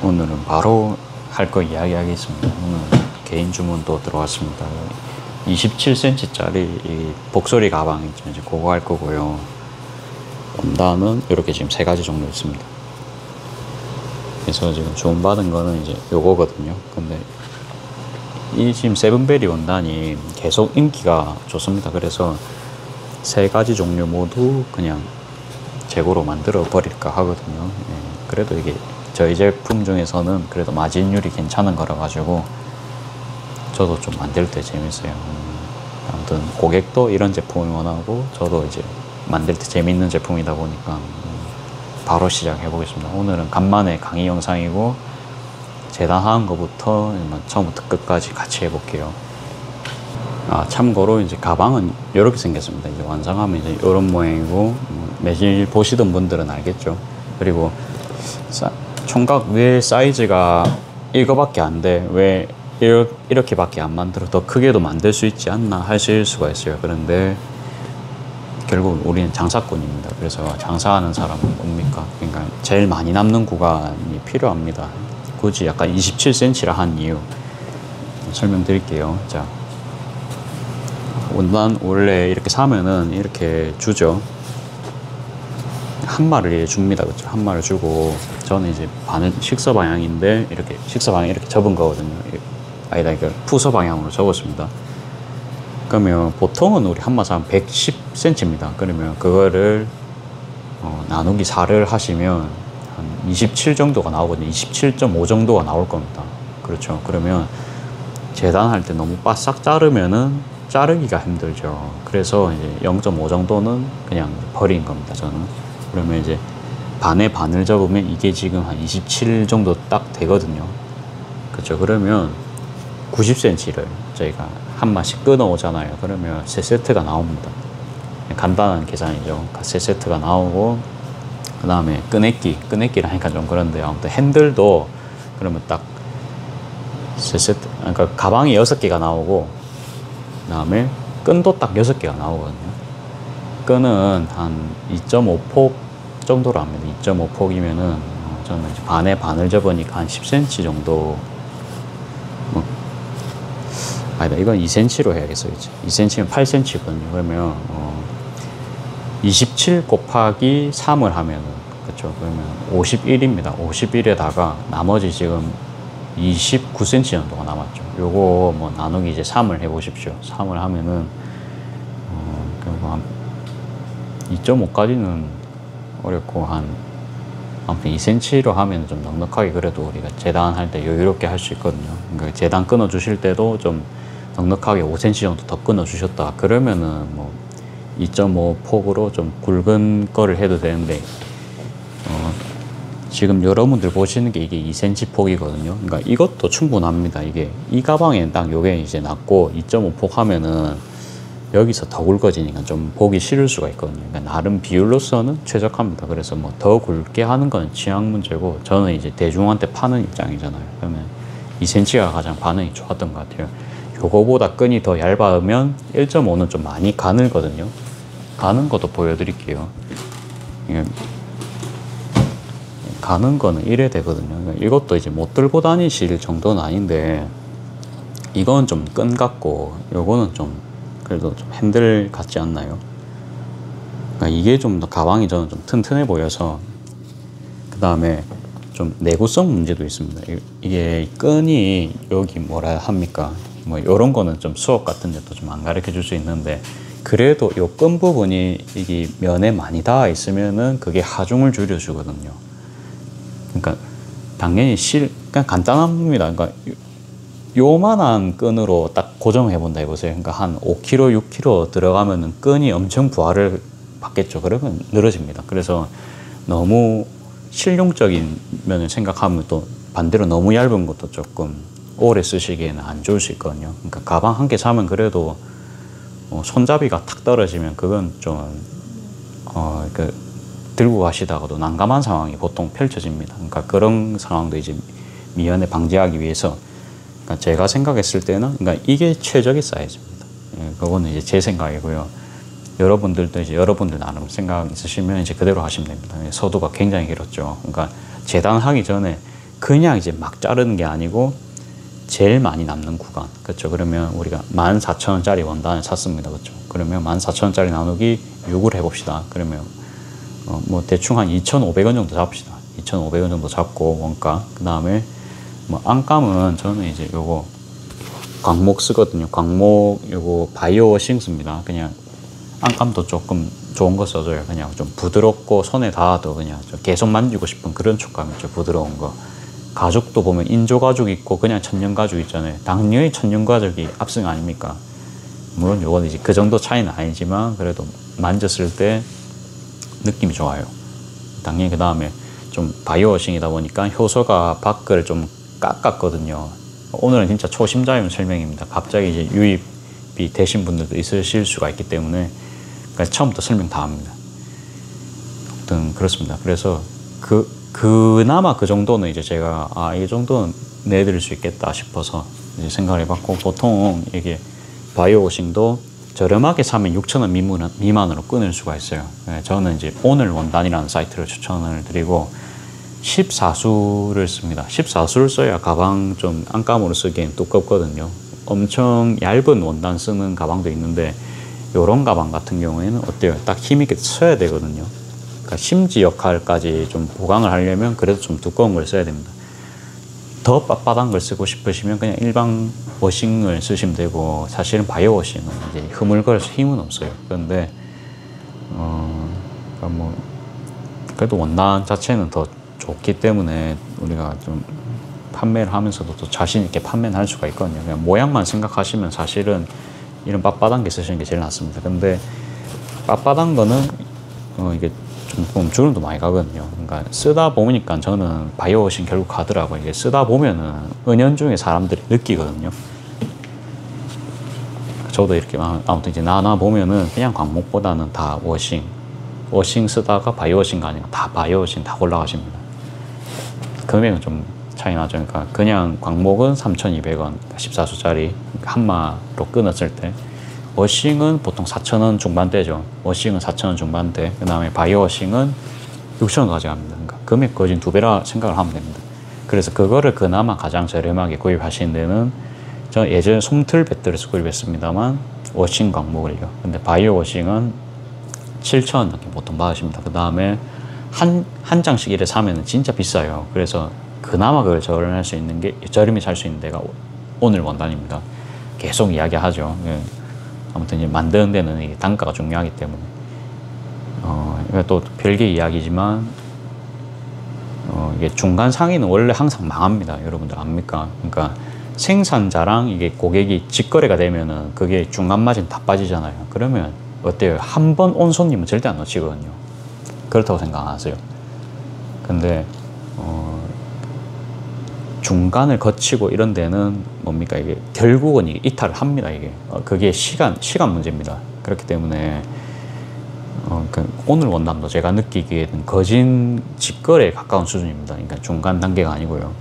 오늘은 바로 할 거 이야기하겠습니다. 오늘 개인 주문도 들어왔습니다. 27cm짜리 이 복소리 가방 있죠. 이제 그거 할 거고요. 원단은 이렇게 지금 세 가지 정도 있습니다. 그래서 지금 주문받은 거는 이제 요거거든요. 근데 이 지금 세븐베리 원단이 계속 인기가 좋습니다. 그래서 세 가지 종류 모두 그냥 재고로 만들어 버릴까 하거든요. 예, 그래도 이게 저희 제품 중에서는 그래도 마진율이 괜찮은 거라 가지고 저도 좀 만들 때 재밌어요. 아무튼 고객도 이런 제품을 원하고 저도 이제 만들 때 재밌는 제품이다 보니까 바로 시작해 보겠습니다. 오늘은 간만에 강의 영상이고 재단하는 것부터 처음부터 끝까지 같이 해볼게요. 참고로 이제 가방은 이렇게 생겼습니다. 이제 완성하면 이제 이런 모양이고, 매실 보시던 분들은 알겠죠. 그리고 총각 위에 사이즈가 이거밖에 안 돼. 왜 이렇게밖에 안 만들어? 더 크게도 만들 수 있지 않나 하실 수가 있어요. 그런데 결국 우리는 장사꾼입니다. 그래서 장사하는 사람은 뭡니까? 그러니까 제일 많이 남는 구간이 필요합니다. 굳이 약간 27cm라 한 이유 설명드릴게요. 자, 원단 원래 이렇게 사면은 이렇게 주죠. 한 마를 줍니다. 그렇죠? 한 마를 주고 저는 이제 식서 방향인데 이렇게 식서 방향 이렇게 접은 거거든요. 아니다, 이걸 푸서 방향으로 접었습니다. 그러면 보통은 우리 한마 사면 110cm입니다. 그러면 그거를 나누기 4를 하시면 한 27 정도가 나오거든요. 27.5 정도가 나올 겁니다. 그렇죠. 그러면 재단할 때 너무 바싹 자르면은 자르기가 힘들죠. 그래서 이제 0.5 정도는 그냥 버린 겁니다. 저는. 그러면 이제 반에 반을 접으면 이게 지금 한 27 정도 딱 되거든요. 그렇죠. 그러면 90cm를 저희가 한 마씩 끊어 오잖아요. 그러면 세 세트가 나옵니다. 간단한 계산이죠. 세 세트가 나오고, 그 다음에 끄내기를 하니까 좀 그런데, 아무튼 핸들도 그러면 딱 세 세트, 그러니까 가방이 6개가 나오고, 그 다음에 끈도 딱 6개가 나오거든요. 끈은 한 2.5폭 정도로 합니다. 2.5폭이면은 저는 이제 반에 반을 접으니까 한 10cm 정도. 아니다, 이건 2cm로 해야겠어요. 2cm면 8cm거든요. 그러면 27 곱하기 3을 하면은, 그렇죠. 그러면 51입니다. 51에다가 나머지 지금 29cm 정도가 남았죠. 요거 뭐 나누기 이제 3을 해보십시오. 3을 하면은 한 2.5까지는 어렵고, 아무튼 2cm로 하면 좀 넉넉하게 그래도 우리가 재단할 때 여유롭게 할 수 있거든요. 그러니까 재단 끊어 주실 때도 좀 넉넉하게 5cm 정도 더 끊어 주셨다 그러면은 뭐 2.5폭으로 좀 굵은 거를 해도 되는데, 지금 여러분들 보시는 게 이게 2cm 폭이거든요. 그러니까 이것도 충분합니다. 이 가방에 딱 요게 이제 낮고 2.5폭 하면은 여기서 더 굵어지니까 좀 보기 싫을 수가 있거든요. 그러니까 나름 비율로서는 최적합니다. 그래서 뭐 더 굵게 하는 건 취향 문제고, 저는 이제 대중한테 파는 입장이잖아요. 그러면 2cm가 가장 반응이 좋았던 것 같아요. 요거보다 끈이 더 얇으면 1.5는 좀 많이 가늘거든요. 가는 것도 보여드릴게요. 가는 거는 이래 되거든요. 그러니까 이것도 이제 못 들고 다니실 정도는 아닌데, 이건 좀 끈 같고 요거는 좀 그래도 좀 핸들 같지 않나요? 그러니까 이게 좀 더 가방이 저는 좀 튼튼해 보여서. 그 다음에 좀 내구성 문제도 있습니다. 이게 끈이 여기 뭐라 합니까? 뭐 요런 거는 좀 수업 같은 데도 좀 안 가르쳐 줄 수 있는데, 그래도 요 끈 부분이 이게 면에 많이 닿아 있으면은 그게 하중을 줄여주거든요. 그러니까 당연히 그냥 간단합니다. 그러니까 요만한 끈으로 딱 고정해 본다 해보세요. 그러니까 한 5kg, 6kg 들어가면은 끈이 엄청 부하를 받겠죠. 그러면 늘어집니다. 그래서 너무 실용적인 면을 생각하면 또 반대로 너무 얇은 것도 조금 오래 쓰시기에는 안 좋을 수 있거든요. 그러니까 가방 한 개 사면 그래도 손잡이가 탁 떨어지면 그건 좀 들고 가시다가도 난감한 상황이 보통 펼쳐집니다. 그러니까 그런 상황도 이제 미연에 방지하기 위해서, 그러니까 제가 생각했을 때는, 그러니까 이게 최적의 사이즈입니다. 예, 그거는 이제 제 생각이고요. 여러분들도 이제 여러분들 나름 생각 있으시면 이제 그대로 하시면 됩니다. 서두가 굉장히 길었죠. 그러니까 재단하기 전에 그냥 이제 막 자르는 게 아니고 제일 많이 남는 구간. 그렇죠. 그러면 우리가 14,000원짜리 원단을 샀습니다. 그렇죠. 그러면 14,000원짜리 나누기 6을 해봅시다. 그러면 뭐 대충 한 2,500원 정도 잡읍시다. 2,500원 정도 잡고 원가. 그 다음에 뭐 안감은 저는 이제 요거 광목 쓰거든요. 광목 요거 바이오워싱 씁니다. 그냥 안감도 조금 좋은 거 써줘요. 그냥 좀 부드럽고 손에 닿아도 그냥 좀 계속 만지고 싶은 그런 촉감 있죠. 부드러운 거. 가죽도 보면 인조 가죽 있고 그냥 천연 가죽 있잖아요. 당연히 천연 가죽이 압승 아닙니까? 물론 요건 이제 그 정도 차이는 아니지만 그래도 만졌을 때 느낌이 좋아요. 당연히 그 다음에 좀 바이오워싱이다 보니까 효소가 밖을 좀 깎았거든요. 오늘은 진짜 초심자용 설명입니다. 갑자기 이제 유입이 되신 분들도 있으실 수가 있기 때문에 처음부터 설명 다 합니다. 아무튼 그렇습니다. 그래서 그나마 그 정도는 이제 제가 이 정도는 내드릴 수 있겠다 싶어서 이제 생각을 해봤고, 보통 이게 바이오워싱도 저렴하게 사면 6,000원 미만으로 끊을 수가 있어요. 저는 이제 오늘 원단이라는 사이트를 추천을 드리고 14수를 씁니다. 14수를 써야 가방 좀 안감으로 쓰기엔 두껍거든요. 엄청 얇은 원단 쓰는 가방도 있는데 이런 가방 같은 경우에는 어때요? 딱 힘있게 써야 되거든요. 그러니까 심지 역할까지 좀 보강을 하려면 그래도 좀 두꺼운 걸 써야 됩니다. 더 빳빳한 걸 쓰고 싶으시면 그냥 일반 워싱을 쓰시면 되고, 사실은 바이오워싱은 이제 흐물거려서 힘은 없어요. 그런데 그러니까 뭐 그래도 원단 자체는 더 좋기 때문에 우리가 좀 판매를 하면서도 또 자신 있게 판매는 할 수가 있거든요. 그냥 모양만 생각하시면 사실은 이런 빳빳한 게 쓰시는 게 제일 낫습니다. 근데 빳빳한 거는 이게 좀 보면 주름도 많이 가거든요. 그러니까 쓰다 보니까 저는 바이오워싱 결국 가더라고요. 이게 쓰다 보면은 은연중에 사람들이 느끼거든요. 저도 이렇게 아무튼 이제 나나 보면은 그냥 광목보다는 다 워싱 쓰다가 바이오워싱가 아니고 다 바이오워싱 다 올라가십니다. 금액은 좀 차이 나죠. 그러니까 그냥 광목은 3,200원, 14수짜리 한마로 끊었을 때, 워싱은 보통 4,000원 중반대죠. 워싱은 4,000원 중반대. 그 다음에 바이오워싱은 6,000원까지 갑니다. 그러니까 금액 거진 2배라 생각을 하면 됩니다. 그래서 그거를 그나마 가장 저렴하게 구입하시는 데는, 저 예전에 솜틀 배틀에서 구입했습니다만 워싱 광목을요. 근데 바이오워싱은 7,000원 넘게 보통 받으십니다. 그 다음에 한 장씩 이래 사면은 진짜 비싸요. 그래서 그나마 그걸 저렴할 수 있는 게, 저렴히 살 수 있는 데가 오늘 원단입니다. 계속 이야기하죠. 예. 아무튼 이제 만드는 데는 이게 단가가 중요하기 때문에 이거 또 별개 이야기지만 이게 중간 상위는 원래 항상 망합니다. 여러분들 압니까? 그러니까 생산자랑 이게 고객이 직거래가 되면은 그게 중간 마진 다 빠지잖아요. 그러면 어때요? 한 번 온 손님은 절대 안 놓치거든요. 그렇다고 생각 안 하세요? 근데 중간을 거치고 이런 데는 뭡니까? 이게 결국은 이게 이탈을 합니다. 이게 그게 시간 문제입니다. 그렇기 때문에 오늘 원단도 제가 느끼기에는 거진 직거래에 가까운 수준입니다. 그러니까 중간 단계가 아니고요.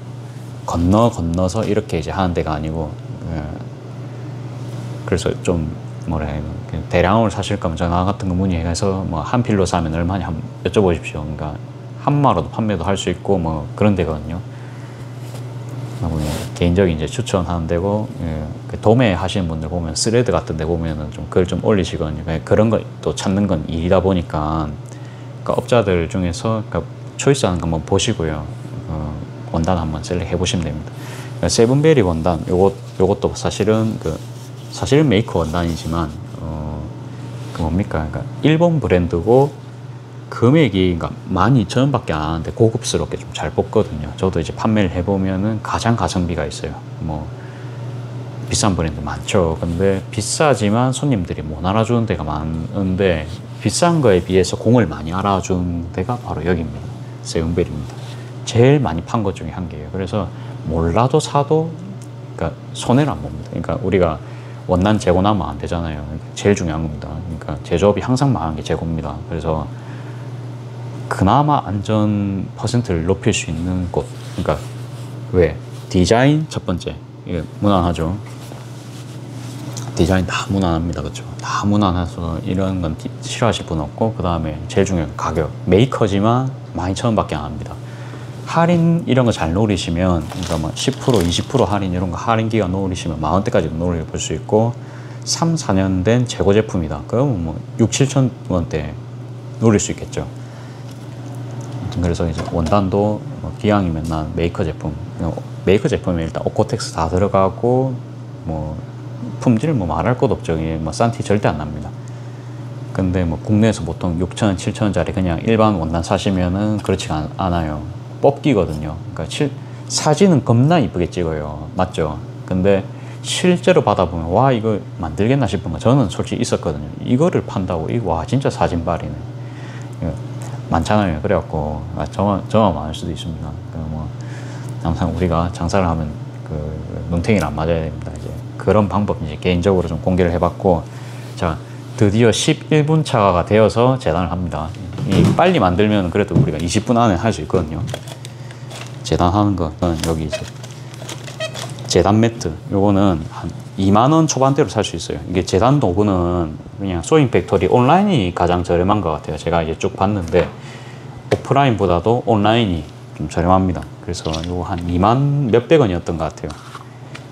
건너서 이렇게 이제 하는 데가 아니고, 그래서 좀 뭐라 해야 되나, 대량으로 사실 거면 전화 같은 거 문의해서 뭐 한 필로 사면 얼마냐 한번 여쭤보십시오. 그러니까 한마로도 판매도 할 수 있고 뭐 그런 데거든요. 개인적인 이제 추천하는 데고, 도매 하시는 분들 보면 스레드 같은 데 보면은 좀 글 좀 올리시거든요. 그런 거 또 찾는 건 일이다 보니까, 그러니까 업자들 중에서 그러니까 초이스하는 거 한번 보시고요. 원단 한번 셀렉해 보시면 됩니다. 그러니까 세븐베리 원단, 요것도 사실은 사실은 메이커 원단이지만 뭡니까? 그러니까 일본 브랜드고 금액이 그러니까 12,000원 밖에 안 하는데 고급스럽게 좀 잘 뽑거든요. 저도 이제 판매를 해보면은 가장 가성비가 있어요. 뭐 비싼 브랜드 많죠. 근데 비싸지만 손님들이 못 알아주는 데가 많은데, 비싼 거에 비해서 공을 많이 알아준 데가 바로 여기입니다. 세븐베리입니다. 제일 많이 판 것 중에 한 개예요. 그래서 몰라도 사도 그러니까 손해를 안 봅니다. 그러니까 우리가 원단 재고 나면 안 되잖아요. 제일 중요한 겁니다. 그러니까 제조업이 항상 망한 게 재고입니다. 그래서 그나마 안전 퍼센트를 높일 수 있는 곳. 그러니까 왜? 디자인 첫 번째. 이게 무난하죠. 디자인 다 무난합니다. 그렇죠? 다 무난해서 이런 건 싫어하실 분 없고, 그 다음에 제일 중요한 가격. 메이커지만 12,000원 밖에 안 합니다. 할인 이런 거 잘 노리시면, 그러니까 뭐 10%, 20% 할인 이런 거 할인 기간 노리시면 만 원대까지 노려볼 수 있고, 3, 4년 된 재고 제품이다. 그러면 뭐 6, 7천 원대 노릴 수 있겠죠. 그래서 이제 원단도 뭐 기왕이면 난 메이커 제품, 메이커 제품에 일단 오코텍스 다 들어가고, 뭐 품질 뭐 말할 것도 없죠. 뭐 산티 절대 안 납니다. 근데 뭐 국내에서 보통 6,000원, 7,000원짜리 그냥 일반 원단 사시면은 그렇지가 않아요. 뽑기거든요. 그러니까 사진은 겁나 이쁘게 찍어요. 맞죠? 근데 실제로 받아보면 와 이거 만들겠나 싶은 거 저는 솔직히 있었거든요. 이거를 판다고 이거 와 진짜 사진발이네. 많잖아요. 그래갖고 저만 많을 수도 있습니다. 뭐 항상 우리가 장사를 하면 그 뭉탱이를 안 맞아야 됩니다. 이제 그런 방법 이제 개인적으로 좀 공개를 해봤고, 자 드디어 11분 차가 되어서 재단을 합니다. 이 빨리 만들면 그래도 우리가 20분 안에 할 수 있거든요. 재단하는 거는 여기 이제 재단 매트, 요거는 한 2만 원 초반대로 살 수 있어요. 이게 재단 도구는 그냥 소잉 팩토리 온라인이 가장 저렴한 것 같아요. 제가 이제 쭉 봤는데 오프라인보다도 온라인이 좀 저렴합니다. 그래서 요거 한 2만 몇백 원이었던 것 같아요.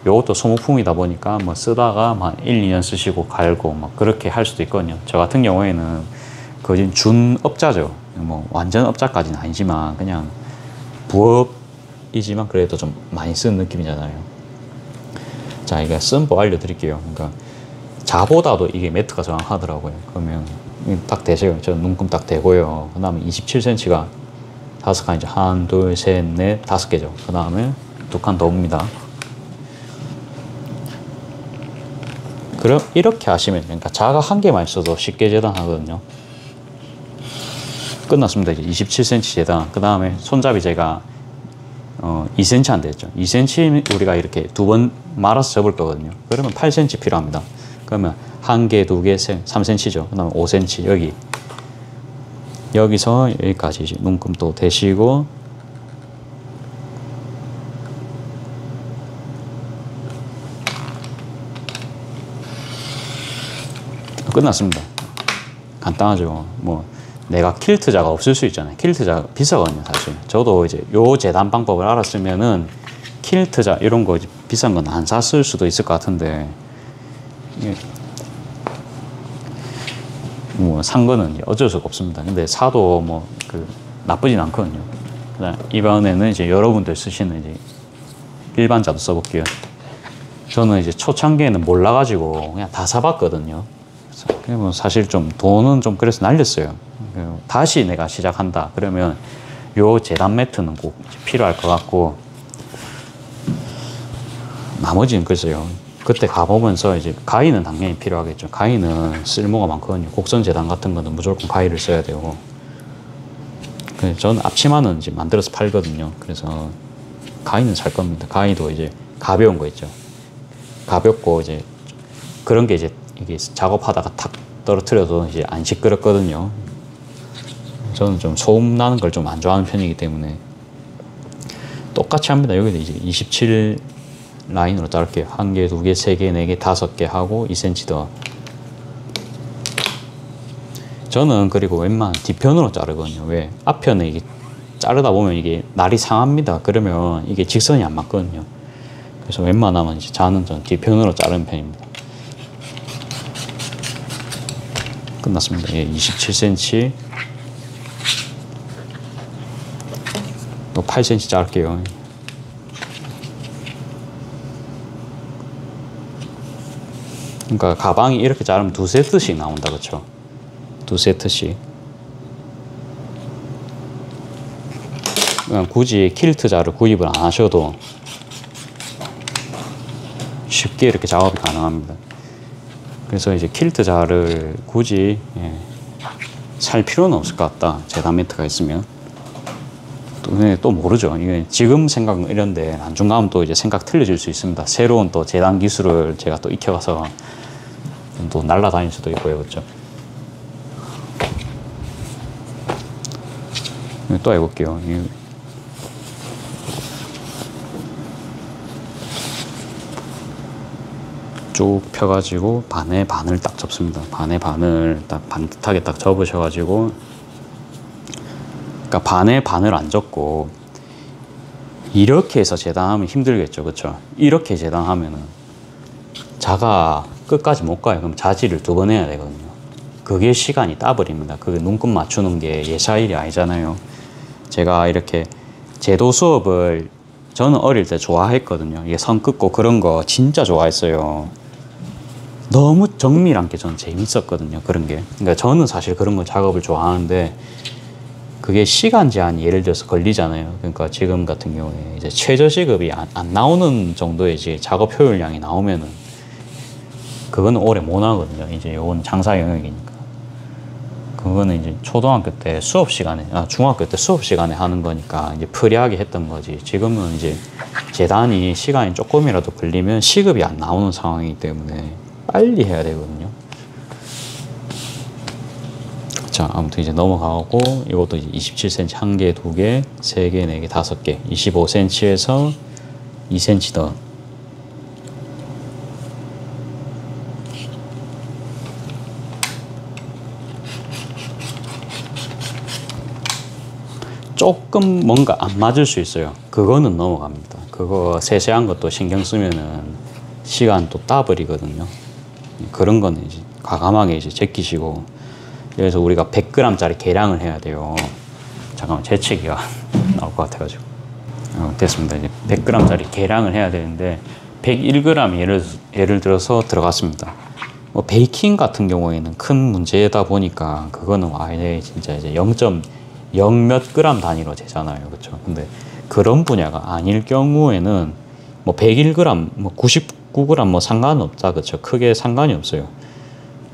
요것도 소모품이다 보니까 뭐 쓰다가 막 1, 2년 쓰시고 갈고 막 그렇게 할 수도 있거든요. 저 같은 경우에는 거진 준업자죠. 뭐 완전 업자까지는 아니지만 그냥 부업이지만 그래도 좀 많이 쓰는 느낌이잖아요. 자, 이게 쓴 법 알려드릴게요. 그러니까 자보다도 이게 매트가 정확하더라고요. 그러면 딱 대세요. 저 눈금 딱 대고요. 그 다음에 27cm가 5칸, 이제 1, 2, 3, 4, 5개죠. 그 다음에 2칸 더 옵니다. 그럼 이렇게 하시면, 그러니까 자가 한 개만 있어도 쉽게 재단하거든요. 끝났습니다. 이제 27cm 재단. 그 다음에 손잡이 제가 2cm 안 됐죠. 2cm 우리가 이렇게 두 번 말아서 접을 거거든요. 그러면 8cm 필요합니다. 그러면 1개, 2개, 3cm죠. 그 다음에 5cm 여기서 여기까지 눈금 또 대시고, 끝났습니다. 간단하죠. 뭐 내가 킬트자가 없을 수 있잖아요. 킬트자가 비싸거든요, 사실. 저도 이제 요 재단 방법을 알았으면은 킬트자 이런 거 비싼 건 안 샀을 수도 있을 것 같은데, 뭐 산 거는 어쩔 수가 없습니다. 근데 사도 뭐 나쁘진 않거든요. 이번에는 이제 여러분들 쓰시는 이제 일반자도 써볼게요. 저는 이제 초창기에는 몰라가지고 그냥 다 사봤거든요. 그래서 사실 좀 돈은 좀 그래서 날렸어요. 다시 내가 시작한다 그러면 요 재단 매트는 꼭 필요할 것 같고, 나머지는 글쎄요. 그때 가보면서 이제 가위는 당연히 필요하겠죠. 가위는 쓸모가 많거든요. 곡선 재단 같은 거는 무조건 가위를 써야 되고, 저는 앞치마는 이제 만들어서 팔거든요. 그래서 가위는 살 겁니다. 가위도 이제 가벼운 거 있죠. 가볍고 이제 그런 게 이제 이게 작업하다가 탁 떨어뜨려도 이제 안 시끄럽거든요. 저는 좀 소음 나는 걸 좀 안 좋아하는 편이기 때문에 똑같이 합니다. 여기도 이제 27 라인으로 자를게요. 1개, 2개, 3개, 4개, 5개 하고 2cm 더. 저는 그리고 웬만하면 뒤편으로 자르거든요. 왜? 앞편에 이게 자르다 보면 이게 날이 상합니다. 그러면 이게 직선이 안 맞거든요. 그래서 웬만하면 이제 저는 뒤편으로 자르는 편입니다. 끝났습니다. 예, 27cm. 또 8cm 자를게요. 그러니까 가방이 이렇게 자르면 2세트씩 나온다, 그렇죠? 2세트씩. 그냥 굳이 킬트 자를 구입을 안 하셔도 쉽게 이렇게 작업이 가능합니다. 그래서 이제 킬트 자를 굳이 살 필요는 없을 것 같다. 재단 매트가 있으면. 또 모르죠. 이게 지금 생각은 이런데 나중 가면 또 이제 생각 틀려질 수 있습니다. 새로운 또 재단 기술을 제가 또 익혀가서 또 날아다닐 수도 있고요, 그렇죠? 또 해볼게요. 쭉 펴가지고 반에 반을 딱 접습니다. 반에 반을 딱 반듯하게 딱 접으셔가지고, 그러니까 반에 반을 안 접고 이렇게 해서 재단하면 힘들겠죠. 그쵸? 이렇게 재단하면은 자가 끝까지 못 가요. 그럼 자지를 2번 해야 되거든요. 그게 시간이 따버립니다. 그게 눈금 맞추는 게 예사일이 아니잖아요. 제가 이렇게 제도 수업을 저는 어릴 때 좋아했거든요. 이게 선 긋고 그런 거 진짜 좋아했어요. 너무 정밀한 게 저는 재밌었거든요. 그런 게. 그러니까 저는 사실 그런 거 작업을 좋아하는데 그게 시간 제한이 예를 들어서 걸리잖아요. 그러니까 지금 같은 경우에 이제 최저 시급이 안 나오는 정도의 이제 작업 효율량이 나오면은 그거는 오래 못 하거든요. 이제 요건 장사 영역이니까. 그거는 이제 초등학교 때 수업 시간에, 중학교 때 수업 시간에 하는 거니까 이제 프리하게 했던 거지. 지금은 이제 재단이 시간이 조금이라도 걸리면 시급이 안 나오는 상황이기 때문에 빨리 해야 되거든요. 자, 아무튼 이제 넘어가고 이것도 이제 27cm 1개, 2개, 3개, 4개, 5개, 25cm에서 2cm 더. 조금 뭔가 안 맞을 수 있어요. 그거는 넘어갑니다. 그거 세세한 것도 신경 쓰면은 시간 또 따버리거든요. 그런 거는 이제 과감하게 이제 제끼시고. 그래서 우리가 100g짜리 계량을 해야 돼요. 잠깐만, 재채기가 나올 것 같아가지고. 됐습니다. 이제 100g짜리 계량을 해야 되는데 101g 예를 들어서 들어갔습니다. 뭐 베이킹 같은 경우에는 큰 문제다 보니까 그거는 아예 진짜 이제 0몇 g 단위로 재잖아요. 그렇죠? 근데 그런 분야가 아닐 경우에는 뭐 101g, 뭐 99g 뭐 상관없다. 그렇죠? 크게 상관이 없어요.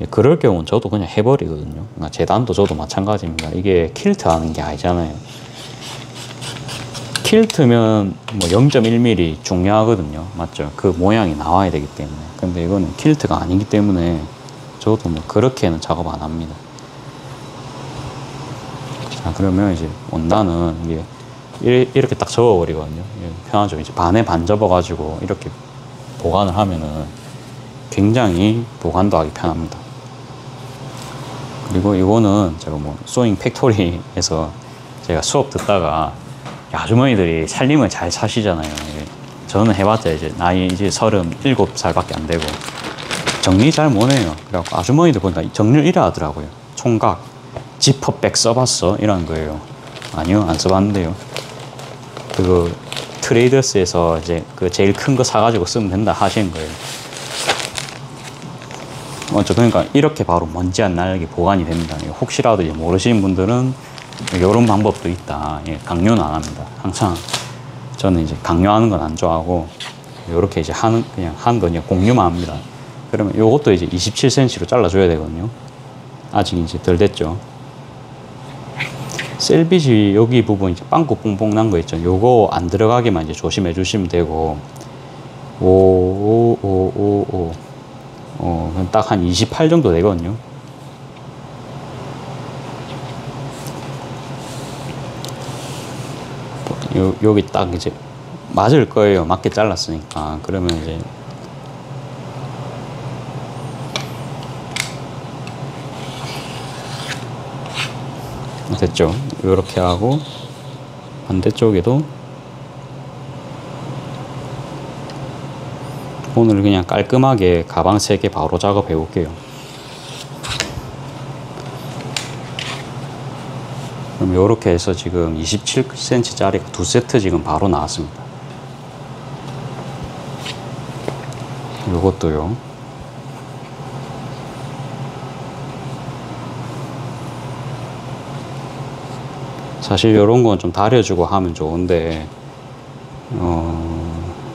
그럴 경우는 저도 그냥 해버리거든요. 그러니까 재단도 저도 마찬가지입니다. 이게 퀼트 하는 게 아니잖아요. 퀼트면 뭐 0.1mm 중요하거든요. 맞죠? 그 모양이 나와야 되기 때문에. 근데 이거는 퀼트가 아니기 때문에 저도 뭐 그렇게는 작업 안 합니다. 자, 그러면 이제 원단은 이게 이렇게 딱 접어버리거든요. 편하죠. 이제 반에 반 접어가지고 이렇게 보관을 하면은 굉장히 보관도 하기 편합니다. 그리고 이거는 제가 뭐 소잉 팩토리에서 제가 수업 듣다가 아주머니들이 살림을 잘 사시잖아요. 저는 해봤자 이제 나이 이제 37살밖에 안 되고 정리 잘 못해요. 그래갖고 아주머니들 보니까 정리를 이래 하더라고요. 총각, 지퍼백 써봤어? 이러는 거예요. 아니요, 안 써봤는데요. 그 트레이더스에서 이제 그 제일 큰 거 사가지고 쓰면 된다 하시는 거예요. 맞죠? 그러니까 이렇게 바로 먼지 안 나게 보관이 됩니다. 혹시라도 이제 모르시는 분들은 이런 방법도 있다. 예, 강요는 안 합니다. 항상 저는 이제 강요하는 건 안 좋아하고 이렇게 이제 그냥 하는 거 그냥 공유만 합니다. 그러면 이것도 이제 27cm로 잘라줘야 되거든요. 아직 이제 덜 됐죠. 셀비지 여기 부분 이제 빵꾸 뽕뽕 난 거 있죠. 요거 안 들어가게만 이제 조심해 주시면 되고, 딱 한 28 정도 되거든요. 여기 딱 이제 맞을 거예요. 맞게 잘랐으니까. 그러면 이제 됐죠. 이렇게 하고 반대쪽에도 오늘 그냥 깔끔하게 가방 3개 바로 작업해 볼게요. 그럼 이렇게 해서 지금 27cm 짜리가 2세트 지금 바로 나왔습니다. 요것도요. 사실 이런 건 좀 다려주고 하면 좋은데,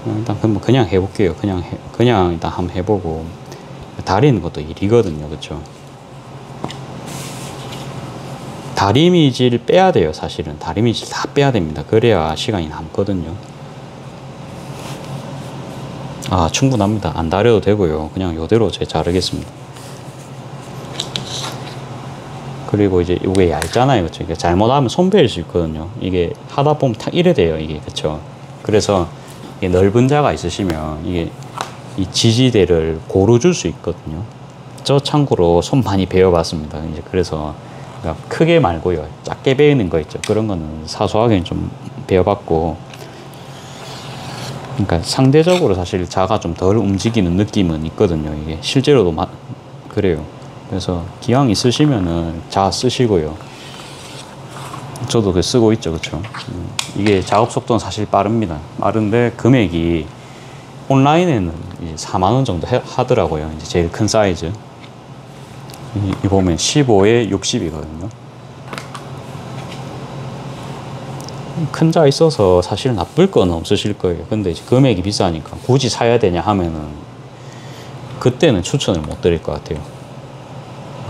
일단 그냥 해볼게요. 그냥 일단 한번 해보고. 다리는 것도 일이거든요. 그쵸? 다리미질 빼야 돼요. 사실은 다리미질 다 빼야 됩니다. 그래야 시간이 남거든요. 충분합니다. 안 다려도 되고요. 그냥 이대로 제가 자르겠습니다. 그리고 이제 이게 얇잖아요. 그쵸? 이게 잘못하면 손 베일 수 있거든요. 이게 하다 보면 탁 이래 돼요. 이게. 그쵸? 그래서 이게 넓은 자가 있으시면 이게 이 지지대를 고루 줄 수 있거든요. 저 참고로 손 많이 베어봤습니다. 이제 그래서 그러니까 크게 말고요. 작게 베이는 거 있죠. 그런 거는 사소하게 좀 베어봤고, 그러니까 상대적으로 사실 자가 좀 덜 움직이는 느낌은 있거든요. 이게 실제로도 그래요. 그래서 기왕 있으시면은 자 쓰시고요. 저도 그 쓰고 있죠, 그렇죠? 이게 작업 속도는 사실 빠릅니다. 빠른데 금액이 온라인에는 이제 4만 원 정도 하더라고요. 이제 제일 큰 사이즈. 이 보면 15에 60이거든요. 큰 자 있어서 사실 나쁠 건 없으실 거예요. 근데 이제 금액이 비싸니까 굳이 사야 되냐 하면은 그때는 추천을 못 드릴 것 같아요.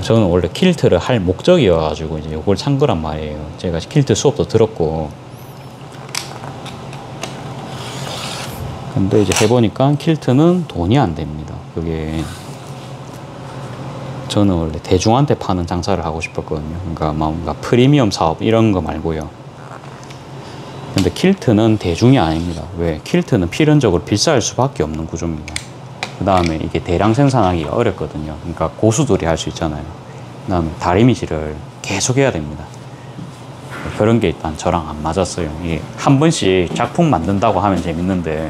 저는 원래 퀼트를 할 목적이어가지고 이제 이걸 산 거란 말이에요. 제가 퀼트 수업도 들었고. 근데 이제 해보니까 퀼트는 돈이 안 됩니다. 그게 저는 원래 대중한테 파는 장사를 하고 싶었거든요. 그러니까 뭔가 프리미엄 사업 이런 거 말고요. 근데 퀼트는 대중이 아닙니다. 왜? 퀼트는 필연적으로 비쌀 수밖에 없는 구조입니다. 그 다음에 이게 대량 생산하기가 어렵거든요. 그러니까 고수들이 할 수 있잖아요. 그 다음에 다리미질을 계속 해야 됩니다. 그런 게 일단 저랑 안 맞았어요. 이게 한 번씩 작품 만든다고 하면 재밌는데,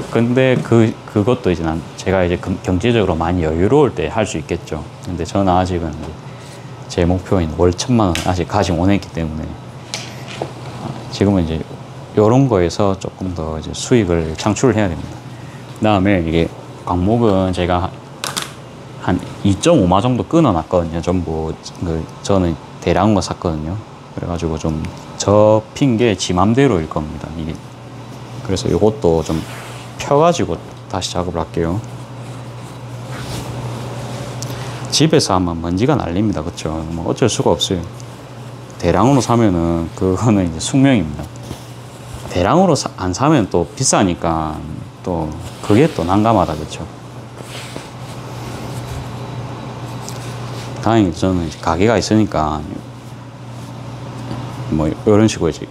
근데 그것도 이제 제가 이제 경제적으로 많이 여유로울 때 할 수 있겠죠. 근데 저는 아직은 제 목표인 월 1,000만 원 아직 가지 못했기 때문에 지금은 이제 이런 거에서 조금 더 이제 수익을 창출을 해야 됩니다. 그 다음에 이게 광목은 제가 한 2.5마 정도 끊어놨거든요. 전부 저는 대량한 거 샀거든요. 그래가지고 좀 접힌 게 지 맘대로일 겁니다. 이게 그래서 이것도 좀 펴가지고 다시 작업을 할게요. 집에서 하면 먼지가 날립니다. 그쵸? 뭐 어쩔 수가 없어요. 대량으로 사면은 그거는 이제 숙명입니다. 대량으로 안 사면 또 비싸니까 또 그게 또 난감하다. 그쵸? 다행히 저는 이제 가게가 있으니까 뭐 이런 식으로 이제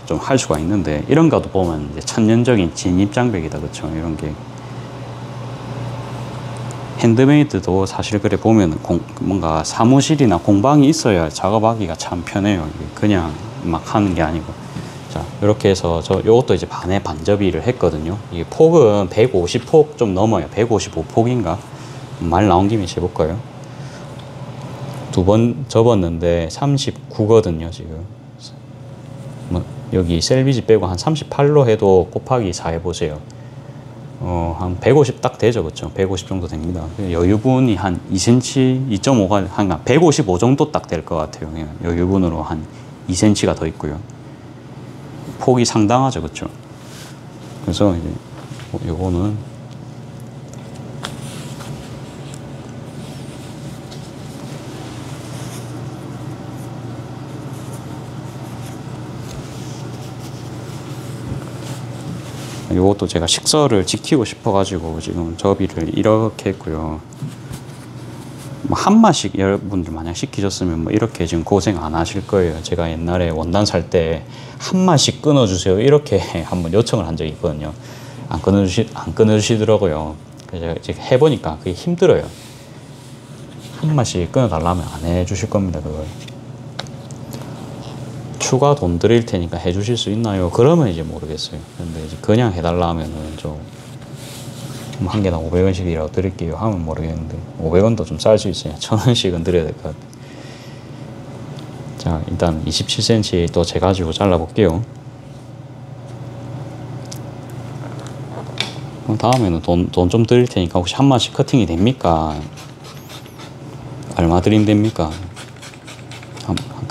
좀 할 수가 있는데, 이런 것도 보면 이제 천년적인 진입장벽이다. 그쵸? 이런 게 핸드메이드도 사실 그래 보면 뭔가 사무실이나 공방이 있어야 작업하기가 참 편해요. 그냥 막 하는 게 아니고. 자, 이렇게 해서 요것도 이제 반에 반접이를 했거든요. 이게 폭은 150폭 좀 넘어요. 155폭인가? 말 나온 김에 재볼까요? 2번 접었는데 39거든요, 지금. 뭐 여기 셀비지 빼고 한 38로 해도 곱하기 4 해보세요. 한 150 딱 되죠. 그쵸? 150 정도 됩니다. 여유분이 한 2cm, 2.5가 한 155 정도 딱 될 것 같아요. 여유분으로 한 2cm가 더 있고요. 폭이 상당하죠. 그쵸? 그래서 이제 요거는 요것도 제가 식설을 지키고 싶어가지고 지금 접이를 이렇게 했고요. 뭐 한 마씩 여러분들 만약 시키셨으면 뭐 이렇게 지금 고생 안 하실 거예요. 제가 옛날에 원단 살 때 한 마씩 끊어주세요 이렇게 한번 요청을 한 적이 있거든요. 안 끊어주시더라고요. 그래서 제가 해보니까 그게 힘들어요. 한 마씩 끊어달라면 안 해주실 겁니다. 그걸. 추가 돈 드릴 테니까 해주실 수 있나요? 그러면 이제 모르겠어요. 근데 이제 그냥 해달라 하면은 좀 한 개당 500원씩이라고 드릴게요 하면 모르겠는데, 500원도 좀 쌀 수 있으냐 1,000원씩은 드려야 될 것 같아요. 자, 일단 27cm 또 재가지고 잘라볼게요. 그럼 다음에는 돈 좀 드릴 테니까 혹시 한 마씩 커팅이 됩니까? 얼마 드리면 됩니까?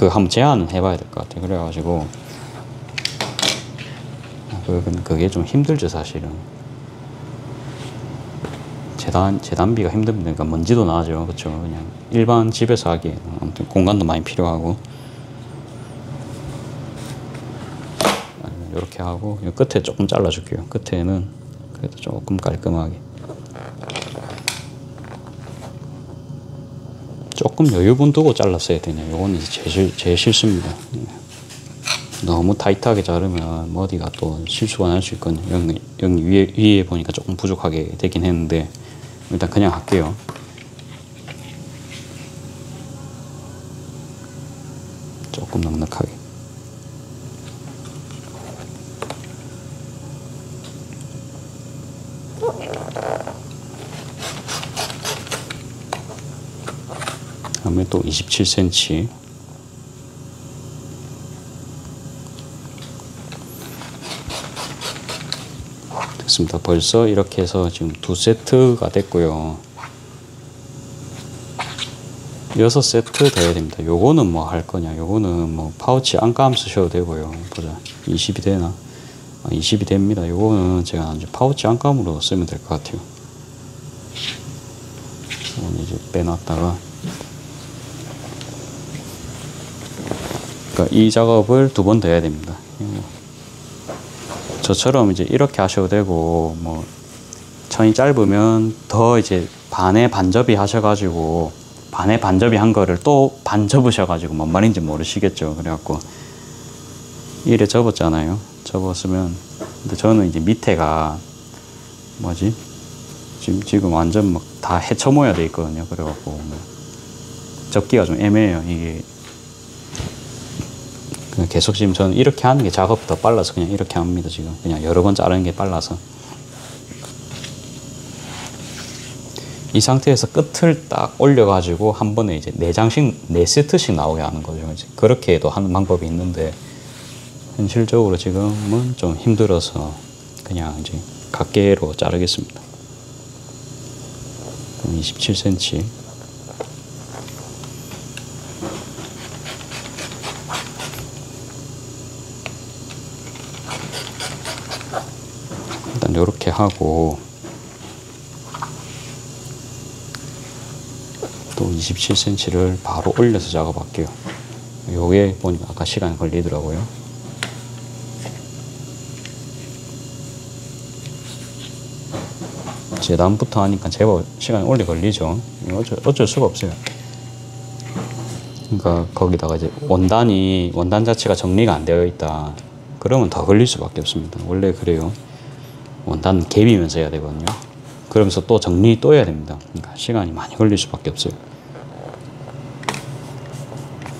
한번 제안은 해봐야 될 것 같아요. 그래가지고 그게 좀 힘들죠 사실은. 재단비가 힘듭니다. 그러니까 먼지도 나죠. 그렇죠? 그냥 일반 집에서 하기에는 아무튼 공간도 많이 필요하고. 이렇게 하고 끝에 조금 잘라줄게요. 끝에는 그래도 조금 깔끔하게. 조금 여유분 두고 잘랐어야 되네요. 이건 이제 제 실수입니다. 너무 타이트하게 자르면 머리가 또 실수가 날 수 있거든요. 여기 위에 보니까 조금 부족하게 되긴 했는데 일단 그냥 할게요. 조금 넉넉하게. 다음에 또 27cm. 됐습니다. 벌써 이렇게 해서 지금 2세트가 됐고요. 6세트 돼야 됩니다. 요거는 뭐 할 거냐? 요거는 뭐 파우치 안감 쓰셔도 되고요. 보자. 20이 되나? 20이 됩니다. 요거는 제가 이제 파우치 안감으로 쓰면 될 것 같아요. 이건 이제 빼놨다가. 그러니까 이 작업을 2번 더 해야 됩니다. 저처럼 이제 이렇게 하셔도 되고, 뭐 천이 짧으면 더 이제 반에 반접이 하셔가지고 반에 반접이 한 거를 또 반 접으셔가지고 뭔 말인지 모르시겠죠. 그래갖고 이래 접었잖아요. 접었으면, 근데 저는 이제 밑에가 뭐지? 지금 완전 막 다 헤쳐 모여 돼 있거든요. 그래갖고 뭐 접기가 좀 애매해요. 이게 그냥 계속 지금 저는 이렇게 하는 게 작업이 더 빨라서 그냥 이렇게 합니다. 지금 그냥 여러 번 자르는 게 빨라서. 이 상태에서 끝을 딱 올려가지고 한 번에 이제 4장씩, 4세트씩 나오게 하는 거죠. 이제 그렇게도 하는 방법이 있는데, 현실적으로 지금은 좀 힘들어서 그냥 이제 각개로 자르겠습니다. 27cm. 일단 이렇게 하고, 또 27cm를 바로 올려서 작업할게요. 요게 보니까 아까 시간이 걸리더라고요. 재단부터 하니까 제법 시간이 오래 걸리죠. 어쩔 수가 없어요. 그러니까 거기다가 이제 원단 자체가 정리가 안 되어 있다. 그러면 더 걸릴 수밖에 없습니다. 원래 그래요. 원단 갭이면서 해야 되거든요. 그러면서 또 정리 또 해야 됩니다. 그러니까 시간이 많이 걸릴 수밖에 없어요.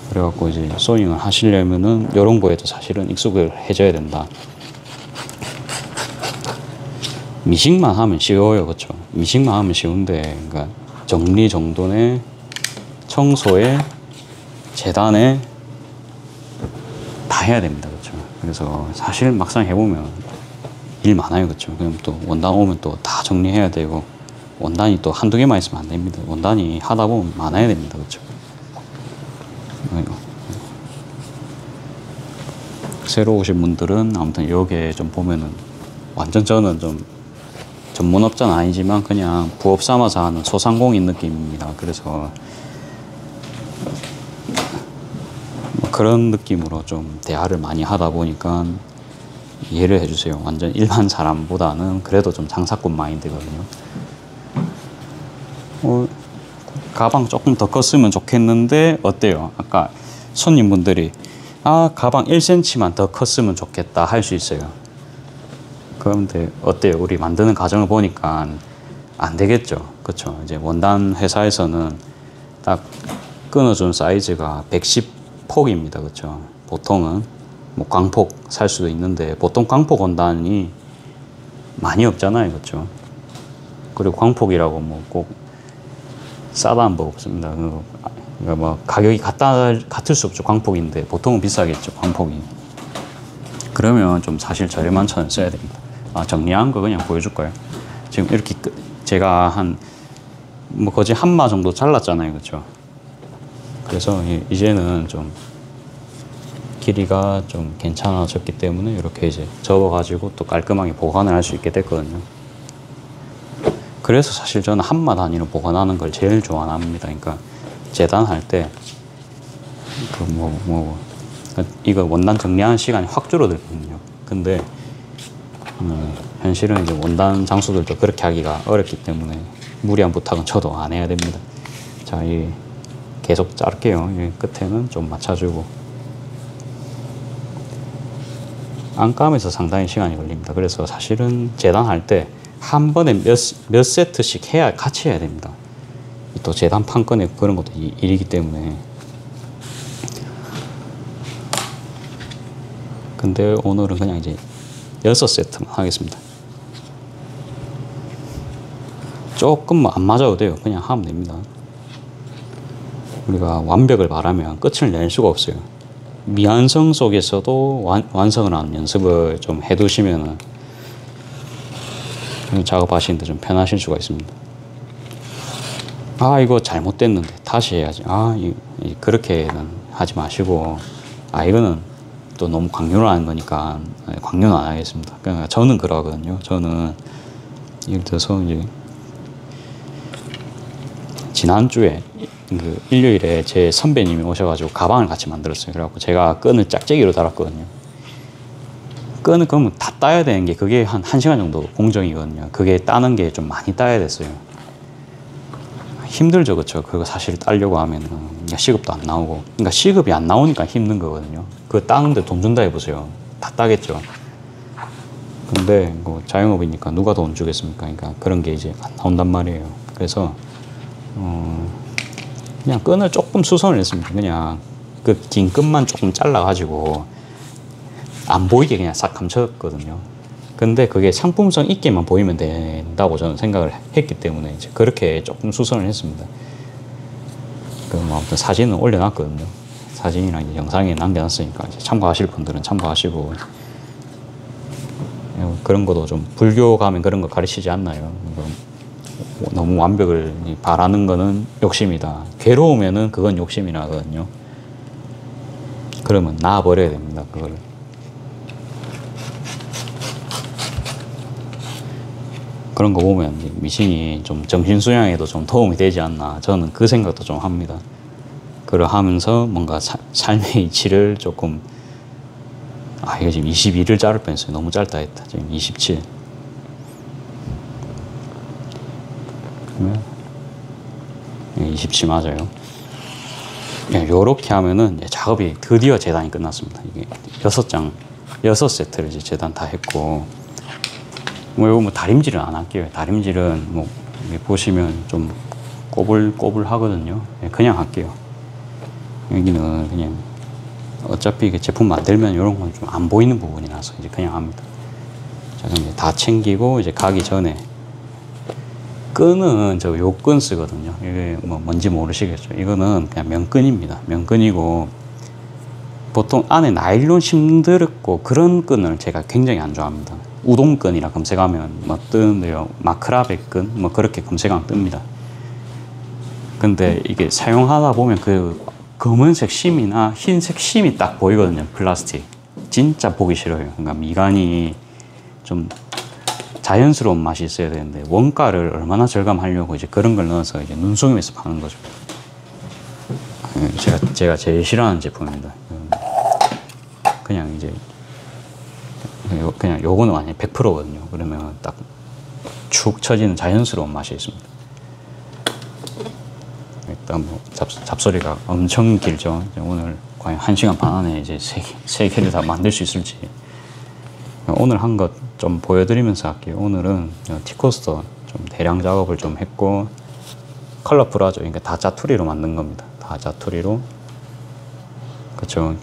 그래갖고 이제 소잉을 하시려면은 이런 거에도 사실은 익숙을 해줘야 된다. 미식만 하면 쉬워요. 그렇죠? 미식만 하면 쉬운데, 그러니까 정리 정돈에, 청소에, 재단에 다 해야 됩니다. 그렇죠? 그래서 사실 막상 해보면 일 많아요. 그렇죠? 그럼 또 원단 오면 또 다 정리해야 되고, 원단이 또 한두 개만 있으면 안 됩니다. 원단이 하다 보면 많아야 됩니다. 그렇죠? 새로 오신 분들은 아무튼 여기에 좀 보면은 완전 저는 좀 전문업자는 아니지만 그냥 부업 삼아서 하는 소상공인 느낌입니다. 그래서 뭐 그런 느낌으로 좀 대화를 많이 하다 보니까 이해를 해주세요. 완전 일반 사람보다는 그래도 좀 장사꾼 마인드거든요. 가방 조금 더 컸으면 좋겠는데 어때요? 아까 손님분들이 가방 1cm만 더 컸으면 좋겠다 할 수 있어요. 그런데 어때요? 우리 만드는 과정을 보니까 안 되겠죠. 그렇죠? 이제 원단 회사에서는 딱 끊어준 사이즈가 110폭입니다. 그렇죠? 보통은 뭐 광폭 살 수도 있는데 보통 광폭 원단이 많이 없잖아요. 그렇죠? 그리고 광폭이라고 뭐 꼭 싸다는 법 없습니다. 그러니까 뭐 가격이 같을 수 없죠. 광폭인데 보통은 비싸겠죠. 광폭이. 그러면 좀 사실 저렴한 천을 써야 됩니다. 정리한 거 그냥 보여줄 거예요. 지금 이렇게 제가 뭐 거의 한마 정도 잘랐잖아요. 그렇죠? 그래서 이제는 좀 길이가 좀 괜찮아졌기 때문에 이렇게 이제 접어가지고 또 깔끔하게 보관을 할 수 있게 됐거든요. 그래서 사실 저는 한마 단위로 보관하는 걸 제일 좋아합니다. 그러니까 재단할 때 이거 원단 정리하는 시간이 확 줄어들거든요. 근데 현실은 이제 원단 장수들도 그렇게 하기가 어렵기 때문에 무리한 부탁은 저도 안 해야 됩니다. 자, 계속 자를게요. 이 끝에는 좀 맞춰주고. 안감에서 상당히 시간이 걸립니다. 그래서 사실은 재단할 때 한 번에 몇 세트씩 같이 해야 됩니다. 또 재단 판건에 그런 것도 일이기 때문에. 근데 오늘은 그냥 이제 6세트만 하겠습니다. 조금 안 맞아도 돼요. 그냥 하면 됩니다. 우리가 완벽을 바라면 끝을 낼 수가 없어요. 미완성 속에서도 완성을 하는 연습을 좀 해두시면은 작업하시는데 좀 편하실 수가 있습니다. 아, 이거 잘못됐는데 다시 해야지. 그렇게는 하지 마시고, 이거는 또 너무 강요를 하는 거니까 강요는 안 하겠습니다. 그러니까 저는 그러거든요. 저는 예를 들어서 이제 지난주에 그 일요일에 제 선배님이 오셔가지고 가방을 같이 만들었어요. 그래갖고 제가 끈을 짝짝이로 달았거든요. 끈을 그러면 다 따야 되는 게 그게 한 1시간 정도 공정이거든요. 그게 따는 게 좀 많이 따야 됐어요. 힘들죠, 그쵸? 그거 사실 따려고 하면 시급도 안 나오고. 그러니까 시급이 안 나오니까 힘든 거거든요. 그거 따는데 돈 준다 해보세요. 다 따겠죠. 근데 뭐 자영업이니까 누가 돈 주겠습니까? 그러니까 그런 게 이제 안 나온단 말이에요. 그래서 그냥 끈을 조금 수선을 했습니다. 그냥 그 긴 끈만 조금 잘라가지고 안 보이게 그냥 싹 감췄거든요. 근데 그게 상품성 있게만 보이면 된다고 저는 생각을 했기 때문에 이제 그렇게 조금 수선을 했습니다. 뭐 아무튼 사진은 올려놨거든요. 사진이랑 이제 영상에 남겨놨으니까 이제 참고하실 분들은 참고하시고. 그런 것도 좀 불교 가면 그런 거 가르치지 않나요? 너무 완벽을 바라는 거는 욕심이다. 괴로우면은 그건 욕심이라거든요. 그러면 놔버려야 됩니다. 그걸. 그런 거 보면 미신이 좀 정신수양에도 좀 도움이 되지 않나. 저는 그 생각도 좀 합니다. 그걸 하면서 뭔가 삶의 이치를 조금, 이거 지금 22를 자를 뻔했어요. 너무 짧다 했다. 지금 27. 그러면 27 맞아요. 요렇게 하면은 작업이 드디어 재단이 끝났습니다. 이게 6세트를 이제 재단 다 했고, 요거 뭐 다림질은 안 할게요. 다림질은 뭐 보시면 좀 꼬불꼬불 하거든요. 그냥 할게요. 여기는 그냥 어차피 제품 만들면 이런 건 좀 안 보이는 부분이라서 이제 그냥 합니다. 자, 그럼 이제 다 챙기고 이제 가기 전에 끈은 저 요 끈 쓰거든요. 이게 뭐 뭔지 모르시겠죠. 이거는 그냥 면끈입니다. 면끈이고 보통 안에 나일론 심들었고 그런 끈을 제가 굉장히 안 좋아합니다. 우동끈이라 검색하면 뭐 뜨는데요. 마크라베 끈 뭐 그렇게 검색하면 뜹니다. 근데 이게 사용하다 보면 그 검은색 심이나 흰색 심이 딱 보이거든요. 플라스틱. 진짜 보기 싫어요. 그러니까 미간이 좀 자연스러운 맛이 있어야 되는데 원가를 얼마나 절감하려고 이제 그런 걸 넣어서 이제 눈속임에서 파는 거죠. 제가 제일 싫어하는 제품입니다. 그냥 이제 그냥 요거는 완전히 100%거든요. 그러면 딱 축 처지는 자연스러운 맛이 있습니다. 일단 뭐 잡소리가 엄청 길죠. 오늘 과연 1시간 반 안에 이제 세 개를 다 만들 수 있을지. 오늘 한 것 좀 보여드리면서 할게요. 오늘은 티코스터 좀 대량 작업을 좀 했고 컬러풀하죠. 그러니까 다 자투리로 만든 겁니다. 다 자투리로. 그쵸.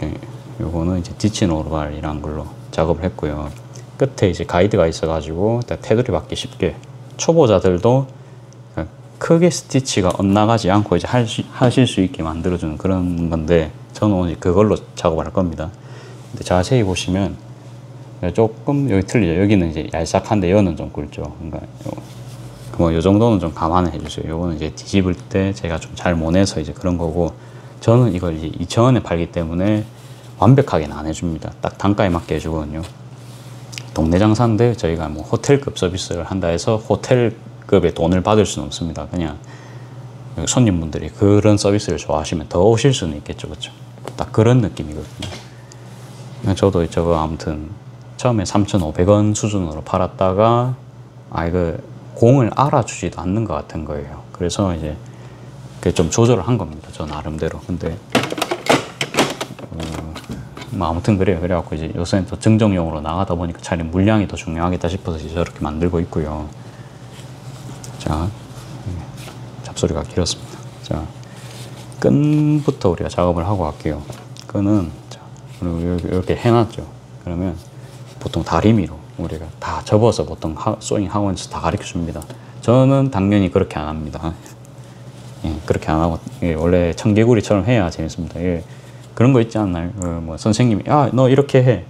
요거는 이제 디친 오르발이라는 걸로 작업을 했고요. 끝에 이제 가이드가 있어가지고 테두리 받기 쉽게 초보자들도 크게 스티치가 엇나가지 않고 이제 하실 수 있게 만들어주는 그런 건데 저는 오늘 그걸로 작업을 할 겁니다. 근데 자세히 보시면 조금 여기 틀리죠. 여기는 이제 얄싹한데 여기는 좀 굵죠. 그러니까 뭐 요 정도는 좀 감안해 주세요. 요거는 이제 뒤집을 때 제가 좀 잘 못 해서 이제 그런 거고 저는 이걸 이제 2,000원에 팔기 때문에 완벽하게는 안 해줍니다. 딱 단가에 맞게 해주거든요. 동네 장사인데 저희가 뭐 호텔급 서비스를 한다 해서 호텔급의 돈을 받을 수는 없습니다. 그냥 손님분들이 그런 서비스를 좋아하시면 더 오실 수는 있겠죠. 그렇죠? 딱 그런 느낌이거든요. 저도 저거 아무튼 처음에 3,500원 수준으로 팔았다가 이거 공을 알아주지도 않는 것 같은 거예요. 그래서 이제 좀 조절을 한 겁니다. 저 나름대로. 근데 뭐 아무튼 그래요. 그래갖고 이제 요새는 또 증정용으로 나가다 보니까 차라리 물량이 더 중요하겠다 싶어서 이제 저렇게 만들고 있고요. 자, 잡소리가 길었습니다. 자, 끈부터 우리가 작업을 하고 갈게요. 끈은 자, 이렇게 해놨죠. 그러면 보통 다리미로 우리가 다 접어서 보통 소잉 학원에서 다 가르쳐 줍니다. 저는 당연히 그렇게 안 합니다. 예, 그렇게 안 하고 예, 원래 청개구리처럼 해야 재밌습니다. 예, 그런 거 있지 않나요? 뭐 선생님이 너 이렇게 해.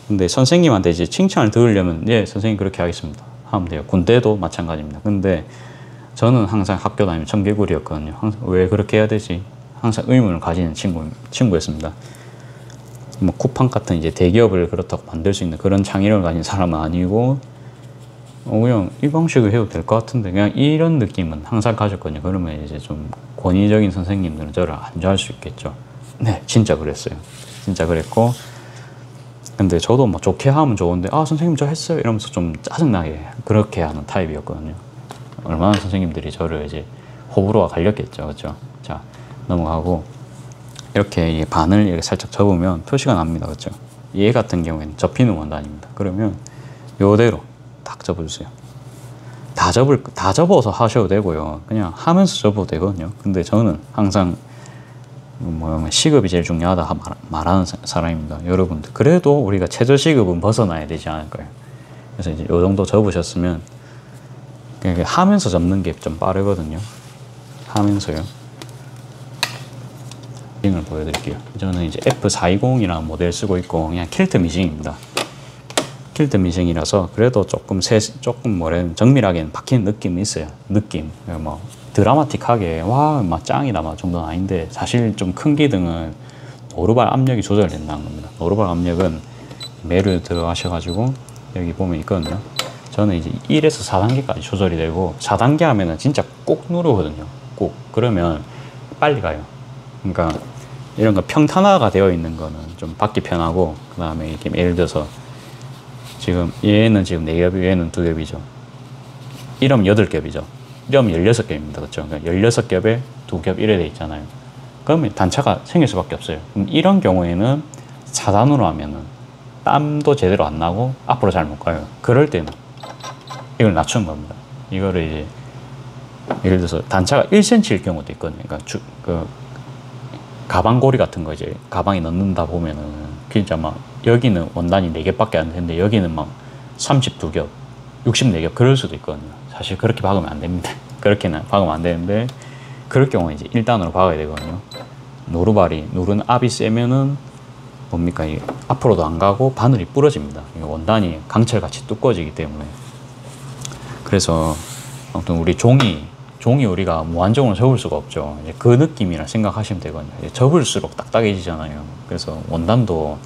근데 선생님한테 이제 칭찬을 들으려면 예, 선생님 그렇게 하겠습니다. 하면 돼요. 군대도 마찬가지입니다. 근데 저는 항상 학교 다니면 청개구리였거든요. 항상 왜 그렇게 해야 되지? 항상 의문을 가지는 친구였습니다. 뭐 쿠팡 같은 이제 대기업을 그렇다고 만들 수 있는 그런 창의력을 가진 사람은 아니고 그냥 이 방식을 해도 될 것 같은데 그냥 이런 느낌은 항상 가졌거든요. 그러면 이제 좀 권위적인 선생님들은 저를 안 좋아할 수 있겠죠. 네, 진짜 그랬어요. 진짜 그랬고 근데 저도 뭐 좋게 하면 좋은데 선생님 저 했어요 이러면서 좀 짜증나게 그렇게 하는 타입이었거든요. 얼마나 선생님들이 저를 이제 호불호가 갈렸겠죠. 그렇죠? 자, 넘어가고 이렇게 반을 이렇게 살짝 접으면 표시가 납니다. 그렇죠? 얘 같은 경우에는 접히는 원단입니다. 그러면 요대로 딱 접어주세요. 다 접어서 하셔도 되고요. 그냥 하면서 접어도 되거든요. 근데 저는 항상 뭐 시급이 제일 중요하다 말하는 사람입니다. 여러분들 그래도 우리가 최저 시급은 벗어나야 되지 않을까요? 그래서 이제 요 정도 접으셨으면 그냥 하면서 접는 게 좀 빠르거든요. 하면서요. 미싱을 보여드릴게요. 저는 이제 F420이라는 모델 쓰고 있고 그냥 킬트 미싱입니다. 킬트 미싱이라서 그래도 조금 정밀하게는 박히는 느낌이 있어요. 느낌. 뭐 드라마틱하게 막 짱이다 막 정도는 아닌데 사실 좀 큰 기둥은 노루발 압력이 조절된다는 겁니다. 노루발 압력은 매를 들어가셔가지고 여기 보면 있거든요. 저는 이제 1에서 4단계까지 조절이 되고 4단계 하면은 진짜 꼭 누르거든요. 꼭. 그러면 빨리 가요. 그러니까 이런 거 평탄화가 되어 있는 거는 좀 받기 편하고 그 다음에 이렇게 예를 들어서 지금 얘는 지금 4겹이 얘는 2겹이죠. 이러면 8겹이죠. 이러면 16겹입니다. 그렇죠? 그러니까 16겹에 2겹 이래 돼 있잖아요. 그러면 단차가 생길 수밖에 없어요. 그럼 이런 경우에는 4단으로 하면은 땀도 제대로 안 나고 앞으로 잘 못 가요. 그럴 때는 이걸 낮추는 겁니다. 이거를 이제 예를 들어서 단차가 1cm일 경우도 있거든요. 그러니까 가방고리 같은 거 이제 가방에 넣는다 보면은 진짜 막 여기는 원단이 4겹밖에 안 되는데 여기는 막 32겹, 64겹 그럴 수도 있거든요. 사실 그렇게 박으면 안 됩니다. 그렇게는 박으면 안 되는데 그럴 경우에 이제 1단으로 박아야 되거든요. 누른 압이 세면은 뭡니까? 이게 앞으로도 안 가고 바늘이 부러집니다. 원단이 강철같이 두꺼워지기 때문에. 그래서 아무튼 우리 종이 우리가 무한정으로 접을 수가 없죠. 이제 그 느낌이라 생각하시면 되거든요. 접을수록 딱딱해지잖아요. 그래서 원단도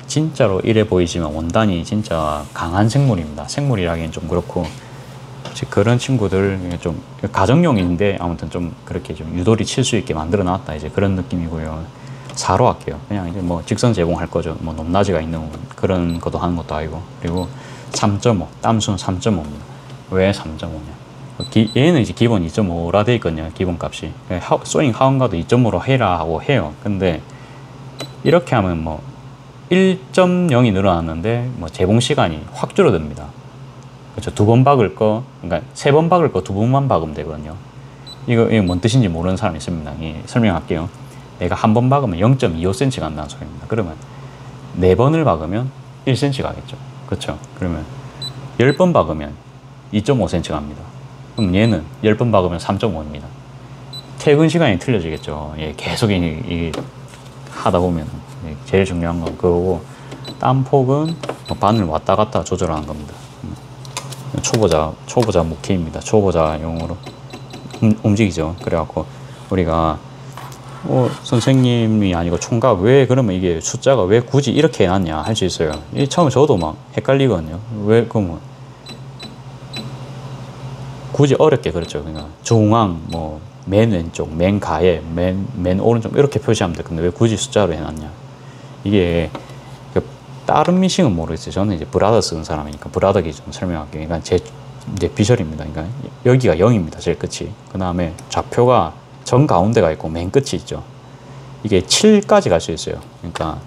진짜로 이래 보이지만 원단이 진짜 강한 생물입니다. 생물이라기엔 좀 그렇고 그런 친구들 좀 가정용인데 아무튼 좀 그렇게 좀 유도리 칠 수 있게 만들어 놨다 이제 그런 느낌이고요. 4로 할게요. 그냥 이제 뭐 직선 제공할 거죠. 뭐 높낮이가 있는 그런 것도 하는 것도 아니고. 그리고 3.5 땀수는 3.5입니다. 왜 3.5냐? 얘는 이제 기본 2.5라 돼 있거든요. 기본 값이. 소잉 하원가도 2.5로 해라 하고 해요. 근데 이렇게 하면 뭐 1.0이 늘어났는데 뭐 재봉 시간이 확 줄어듭니다. 그렇죠. 2번 박을 거, 그러니까 3번 박을 거 2번만 박으면 되거든요. 이거 뭔 뜻인지 모르는 사람이 있습니다. 설명할게요. 내가 한 번 박으면 0.25cm 간다는 소리입니다. 그러면 4번을 박으면 1cm 가겠죠. 그렇죠. 그러면 10번 박으면 2.5cm 갑니다. 그럼 얘는 10번 박으면 3.5입니다. 퇴근 시간이 틀려지겠죠. 계속 하다 보면 제일 중요한 건 그거고 땀폭은 바늘 왔다 갔다 조절하는 겁니다. 초보자 무게입니다. 초보자용으로 움직이죠. 그래갖고 우리가 선생님이 아니고 총각 왜 그러면 이게 숫자가 왜 굳이 이렇게 해놨냐 할 수 있어요. 처음에 저도 막 헷갈리거든요. 왜 그러면 굳이 어렵게 그렇죠. 그러니까 중앙 뭐 맨 왼쪽, 맨 가에, 맨 오른쪽 이렇게 표시하면 될 건데 왜 굳이 숫자로 해놨냐. 이게 다른 미싱은 모르겠어요. 저는 이제 브라더 쓰는 사람이니까 브라더 기준 설명할게요. 그러니까 제 비절입니다. 그러니까 여기가 0입니다. 제일 끝이. 그 다음에 좌표가 정 가운데가 있고 맨 끝이 있죠. 이게 7까지 갈 수 있어요. 그러니까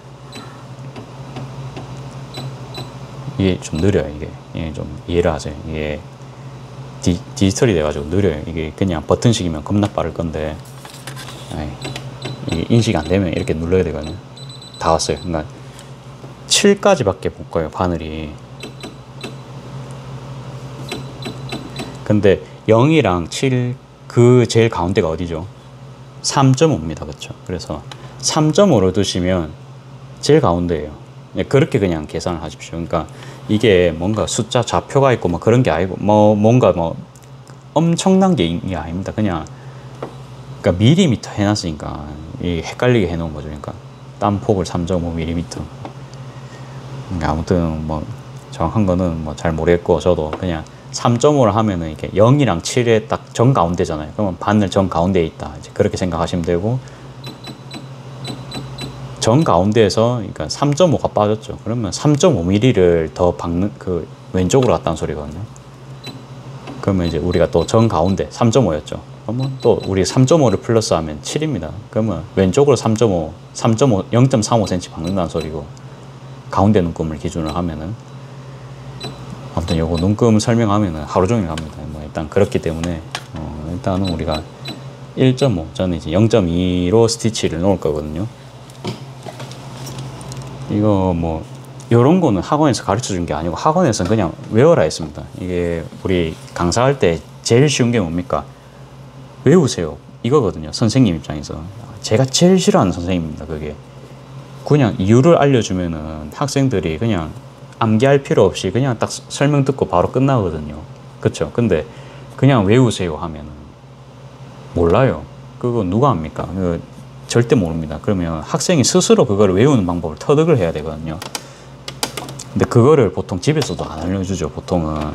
이게 좀 느려요. 이게 좀 이해를 하세요. 이게 디지털이 돼가지고 느려요. 이게 그냥 버튼식이면 겁나 빠를 건데 이게 인식 안 되면 이렇게 눌러야 되거든요. 다 왔어요. 그러니까 7까지 밖에 못 가요. 바늘이. 근데 0이랑 7 그 제일 가운데가 어디죠? 3.5입니다. 그렇죠? 그래서 3.5로 두시면 제일 가운데예요. 그렇게 그냥 계산을 하십시오. 그러니까 이게 뭔가 숫자 좌표가 있고 뭐 그런 게 아니고 뭐 뭔가 뭐 엄청난 게 아닙니다. 그냥 그러니까 밀리미터 해놨으니까 이 헷갈리게 해놓은 거죠. 그러니까 땀폭을 3.5mm. 그러니까 아무튼 뭐 정확한 거는 뭐 잘 모르겠고 저도 그냥 3.5를 하면은 이게 0이랑 7의 딱 정 가운데잖아요. 그러면 바늘 정 가운데에 있다. 이제 그렇게 생각하시면 되고 정 가운데에서 그러니까 3.5가 빠졌죠. 그러면 3.5mm를 더 박는 그 왼쪽으로 갔다는 소리거든요. 그러면 이제 우리가 또 정 가운데 3.5였죠. 그러면 또 우리 3.5를 플러스하면 7입니다. 그러면 왼쪽으로 3.5, 0.35cm 박는다는 소리고 가운데 눈금을 기준으로 하면은 아무튼 요거 눈금 설명하면은 하루 종일 갑니다. 뭐 일단 그렇기 때문에 일단은 우리가 1.5 저는 이제 0.2로 스티치를 놓을 거거든요. 이거 뭐 요런 거는 학원에서 가르쳐 준 게 아니고 학원에서는 그냥 외워라 했습니다. 이게 우리 강사할 때 제일 쉬운 게 뭡니까? 외우세요. 이거거든요. 선생님 입장에서. 제가 제일 싫어하는 선생님입니다. 그게. 그냥 이유를 알려주면은 학생들이 그냥 암기할 필요 없이 그냥 딱 설명 듣고 바로 끝나거든요. 그쵸? 근데 그냥 외우세요 하면은 몰라요. 그거 누가 합니까? 그거 절대 모릅니다. 그러면 학생이 스스로 그거를 외우는 방법을 터득을 해야 되거든요. 근데 그거를 보통 집에서도 안 알려주죠. 보통은.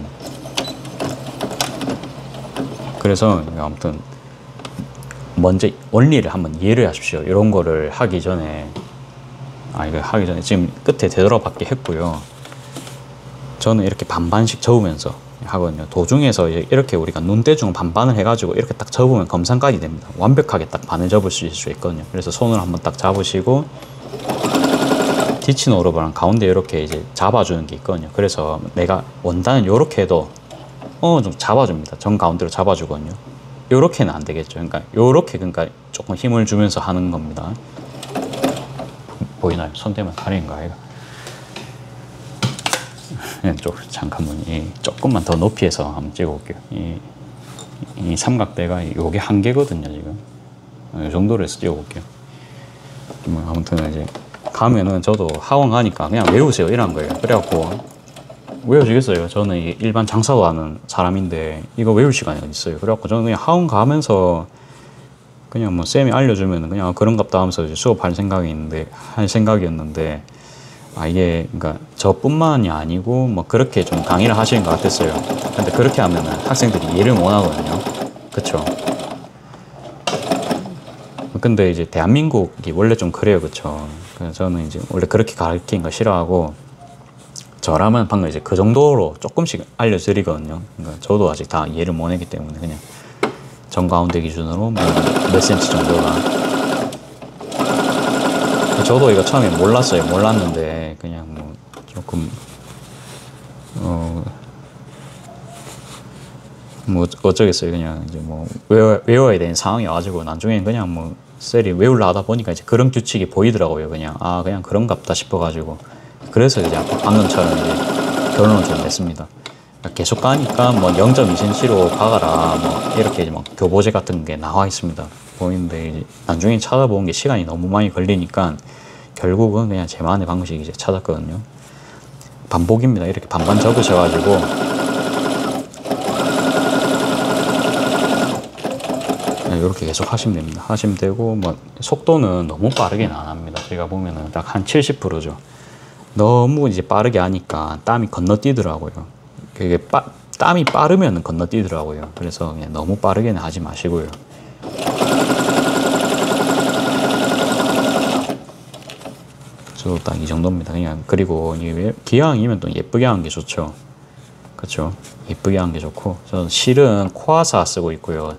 그래서 아무튼 먼저 원리를 한번 이해를 하십시오. 이런 거를 하기 전에 이거 하기 전에 지금 끝에 되돌아받기 했고요. 저는 이렇게 반반씩 접으면서 하거든요. 도중에서 이렇게 우리가 눈대중 반반을 해가지고 이렇게 딱 접으면 검산각이 됩니다. 완벽하게 딱 반을 접을 수 있거든요. 그래서 손을 한번 딱 잡으시고 디치노 오르바랑 가운데 이렇게 이제 잡아주는 게 있거든요. 그래서 내가 원단은 이렇게 해도 좀 잡아줍니다. 정 가운데로 잡아주거든요. 요렇게는 안 되겠죠. 그러니까 요렇게 그러니까 조금 힘을 주면서 하는 겁니다. 보이나요? 손 대면 가리는거 아이가? 잠깐만, 조금만 더 높이에서 한번 찍어볼게요. 이 삼각대가 요게 한계거든요, 지금. 이 정도로 해서 찍어볼게요. 뭐 아무튼 이제 가면은 저도 학원 가니까 그냥 외우세요 이런 거예요. 그래갖고 외워지겠어요. 저는 일반 장사도 하는 사람인데 이거 외울 시간이 어디 있어요. 그래갖고 저는 그냥 학원 가면서 그냥 뭐 쌤이 알려주면 그냥 그런갑다 하면서 이제 수업할 생각이었는데 이게 그러니까 저뿐만이 아니고 뭐 그렇게 좀 강의를 하시는 것 같았어요. 근데 그렇게 하면은 학생들이 이해를 못 하거든요. 그쵸? 근데 이제 대한민국이 원래 좀 그래요. 그쵸? 그래서 저는 이제 원래 그렇게 가르치는 거 싫어하고 저라면 방금 이제 그 정도로 조금씩 알려드리거든요. 그러니까 저도 아직 다 이해를 못 했기 때문에 그냥 정가운데 기준으로 몇 센치 정도가. 저도 이거 처음에 몰랐어요. 몰랐는데 그냥 뭐 조금 뭐 어쩌겠어요. 그냥 이제 뭐 외워야 되는 상황이 와가지고 나중에 그냥 뭐 셀이 외우려 하다 보니까 이제 그런 규칙이 보이더라고요. 그냥 그냥 그런갑다 싶어가지고 그래서 이제 방금처럼 이제 결론을 좀 냈습니다. 계속 가니까 뭐 0.2cm로 박아라 뭐 이렇게 뭐 교보제 같은 게 나와 있습니다. 보이는데 이제 나중에 찾아보는 게 시간이 너무 많이 걸리니까 결국은 그냥 제만의 방식 이제 찾았거든요. 반복입니다. 이렇게 반반 접으셔가지고 이렇게 계속 하시면 됩니다. 하시면 되고 뭐 속도는 너무 빠르게는 안 합니다. 제가 보면은 딱 한 70%죠. 너무 이제 빠르게 하니까 땀이 건너뛰더라고요. 그게 땀이 빠르면 건너뛰더라고요. 그래서 그냥 너무 빠르게는 하지 마시고요. 저도 딱 이 정도입니다. 그냥 그리고 기왕이면 또 예쁘게 하는 게 좋죠. 그렇죠? 예쁘게 하는 게 좋고 저는 실은 코아사 쓰고 있고요.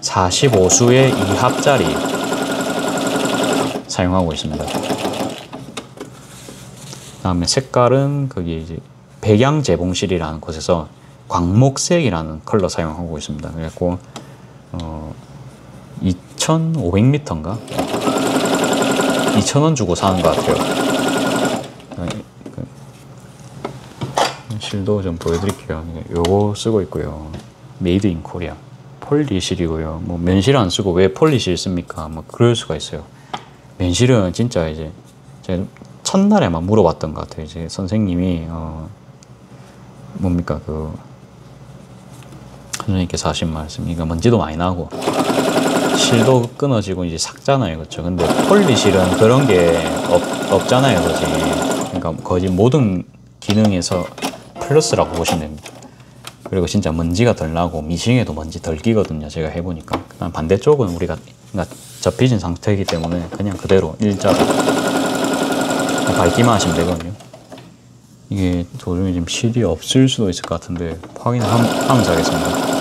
45수의 2합짜리 사용하고 있습니다. 다음에 색깔은 거기 이제 백양 재봉실이라는 곳에서 광목색이라는 컬러 사용하고 있습니다. 그래갖고 2,500m인가? 2,000원 주고 사는 것 같아요. 실도 좀 보여드릴게요. 요거 쓰고 있고요. 메이드 인 코리아 폴리실이고요. 뭐 면실 안 쓰고 왜 폴리실 씁니까? 뭐 그럴 수가 있어요. 면실은 진짜 이제 제가 첫날에 막 물어봤던 것 같아요. 이제 선생님이 뭡니까 그 선생님께서 하신 말씀, 이거 먼지도 많이 나고 실도 끊어지고 이제 삭잖아요, 그렇죠? 근데 폴리실은 그런 게 없잖아요, 거지. 그러니까 거의 모든 기능에서 플러스라고 보시면 됩니다. 그리고 진짜 먼지가 덜 나고 미싱에도 먼지 덜 끼거든요, 제가 해보니까. 그다음 반대쪽은 우리가 그러니까 접히진 상태이기 때문에 그냥 그대로 일자로 밟기만 하시면 되거든요. 이게 도중에 지금 실이 없을 수도 있을 것 같은데 확인을 하면서 하겠습니다.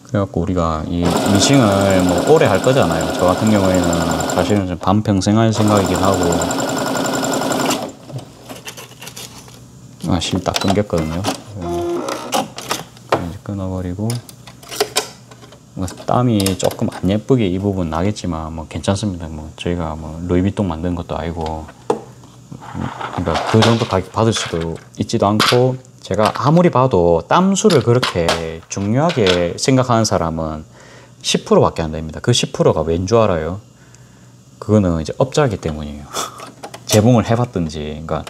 그래갖고 우리가 이 미싱을 뭐 오래 할 거잖아요. 저 같은 경우에는 사실은 좀 반평생 할 생각이긴 하고, 실 딱 끊겼거든요. 이제 끊어버리고, 땀이 조금 안 예쁘게 이 부분 나겠지만 뭐 괜찮습니다. 뭐 저희가 뭐 루이비통 만든 것도 아니고, 그러니까 그 정도 가격 받을 수도 있지도 않고, 제가 아무리 봐도 땀수를 그렇게 중요하게 생각하는 사람은 10%밖에 안 됩니다. 그 10%가 왠 줄 알아요? 그거는 이제 업자이기 때문이에요. 재봉을 해봤든지. 그러니까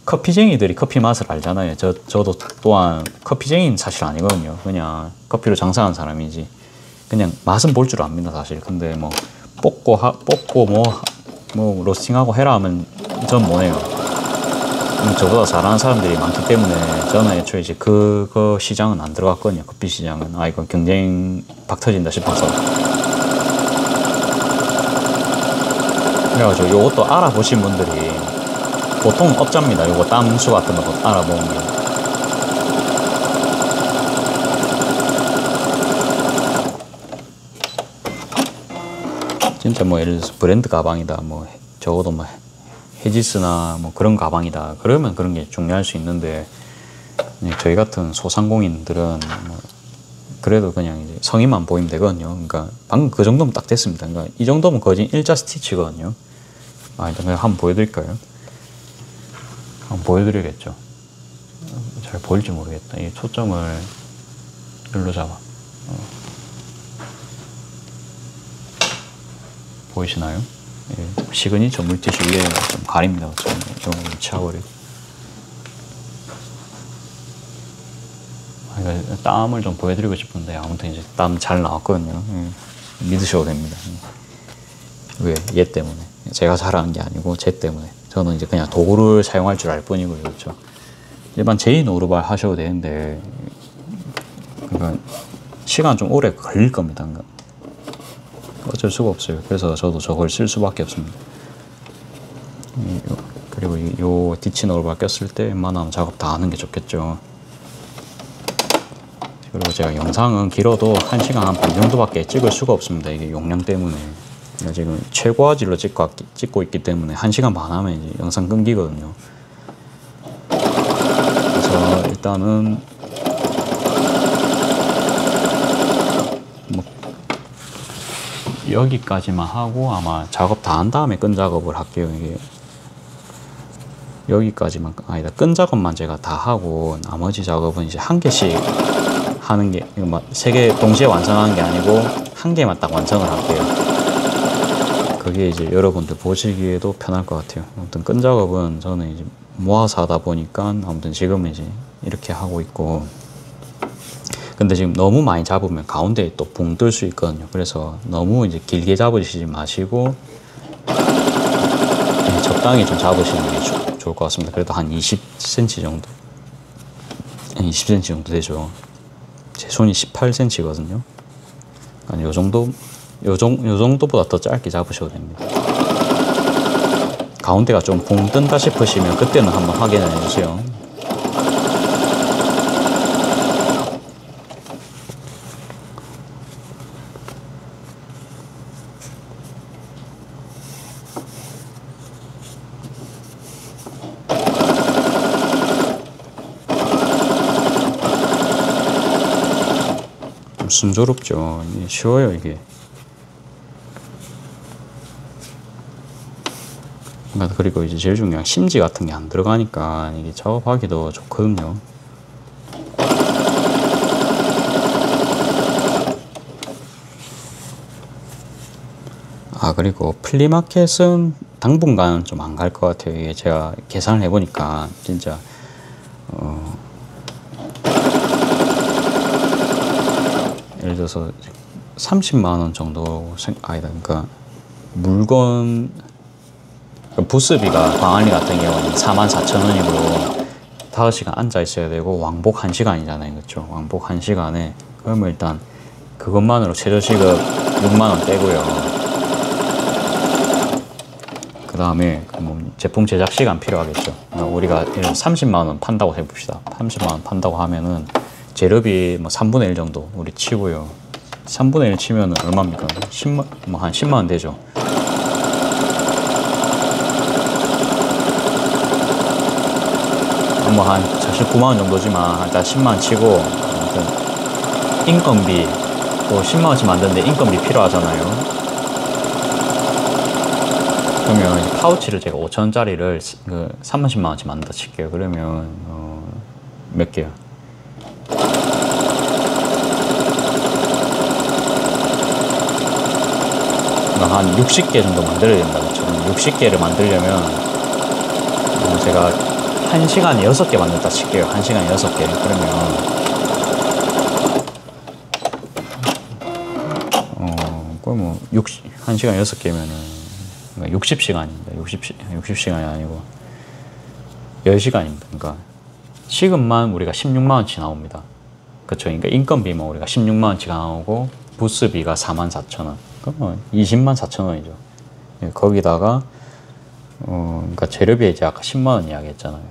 커피쟁이들이 커피 맛을 알잖아요. 저도 또한 커피쟁이는 사실 아니거든요. 그냥 커피로 장사하는 사람이지. 그냥 맛은 볼 줄 압니다, 사실. 근데 뭐 뽑고 뭐 로스팅하고 해라 하면 전 뭐네요. 저보다 잘하는 사람들이 많기 때문에 저는 애초에 이제 그거 시장은 안 들어갔거든요. 커피 시장은. 이건 경쟁 박 터진다 싶어서. 그래가지고 요것도 알아보신 분들이 보통 업자입니다. 요거 땀수 같은 거 알아보는 게. 진짜 뭐 예를 들어서 브랜드 가방이다. 뭐 적어도 뭐 헤지스나 뭐 그런 가방이다. 그러면 그런 게 중요할 수 있는데, 저희 같은 소상공인들은 뭐 그래도 그냥 이제 성의만 보이면 되거든요. 그러니까 방금 그 정도면 딱 됐습니다. 그러니까 이 정도면 거진 일자 스티치거든요. 일단 그냥 한번 보여드릴까요? 한번 보여드려야겠죠. 잘 보일지 모르겠다. 이 초점을 여기로 잡아. 보이시나요? 시그니처 물티슈 위에 좀 가립니다. 좀 치워버리고. 땀을 좀 보여드리고 싶은데 아무튼 이제 땀 잘 나왔거든요. 믿으셔도 됩니다. 왜? 얘 때문에. 제가 잘하는 게 아니고 쟤 때문에. 저는 이제 그냥 도구를 사용할 줄 알 뿐이고요. 그렇죠? 일반 제인 오르발 하셔도 되는데, 그러니까 시간 좀 오래 걸릴 겁니다. 그러니까 어쩔 수가 없어요. 그래서 저도 저걸 쓸 수밖에 없습니다. 그리고 요 디치 오르발 꼈을 때 웬만하면 작업 다 하는 게 좋겠죠. 그리고 제가 영상은 길어도 1시간 한 반 정도밖에 찍을 수가 없습니다. 이게 용량 때문에. 지금 최고화질로 찍고 있기 때문에 1시간 반 하면 이제 영상 끊기거든요. 그래서 일단은 뭐 여기까지만 하고 아마 작업 다 한 다음에 끈 작업을 할게요. 이게 여기까지만 아니다, 끈 작업만 제가 다 하고 나머지 작업은 이제 한 개씩 하는 게, 막 3개 동시에 완성하는 게 아니고 한 개만 딱 완성을 할게요. 그게 이제 여러분들 보시기에도 편할 것 같아요. 아무튼 끈 작업은 저는 이제 모아서 하다 보니까 아무튼 지금은 이제 이렇게 하고 있고, 근데 지금 너무 많이 잡으면 가운데에 또 붕 뜰 수 있거든요. 그래서 너무 이제 길게 잡으시지 마시고 적당히 좀 잡으시는 게 좋을 것 같습니다. 그래도 한 20cm 정도, 20cm 정도 되죠. 제 손이 18cm거든요. 아니, 요 정도보다 더 짧게 잡으셔도 됩니다. 가운데가 좀 붕 뜬다 싶으시면 그때는 한번 확인을 해주세요. 순조롭죠. 쉬워요, 이게. 그러니까 그리고 이제 제일 중요한 심지 같은 게 안 들어가니까 이게 작업하기도 좋거든요. 아, 그리고 플리마켓은 당분간은 좀 안 갈 것 같아요. 이게 제가 계산을 해보니까 진짜 예를 들어서 30만 원 정도 아니다. 그러니까 물건 부스비가 광안리 같은 경우는 44,000원이고 5시간 앉아 있어야 되고 왕복 1시간이잖아요. 그렇죠? 왕복 1시간에 그러면 일단 그것만으로 최저시급 6만 원 떼고요. 그 다음에 뭐 제품 제작 시간 필요하겠죠. 우리가 30만 원 판다고 해봅시다. 30만 원 판다고 하면은 재료비 뭐 3분의 1 정도 우리 치고요. 3분의 1 치면은 얼마입니까? 10만, 뭐 한 10만 원 되죠. 뭐 한 49만 원 정도지만 일단 10만 원 치고, 아무튼 인건비 또 10만 원씩 만드는데 인건비 필요하잖아요. 그러면 이제 파우치를 제가 5,000원짜리를 그 30만 원씩 만든다 칠게요. 그러면 몇 개요? 한 60개 정도 만들어야 된다. 그렇죠? 60개를 만들려면 제가 1시간에 6개 만든다 칠게요. 1시간에 6개. 그러면 거의 뭐 1시간에 6개면은 60시간입니다. 60시간이 아니고 10시간입니다. 그러니까 시급만 우리가 16만 원치 나옵니다. 그렇죠? 그러니까 인건비만 우리가 16만 원치가 나오고 부스비가 44,000원. 그러면 204,000원이죠. 거기다가 그러니까 재료비 이제 아까 10만 원 이야기했잖아요.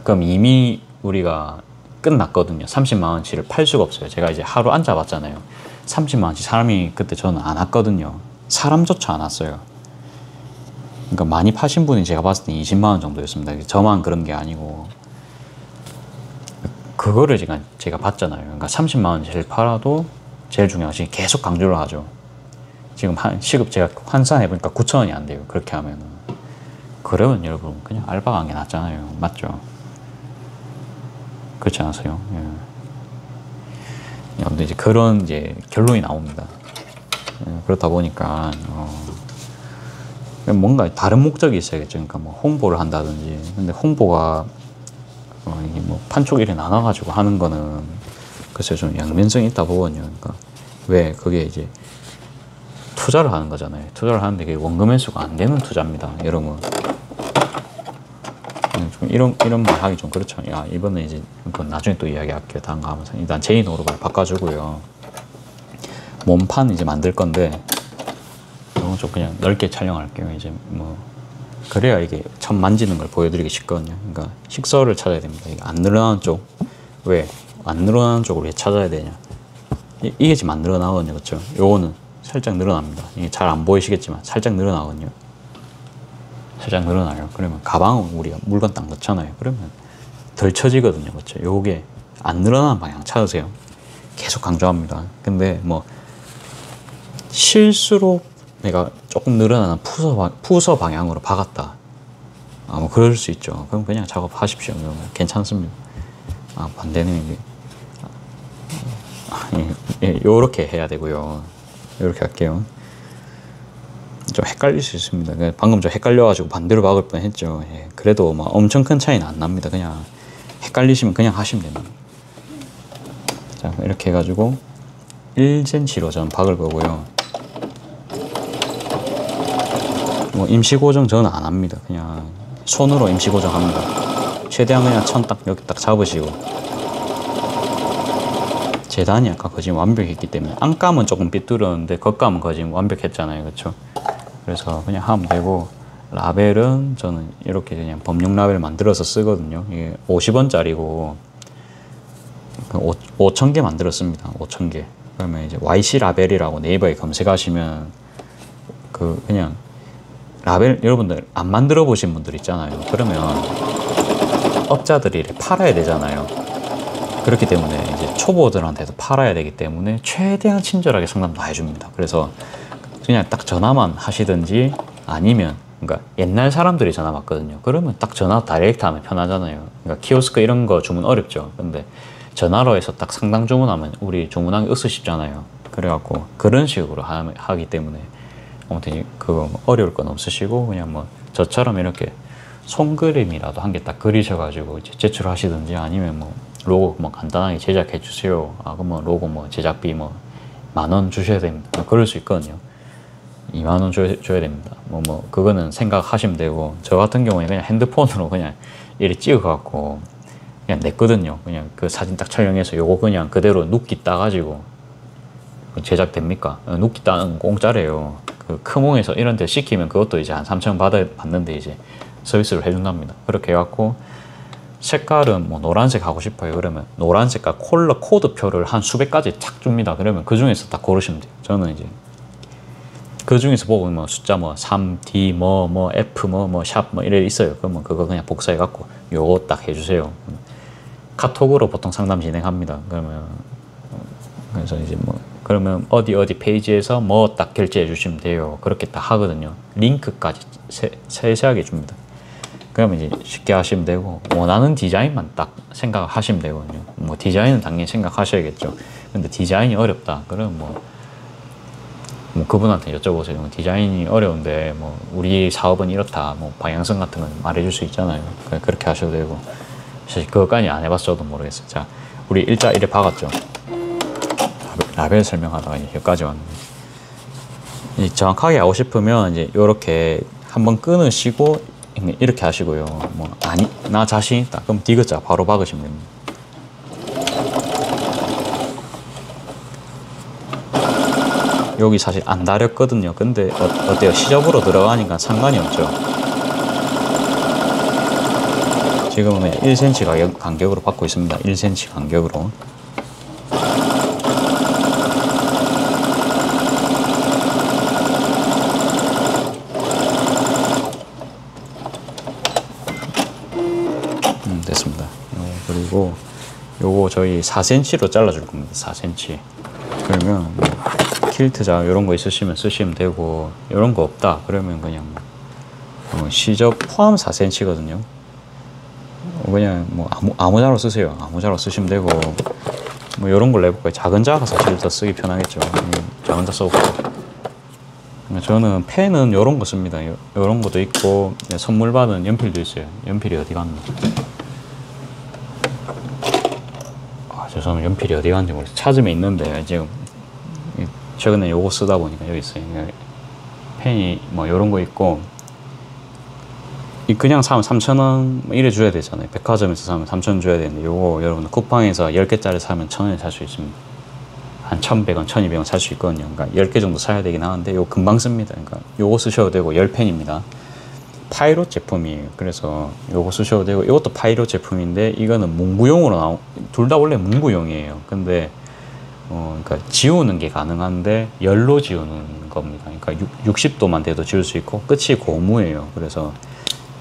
그럼 이미 우리가 끝났거든요. 30만 원치를 팔 수가 없어요. 제가 이제 하루 앉아봤잖아요. 30만 원치 사람이 그때 저는 안 왔거든요. 사람조차 안 왔어요. 그러니까 많이 파신 분이 제가 봤을 때 20만 원 정도였습니다. 저만 그런 게 아니고 그거를 제가 봤잖아요. 그러니까 30만 원치를 팔아도 제일 중요한 것이 계속 강조를 하죠. 지금 시급 제가 환산해보니까 9,000원이 안 돼요. 그렇게 하면은. 그러면 여러분 그냥 알바 간 게 낫잖아요. 맞죠? 그렇지 않으세요? 예. 근데 이제 그런 이제 결론이 나옵니다. 그렇다 보니까 뭔가 다른 목적이 있어야겠죠. 그러니까 뭐 홍보를 한다든지. 근데 홍보가 이게 뭐 판촉일에 나눠가지고 하는 거는 글쎄요 좀 양면성이 있다 보거든요. 그러니까 왜 그게 이제 투자를 하는 거잖아요. 투자를 하는데 그게 원금 회수가 안 되는 투자입니다, 여러분. 좀 이런 말 하기 좀 그렇죠. 야, 이번에 이제 그건 나중에 또 이야기할게요. 다음 거 하면서 일단 제인 오르발 바꿔주고요. 몸판 이제 만들 건데 이건 좀 그냥 넓게 촬영할게요. 이제 뭐 그래야 이게 처음 만지는 걸 보여드리기 쉽거든요. 그러니까 식서를 찾아야 됩니다. 이게 안 늘어나는 쪽. 왜? 안 늘어나는 쪽을 왜 찾아야 되냐? 이게 지금 안 늘어나거든요. 그렇죠? 요거는 살짝 늘어납니다. 이게 잘 안 보이시겠지만 살짝 늘어나거든요. 살짝 늘어나요. 그러면 가방은 우리가 물건 딱 넣잖아요. 그러면 덜 쳐지거든요. 그렇죠? 요게 안 늘어나는 방향 찾으세요. 계속 강조합니다. 근데 뭐 실수로 내가 조금 늘어나는 푸서 방향으로 박았다. 뭐 그럴 수 있죠. 그럼 그냥 작업하십시오. 그러면 괜찮습니다. 반대는 이게 요렇게 해야 되고요. 요렇게 할게요. 좀 헷갈릴 수 있습니다. 방금 좀 헷갈려가지고 반대로 박을 뻔했죠. 그래도 막 엄청 큰 차이는 안 납니다. 그냥 헷갈리시면 그냥 하시면 됩니다. 자, 이렇게 해가지고 1cm로 저는 박을 거고요. 뭐 임시 고정 저는 안 합니다. 그냥 손으로 임시 고정합니다. 최대한 그냥 천 딱 여기 딱 잡으시고. 재단이 아까 거의 완벽했기 때문에 안감은 조금 삐뚤었는데 겉감은 거의 완벽했잖아요. 그렇죠? 그래서 그냥 하면 되고, 라벨은 저는 이렇게 그냥 범용 라벨 만들어서 쓰거든요. 이게 50원짜리고 5,000개 만들었습니다. 5,000개. 그러면 이제 YC 라벨이라고 네이버에 검색하시면 그냥 라벨 여러분들 안 만들어 보신 분들 있잖아요. 그러면 업자들이 팔아야 되잖아요. 그렇기 때문에 이제 초보들한테도 팔아야 되기 때문에 최대한 친절하게 상담도 해줍니다. 그래서 그냥 딱 전화만 하시든지 아니면 그러니까 옛날 사람들이 전화 받거든요. 그러면 딱 전화 다이렉트 하면 편하잖아요. 그러니까 키오스크 이런 거 주문 어렵죠. 근데 전화로 해서 딱 상담 주문하면 우리 주문하기 으스쉽잖아요. 그래갖고 그런 식으로 하기 때문에 아무튼 그거 뭐 어려울 건 없으시고 그냥 뭐 저처럼 이렇게 손그림이라도 한 개 딱 그리셔가지고 이제 제출하시든지 아니면 뭐 로고 뭐 간단하게 제작해 주세요. 아 그럼 뭐 로고 뭐 제작비 뭐 10,000원 주셔야 됩니다. 그럴 수 있거든요. 20,000원 줘야 됩니다. 뭐 그거는 생각하시면 되고 저 같은 경우에 그냥 핸드폰으로 그냥 이렇게 찍어갖고 그냥 냈거든요. 그냥 그 사진 딱 촬영해서 요거 그냥 그대로 눕기 따가지고 제작됩니까? 눕기 따는 건 공짜래요. 그 크몽에서 이런 데 시키면 그것도 이제 한 3,000원 받는데 이제 서비스를 해준답니다. 그렇게 해갖고 색깔은 뭐 노란색 하고 싶어요. 그러면 노란 색깔 컬러 코드표를 한 수백 가지 착 줍니다. 그러면 그 중에서 딱 고르시면 돼요. 저는 이제 그 중에서 보고 뭐 숫자 뭐 3, D 뭐 F 샵 이래 있어요. 그러면 그거 그냥 복사해 갖고 요거 딱 해주세요. 카톡으로 보통 상담 진행합니다. 그러면 그래서 이제 뭐 그러면 어디 페이지에서 뭐 딱 결제해 주시면 돼요. 그렇게 딱 하거든요. 링크까지 세세하게 줍니다. 그러면 이제 쉽게 하시면 되고 원하는 디자인만 딱 생각하시면 되거든요. 뭐 디자인은 당연히 생각하셔야겠죠. 근데 디자인이 어렵다. 그러면 뭐 그분한테 여쭤보세요. 디자인이 어려운데 뭐 우리 사업은 이렇다. 뭐 방향성 같은 건 말해줄 수 있잖아요. 그렇게 하셔도 되고 사실 그것까지 안 해봐서 저도 모르겠어요. 자, 우리 일자 이래 박았죠. 라벨 설명하다가 여기까지 왔는데 정확하게 하고 싶으면 이제 이렇게 한번 끊으시고 이렇게 하시고요. 뭐 아니 나 자신 있다. 그럼 디귿자 바로 박으시면 됩니다. 여기 사실 안 다렸거든요. 근데 어때요? 시접으로 들어가니까 상관이 없죠. 지금은 1cm 간격으로 받고 있습니다. 1cm 간격으로. 됐습니다. 그리고 요거 저희 4cm로 잘라줄 겁니다. 4cm. 그러면 퀼트자 이런 거 있으시면 쓰시면 되고 이런 거 없다 그러면 그냥 시접 포함 4cm거든요. 그냥 뭐 아무 자로 쓰세요. 아무 자로 쓰시면 되고 뭐 이런 걸로 해볼까요? 작은 자가 사실 더 쓰기 편하겠죠. 작은 자 써볼게요. 저는 펜은 이런 거 씁니다. 이런 것도 있고 선물 받은 연필도 있어요. 연필이 어디 갔나? 죄송합니다. 연필이 어디 갔는지 모르겠어요. 찾으면 있는데 지금 최근에 요거 쓰다 보니까 여기 있어요. 펜이 뭐 이런 거 있고 그냥 사면 3,000원 이래 줘야 되잖아요. 백화점에서 사면 3,000원 줘야 되는데 요거 여러분 쿠팡에서 10개짜리 사면 1,000원에 살 수 있습니다. 한 1,100원, 1,200원 살 수 있거든요. 그러니까 10개 정도 사야 되긴 하는데 요거 금방 씁니다. 그러니까 요거 쓰셔도 되고 10펜입니다. 파이롯 제품이에요. 그래서 요거 쓰셔도 되고 이것도 파이롯 제품인데 이거는 문구용으로 둘 다 원래 문구용이에요. 근데 그러니까 지우는 게 가능한데 열로 지우는 겁니다. 그러니까 60도만 돼도 지울 수 있고 끝이 고무예요. 그래서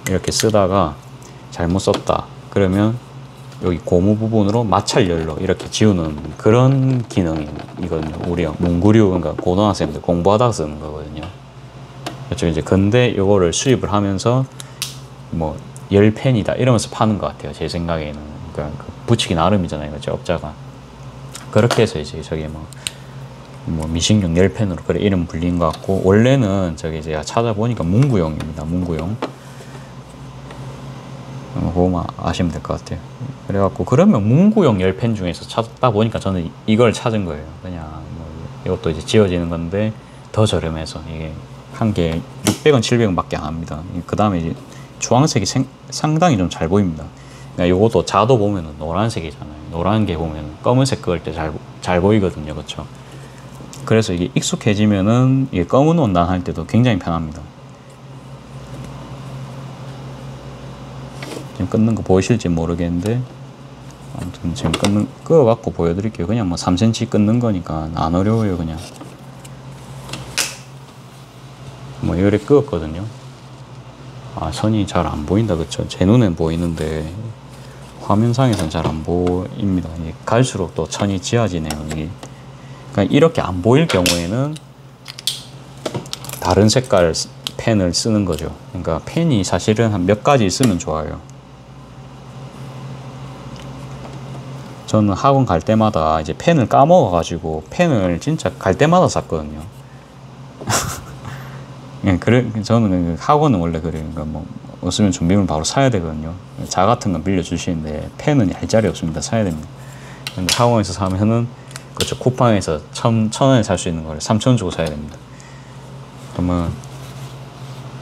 이렇게 쓰다가 잘못 썼다 그러면 여기 고무 부분으로 마찰 열로 이렇게 지우는 그런 기능이거든요. 우리가 문구류 그러니까 고등학생들 공부하다가 쓰는 거거든요. 그렇죠. 이제 근데 이거를 수입을 하면서 뭐 10펜이다 이러면서 파는 것 같아요. 제 생각에는. 그러니까 붙이기 나름이잖아요. 그렇죠. 업자가. 그렇게 해서 이제 저기 뭐 미식용 10펜으로 그래 이름 불린 것 같고 원래는 저기 제가 찾아보니까 문구용입니다. 문구용. 그거만 아시면 될 것 같아요. 그래갖고 그러면 문구용 10펜 중에서 찾다 보니까 저는 이걸 찾은 거예요. 그냥 뭐 이것도 이제 지워지는 건데 더 저렴해서 이게 한 개 600원, 700원 밖에 안 합니다. 그 다음에 이제 주황색이 상당히 좀 잘 보입니다. 그러니까 요것도 자도 보면은 노란색이잖아요. 노란 게 보면 검은색 그을 때 잘 보이거든요. 그렇죠? 그래서 이게 익숙해지면은 이게 검은 원단 할 때도 굉장히 편합니다. 지금 끊는 거 보이실지 모르겠는데 아무튼 지금 끄어갖고 보여드릴게요. 그냥 뭐 3cm 끊는 거니까 안 어려워요. 그냥 뭐 이래 끄었거든요. 아 선이 잘 안 보인다 그쵸? 제 눈엔 보이는데 화면상에서는 잘 안 보입니다. 갈수록 또 천이 지어지네요. 이게. 그러니까 이렇게 안 보일 경우에는 다른 색깔 펜을 쓰는 거죠. 그러니까 펜이 사실은 한 몇 가지 있으면 좋아요. 저는 학원 갈 때마다 이제 펜을 까먹어가지고 펜을 진짜 갈 때마다 샀거든요. 예, 그래, 저는 학원은 원래 그래요. 그러니까 뭐, 없으면 준비물 바로 사야 되거든요. 자 같은 건 빌려주시는데, 펜은 얄짤이 없습니다. 사야 됩니다. 근데 학원에서 사면은, 그렇죠. 쿠팡에서 1,000원에 살 수 있는 걸 3,000원 주고 사야 됩니다. 그러면,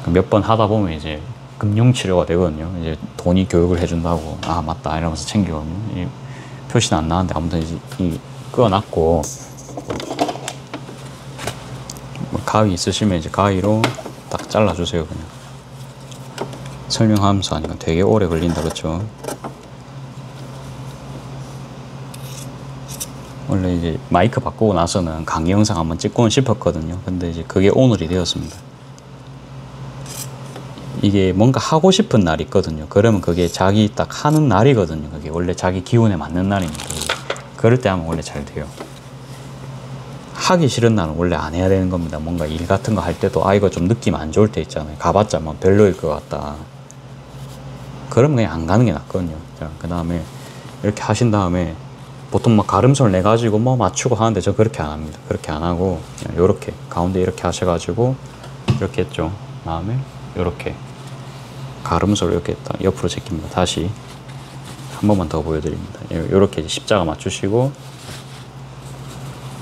몇 번 하다 보면 이제, 금융치료가 되거든요. 이제 돈이 교육을 해준다고, 아, 맞다. 이러면서 챙기거든요. 표시는 안 나왔는데, 아무튼 이제 끄어놨고, 가위 있으시면 이제 가위로 딱 잘라주세요. 그냥 설명하면서 하니까 되게 오래 걸린다, 그렇죠? 원래 이제 마이크 바꾸고 나서는 강의 영상 한번 찍고는 싶었거든요. 근데 이제 그게 오늘이 되었습니다. 이게 뭔가 하고 싶은 날이 있거든요. 그러면 그게 자기 딱 하는 날이거든요. 그게 원래 자기 기운에 맞는 날입니다. 그럴 때 하면 원래 잘 돼요. 하기 싫은 날은 원래 안 해야 되는 겁니다. 뭔가 일 같은 거 할 때도 아 이거 좀 느낌 안 좋을 때 있잖아요. 가봤자 뭐 별로일 것 같다. 그러면 그냥 안 가는 게 낫거든요. 그 다음에 이렇게 하신 다음에 보통 막 가름솔 내가지고 뭐 맞추고 하는데 저 그렇게 안 합니다. 그렇게 안 하고 그냥 요렇게 가운데 이렇게 하셔가지고 이렇게 했죠. 그 다음에 요렇게 가름솔 이렇게 딱 옆으로 제낍니다. 다시 한 번만 더 보여드립니다. 요렇게 십자가 맞추시고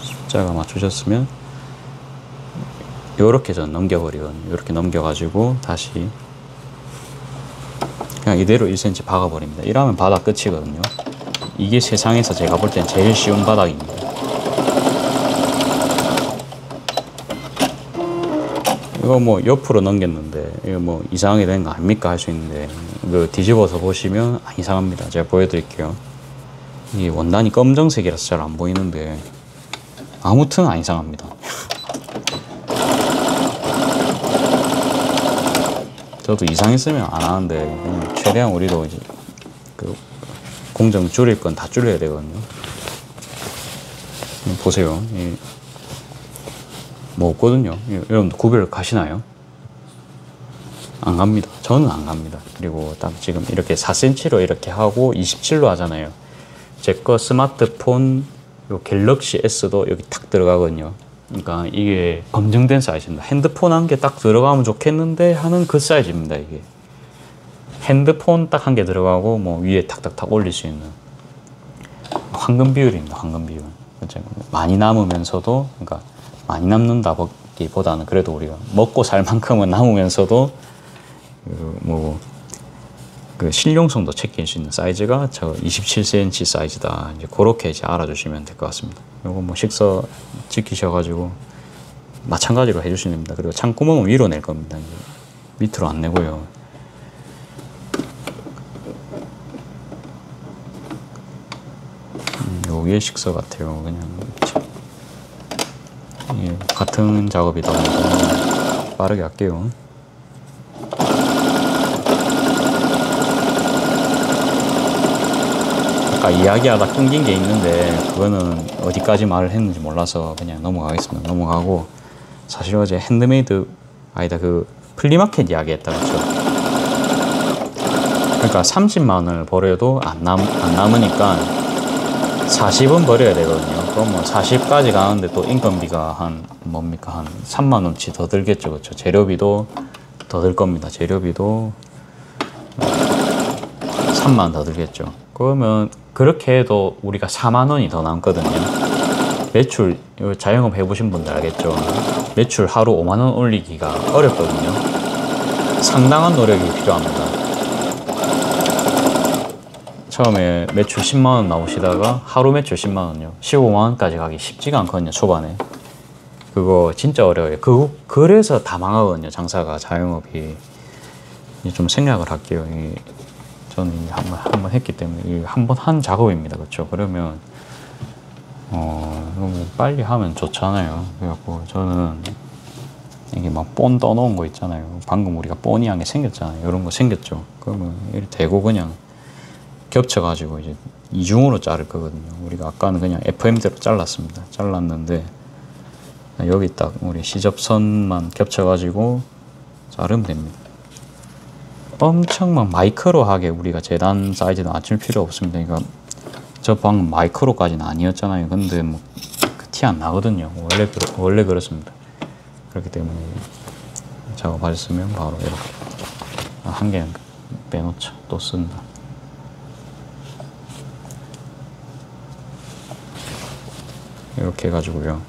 십자가 맞추셨으면 요렇게 전 넘겨버리거든요. 요렇게 넘겨가지고 다시 그냥 이대로 1cm 박아버립니다. 이러면 바닥 끝이거든요. 이게 세상에서 제가 볼 땐 제일 쉬운 바닥입니다. 이거 뭐 옆으로 넘겼는데 이거 뭐 이상하게 된 거 아닙니까? 할 수 있는데 이거 뒤집어서 보시면 안 이상합니다. 제가 보여드릴게요. 이게 원단이 검정색이라서 잘 안 보이는데 아무튼 안 이상합니다. 저도 이상했으면 안 하는데 최대한 우리도 이제 그 공정 줄일 건 다 줄여야 되거든요. 보세요. 뭐 없거든요. 여러분들 구별 가시나요? 안 갑니다. 저는 안 갑니다. 그리고 딱 지금 이렇게 4cm로 이렇게 하고 27로 하잖아요. 제 거 스마트폰 요 갤럭시 S도 여기 탁 들어가거든요. 그러니까 이게 검증된 사이즈입니다. 핸드폰 한 개 딱 들어가면 좋겠는데 하는 그 사이즈입니다. 이게 핸드폰 딱 한 개 들어가고 뭐 위에 탁탁탁 올릴 수 있는 황금 비율입니다. 황금 비율. 많이 남으면서도 그러니까 많이 남는다기보다는 그래도 우리가 먹고 살 만큼은 남으면서도 그 실용성도 챙길 수 있는 사이즈가 저 27cm 사이즈다. 이제 그렇게 이제 알아주시면 될 것 같습니다. 요거 뭐 식사 지키셔가지고 마찬가지로 해주시면 됩니다. 그리고 창구멍은 위로 낼 겁니다. 이제 밑으로 안 내고요. 요 위에 식사 같아요. 그냥 같은 작업이다 보니까 빠르게 할게요. 아까 이야기하다 끊긴 게 있는데 그거는 어디까지 말을 했는지 몰라서 그냥 넘어가겠습니다. 넘어가고 사실 어제 핸드메이드 아니다 그 플리마켓 이야기 했다 그렇죠? 그러니까 30만 원을 버려도 안 남으니까 40은 버려야 되거든요. 그럼 뭐 40까지 가는데 또 인건비가 한 뭡니까 한 3만 원치 더 들겠죠, 그렇죠? 재료비도 더 들 겁니다. 재료비도 3만 원 더 들겠죠. 그러면 그렇게 해도 우리가 4만 원이 더 남거든요. 매출 자영업 해보신 분들 알겠죠? 매출 하루 5만 원 올리기가 어렵거든요. 상당한 노력이 필요합니다. 처음에 매출 10만 원 나오시다가 하루 매출 10만 원요. 15만 원까지 가기 쉽지가 않거든요. 초반에. 그거 진짜 어려워요. 그래서 다 망하거든요. 장사가 자영업이. 좀 생략을 할게요. 저는 한번 했기 때문에 한번 한 작업입니다. 그렇죠? 그러면 너무 빨리 하면 좋잖아요. 그래갖고 저는 이게 막 본 떠놓은 거 있잖아요. 방금 우리가 본이 한 게 생겼잖아요. 이런 거 생겼죠. 그러면 이렇게 대고 그냥 겹쳐가지고 이제 이중으로 자를 거거든요. 우리가 아까는 그냥 FM대로 잘랐습니다. 잘랐는데 여기 딱 우리 시접선만 겹쳐가지고 자르면 됩니다. 엄청 막 마이크로하게 우리가 재단 사이즈도 맞출 필요 없습니다. 그러니까 저 방금 마이크로까지는 아니었잖아요. 근데 뭐 티 안 나거든요. 원래 그렇습니다. 그렇기 때문에 작업하셨으면 바로 이렇게 한 개는 빼놓자. 또 쓴다. 이렇게 해가지고요.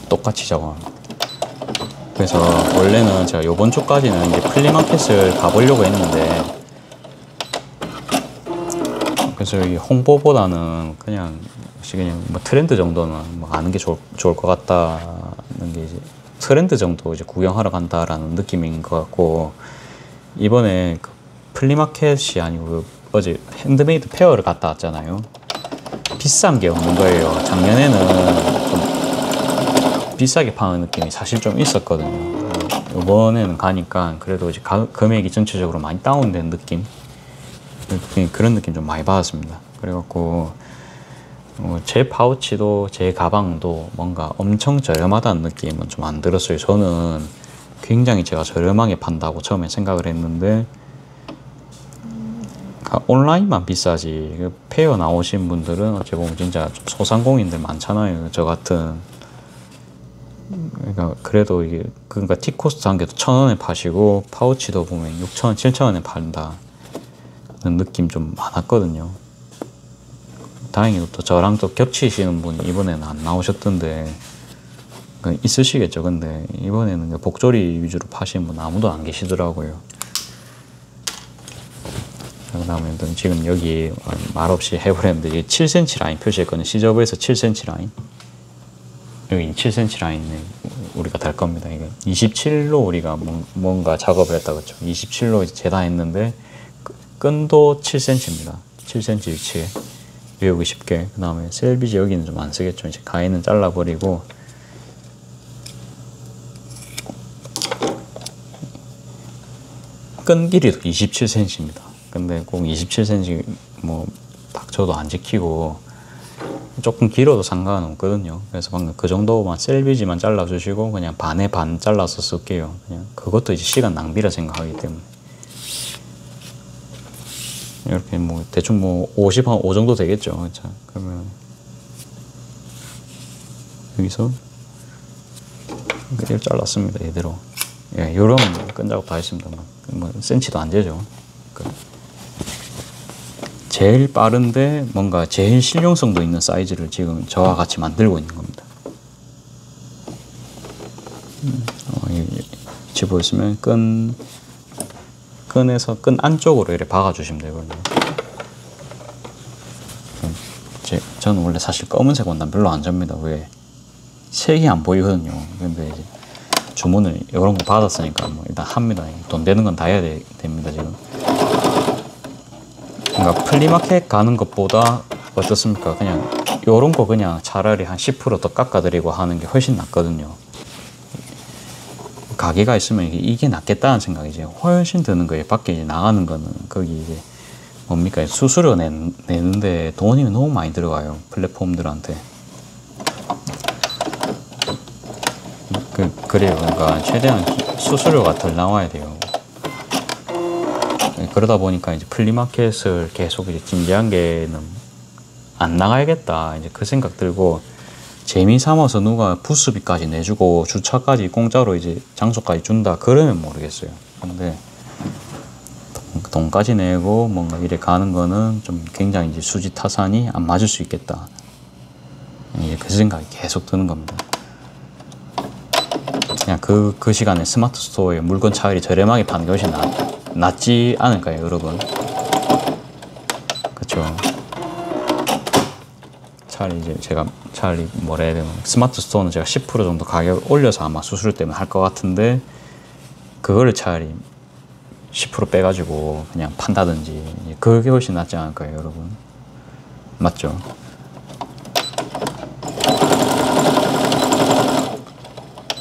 똑같이 작업합니다. 그래서 원래는 제가 요번 주까지는 이제 플리마켓을 가보려고 했는데, 그래서 이 홍보보다는 그냥 뭐 트렌드 정도는 뭐 아는 게 좋을 것 같다는 게 이제 트렌드 정도 이제 구경하러 간다라는 느낌인 것 같고, 이번에 그 플리마켓이 아니고 어제 핸드메이드 페어를 갔다 왔잖아요. 비싼 게 없는 거예요. 작년에는 좀 비싸게 파는 느낌이 사실 좀 있었거든요. 이번에는 가니까 그래도 이제 금액이 전체적으로 많이 다운된 느낌, 그런 느낌 좀 많이 받았습니다. 그래갖고 제 파우치도 제 가방도 뭔가 엄청 저렴하다는 느낌은 좀 안 들었어요. 저는 굉장히 제가 저렴하게 판다고 처음에 생각을 했는데, 온라인만 비싸지 페어 나오신 분들은 어찌 보면 진짜 좀 소상공인들 많잖아요. 저 같은. 그러니까 그래도 이게 그러니까 티코스트 한 개도 1,000원에 파시고 파우치도 보면 6,000원, 7,000원에 판다는 느낌 좀 많았거든요. 다행히도 또 저랑 또 겹치시는 분이 이번에는 안 나오셨던데, 있으시겠죠. 근데 이번에는 복조리 위주로 파시는 분 아무도 안 계시더라고요. 그 다음에 지금 여기 말없이 해버렸는데 7cm 라인 표시했거든요. 시저브에서 7cm 라인, 여기 7cm 라인에 우리가 달 겁니다. 이게 27로 우리가 뭔가 작업을 했다 그랬죠. 27로 재단했는데 끈도 7cm입니다. 7cm 위치에 외우기 쉽게. 그 다음에 셀비지 여기는 좀 안 쓰겠죠. 이제 가위는 잘라버리고, 끈 길이도 27cm입니다. 근데 꼭 27cm 뭐 닥쳐도 안 지키고 조금 길어도 상관없거든요. 그래서 방금 그 정도만 셀비지만 잘라주시고 그냥 반에 반 잘라서 쓸게요. 그냥 그것도 이제 시간 낭비라 생각하기 때문에. 이렇게 뭐 대충 뭐 50 한 5 정도 되겠죠. 자, 그러면 여기서 이렇게 잘랐습니다. 이대로. 예, 요런 끈 작업 다 했습니다. 뭐 센치도 안 되죠. 제일 빠른데 뭔가 제일 실용성도 있는 사이즈를 지금 저와 같이 만들고 있는 겁니다. 위치 보시면 끈에서 끈 안쪽으로 이렇게 박아주시면 되거든요. 저는 원래 사실 검은색 원단 별로 안 접니다. 왜? 색이 안 보이거든요. 근데 이제 주문을 이런 거 받았으니까 뭐 일단 합니다. 돈 되는 건 다 해야 됩니다, 지금. 그러니까 플리마켓 가는 것보다 어떻습니까? 그냥 요런 거 그냥 차라리 한 10% 더 깎아드리고 하는 게 훨씬 낫거든요. 가게가 있으면 이게 낫겠다는 생각이 이제 훨씬 드는 거예요. 밖에 이제 나가는 거는 거기 이제 뭡니까? 수수료 내는데 돈이 너무 많이 들어가요. 플랫폼들한테. 그래요. 그러니까 최대한 수수료가 덜 나와야 돼요. 그러다 보니까 이제 플리마켓을 계속 이제 진지하게는 안 나가야겠다. 이제 그 생각 들고, 재미 삼아서 누가 부스비까지 내주고 주차까지 공짜로 이제 장소까지 준다 그러면 모르겠어요. 근데 돈까지 내고 뭔가 이래 가는 거는 좀 굉장히 이제 수지 타산이 안 맞을 수 있겠다. 이제 그 생각이 계속 드는 겁니다. 그냥 그 시간에 스마트 스토어에 물건 차라리 저렴하게 파는 게 훨씬 낫지 않을까요, 여러분? 그쵸? 차라리 뭐라 해야 되나, 스마트 스토어는 제가 10% 정도 가격 올려서 아마 수수료 때문에 할 것 같은데, 그거를 차라리 10% 빼가지고 그냥 판다든지, 그게 훨씬 낫지 않을까요, 여러분? 맞죠?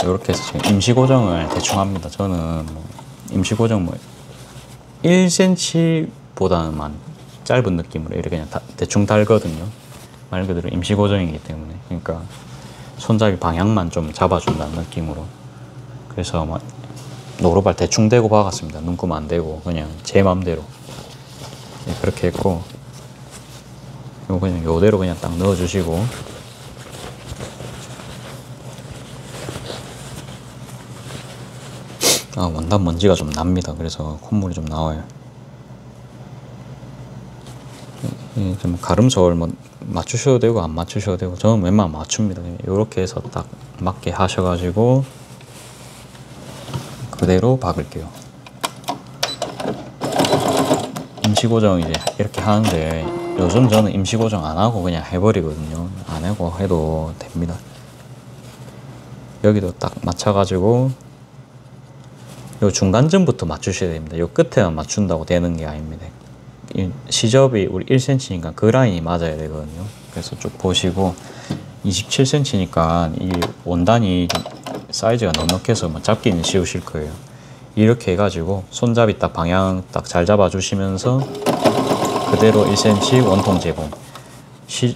이렇게 해서 지금 임시 고정을 대충 합니다. 저는 뭐 임시 고정 뭐 1cm보다는 짧은 느낌으로 이렇게 그냥 대충 달거든요. 말 그대로 임시 고정이기 때문에. 그러니까 손잡이 방향만 좀 잡아준다는 느낌으로. 그래서 막 노루발 대충 대고 박았습니다. 눈금 안 대고 그냥 제 맘대로. 네, 그렇게 했고, 이거 그냥 요대로 그냥 딱 넣어주시고, 원단 먼지가 좀 납니다. 그래서 콧물이 좀 나와요. 좀 가름솔 뭐 맞추셔도 되고 안 맞추셔도 되고, 저는 웬만하면 맞춥니다. 이렇게 해서 딱 맞게 하셔가지고 그대로 박을게요. 임시고정 이제 이렇게 하는데, 요즘 저는 임시고정 안 하고 그냥 해버리거든요. 안 하고 해도 됩니다. 여기도 딱 맞춰가지고 요 중간점부터 맞추셔야 됩니다. 요 끝에만 맞춘다고 되는 게 아닙니다. 이 시접이 우리 1cm니까 그 라인이 맞아야 되거든요. 그래서 쭉 보시고, 27cm니까 이 원단이 좀 사이즈가 넉넉해서 뭐 잡기는 쉬우실 거예요. 이렇게 해가지고 손잡이 딱 방향 딱 잘 잡아주시면서 그대로 1cm 원통 제공.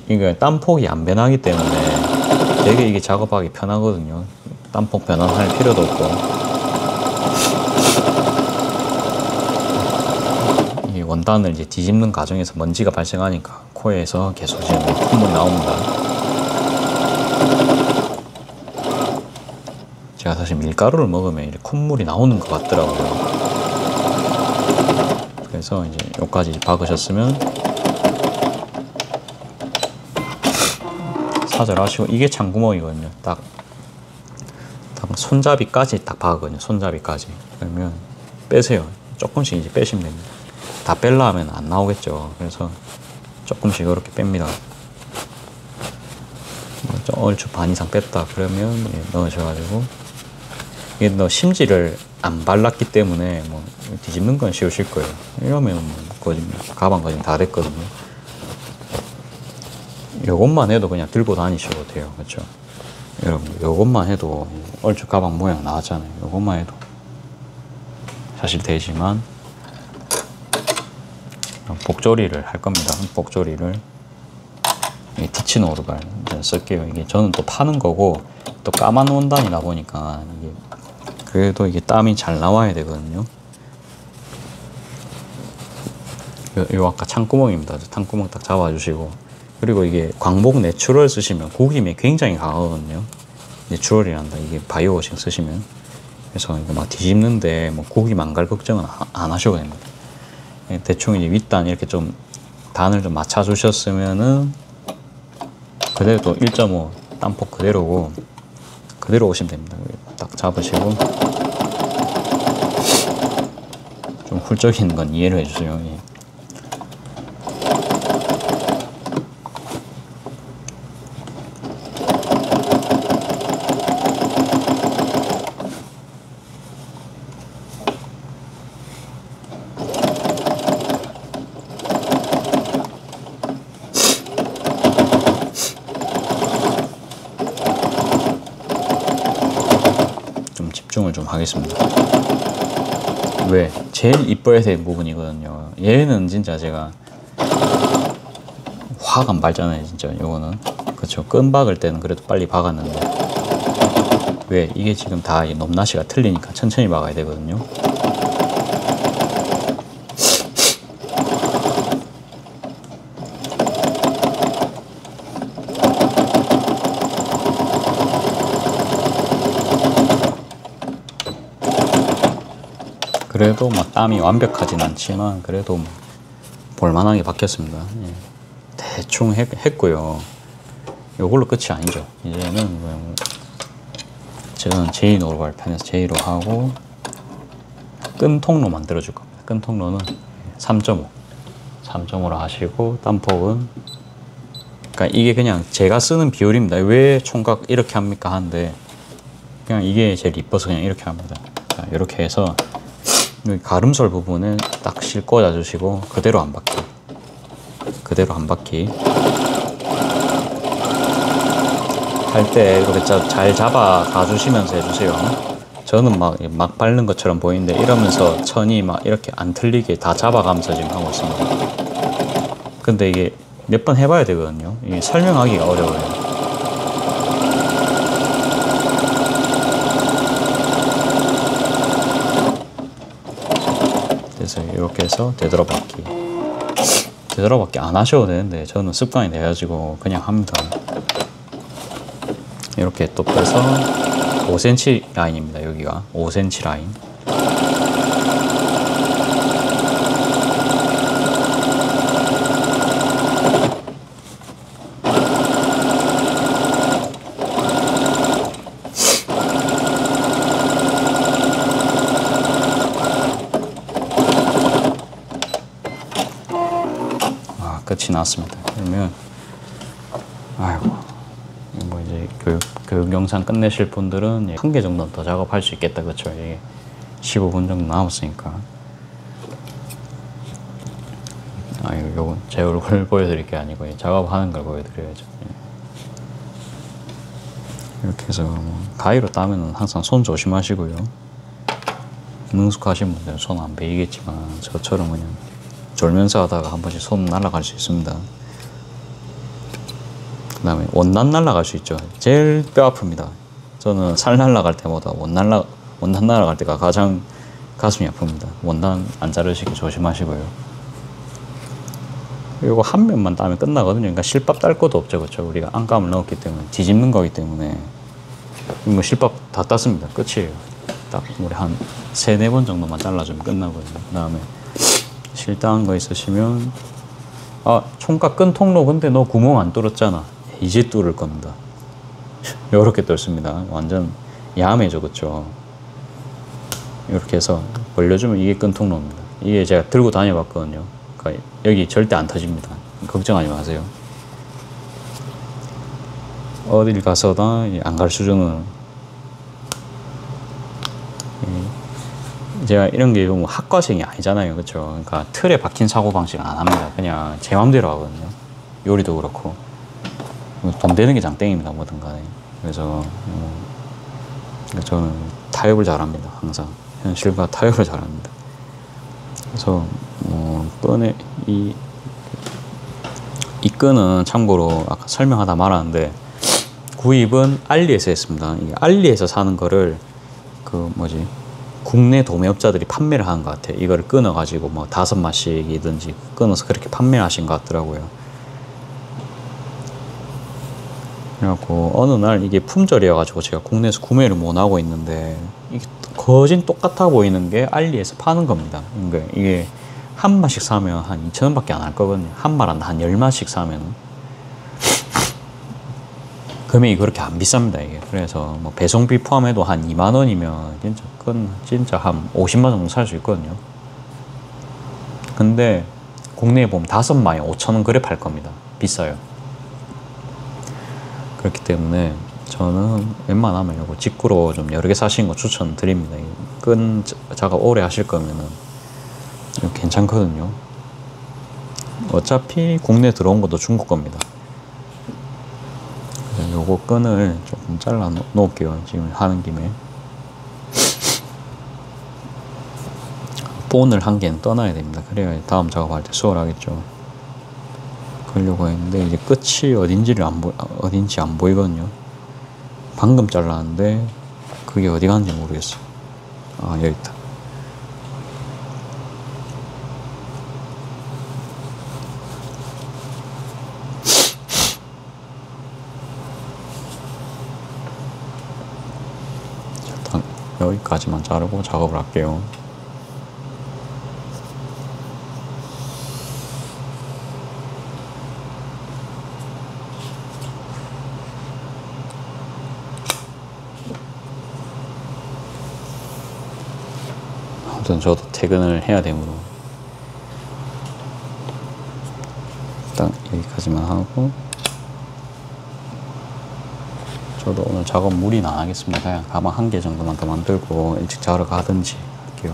이게 땀폭이 안 변하기 때문에 되게 이게 작업하기 편하거든요. 땀폭 변환할 필요도 없고. 이 원단을 이제 뒤집는 과정에서 먼지가 발생하니까 코에서 계속 지금 콧물이 나옵니다. 제가 사실 밀가루를 먹으면 이렇게 콧물이 나오는 것 같더라고요. 그래서 이제 여기까지 박으셨으면 사절하시고, 이게 창구멍이거든요. 딱 손잡이까지 딱 박거든요. 손잡이까지. 그러면 빼세요. 조금씩 이제 빼시면 됩니다. 다 뺄라 하면 안 나오겠죠. 그래서 조금씩 이렇게 뺍니다. 얼추 반 이상 뺐다 그러면 넣으셔가지고, 이게 심지를 안 발랐기 때문에 뭐 뒤집는 건 쉬우실 거예요. 이러면 뭐 가방 거진 다 됐거든요. 요것만 해도 그냥 들고 다니셔도 돼요. 그렇죠? 여러분, 요것만 해도 얼추 가방 모양 나왔잖아요. 요것만 해도 사실 되지만, 복조리를 할 겁니다. 복조리를 티치노 오르갈 쓸게요. 이게 저는 또 파는 거고, 또 까만 원단이다 보니까 이게 그래도 이게 땀이 잘 나와야 되거든요. 요 아까 창구멍입니다. 창구멍 딱 잡아주시고, 그리고 이게 광복 내추럴 쓰시면 구김이 굉장히 강하거든요. 내추럴이란다. 이게 바이오워싱 쓰시면. 그래서 이거 막 뒤집는데 뭐 구김 안 갈 걱정은 안 하셔도 됩니다. 대충 이제 윗단 이렇게 좀 단을 좀 맞춰주셨으면은 그대로 또 1.5 땀폭 그대로고, 그대로 오시면 됩니다. 딱 잡으시고, 좀 훌쩍이는 건 이해를 해주세요. 집중을 좀 하겠습니다. 왜? 제일 이뻐야 될 부분이거든요. 얘는 진짜 제가 확 안 밟잖아요, 진짜. 요거는. 그쵸. 끈 박을 때는 그래도 빨리 박았는데. 왜? 이게 지금 다 높낮이가 틀리니까 천천히 박아야 되거든요. 그래도 막 땀이 완벽하진 않지만 그래도 볼만하게 박혔습니다. 예. 대충 했고요. 이걸로 끝이 아니죠. 이제는 저는 제이 오르갈 편에서 제이로 하고, 끈 통로 만들어 줄 겁니다. 끈 통로는 3.5로 하시고, 땀폭은, 그러니까 이게 그냥 제가 쓰는 비율입니다. 왜 총각 이렇게 합니까 하는데, 그냥 이게 제일 이뻐서 그냥 이렇게 합니다. 자, 이렇게 해서 여기 가름솔 부분을 딱 실 꽂아 주시고, 그대로 한 바퀴, 그대로 한 바퀴 할 때 이렇게 잘 잡아 가주시면서 해주세요. 저는 막 바른 것처럼 보이는데, 이러면서 천이 막 이렇게 안 틀리게 다 잡아가면서 지금 하고 있습니다. 근데 이게 몇 번 해봐야 되거든요. 이게 설명하기가 어려워요. 이렇게 해서 되돌아받기. 되돌아받기 안 하셔도 되는데 저는 습관이 돼가지고 그냥 합니다. 이렇게 또 빼서 5cm 라인입니다. 여기가 5cm 라인. 끝이 났습니다. 그러면 아이고 뭐 이제 교육 영상 끝내실 분들은 한 개 정도는 더 작업할 수 있겠다, 그렇죠? 이게 15분 정도 남았으니까. 요건 제 얼굴 보여드릴 게 아니고 작업하는 걸 보여드려야죠. 이렇게 해서 가위로 따면은 항상 손 조심하시고요. 능숙하신 분들은 손 안 베이겠지만 저처럼 그냥 졸면서 하다가 한 번씩 손 날아갈 수 있습니다. 그 다음에 원단 날아갈 수 있죠. 제일 뼈 아픕니다. 저는 살 날아갈 때보다 원단 날아갈 때가 가장 가슴이 아픕니다. 원단 안 자르시기 조심하시고요. 이거 한 면만 따면 끝나거든요. 그러니까 실밥 딸 것도 없죠, 그렇죠? 우리가 안감을 넣었기 때문에 뒤집는 거기 때문에 뭐 실밥 다 땄습니다. 끝이에요. 딱 우리 한 3-4번 정도만 잘라주면 끝나거든요. 그 다음에 실당한 거 있으시면 총각 끈 통로 근데 너 구멍 안 뚫었잖아. 이제 뚫을 겁니다. 요렇게 뚫습니다. 완전 야매죠, 그쵸? 이렇게 해서 벌려주면 이게 끈 통로입니다. 이게 제가 들고 다녀봤거든요. 그러니까 여기 절대 안 터집니다. 걱정하지 마세요. 어딜 가서다 안 가르쳐주는, 제가 이런 게 뭐 학과생이 아니잖아요, 그렇죠? 그러니까 틀에 박힌 사고방식 안 합니다. 그냥 제 맘대로 하거든요. 요리도 그렇고 돈 되는 게 장땡입니다, 뭐든 간에. 그래서 저는 타협을 잘합니다. 항상 현실과 타협을 잘합니다. 그래서 끈에 이 끈은 참고로 아까 설명하다 말았는데 구입은 알리에서 했습니다. 이게 알리에서 사는 거를 국내 도매업자들이 판매를 하는 것 같아요. 이거를 끊어가지고 뭐 5마씩이든지 끊어서 그렇게 판매를 하신 것 같더라고요. 그래갖고 어느 날 이게 품절이어가지고 제가 국내에서 구매를 못 하고 있는데 이게 거진 똑같아 보이는 게 알리에서 파는 겁니다. 그러니까 이게 한 마씩 사면 한 2,000원 밖에 안 할 거거든요. 한 마리 한 10마씩 사면 금액이 그렇게 안 비쌉니다, 이게. 그래서 뭐 배송비 포함해도 한 2만 원이면 진짜 한 50만 원 정도 살 수 있거든요. 근데 국내에 보면 5마리 5,000원 그래 팔 겁니다. 비싸요. 그렇기 때문에 저는 웬만하면 이거 직구로 좀 여러 개 사시는 거 추천드립니다. 끈 작업 오래 하실 거면은 이거 괜찮거든요. 어차피 국내 들어온 것도 중국 겁니다. 요거 끈을 조금 잘라 놓을게요. 지금 하는 김에. 본을 한 개는 떠나야 됩니다. 그래야 다음 작업할 때 수월하겠죠. 그러려고 했는데 이제 끝이 어딘지 안 보이거든요. 방금 잘랐는데 그게 어디 가는지 모르겠어. 여기 있다. 여기까지만 자르고 작업을 할게요. 아무튼 저도 퇴근을 해야 되므로 일단 여기까지만 하고, 저도 오늘 작업 무리는 안 하겠습니다. 그냥 가방 1개 정도만 더 만들고 일찍 자러 가든지 할게요.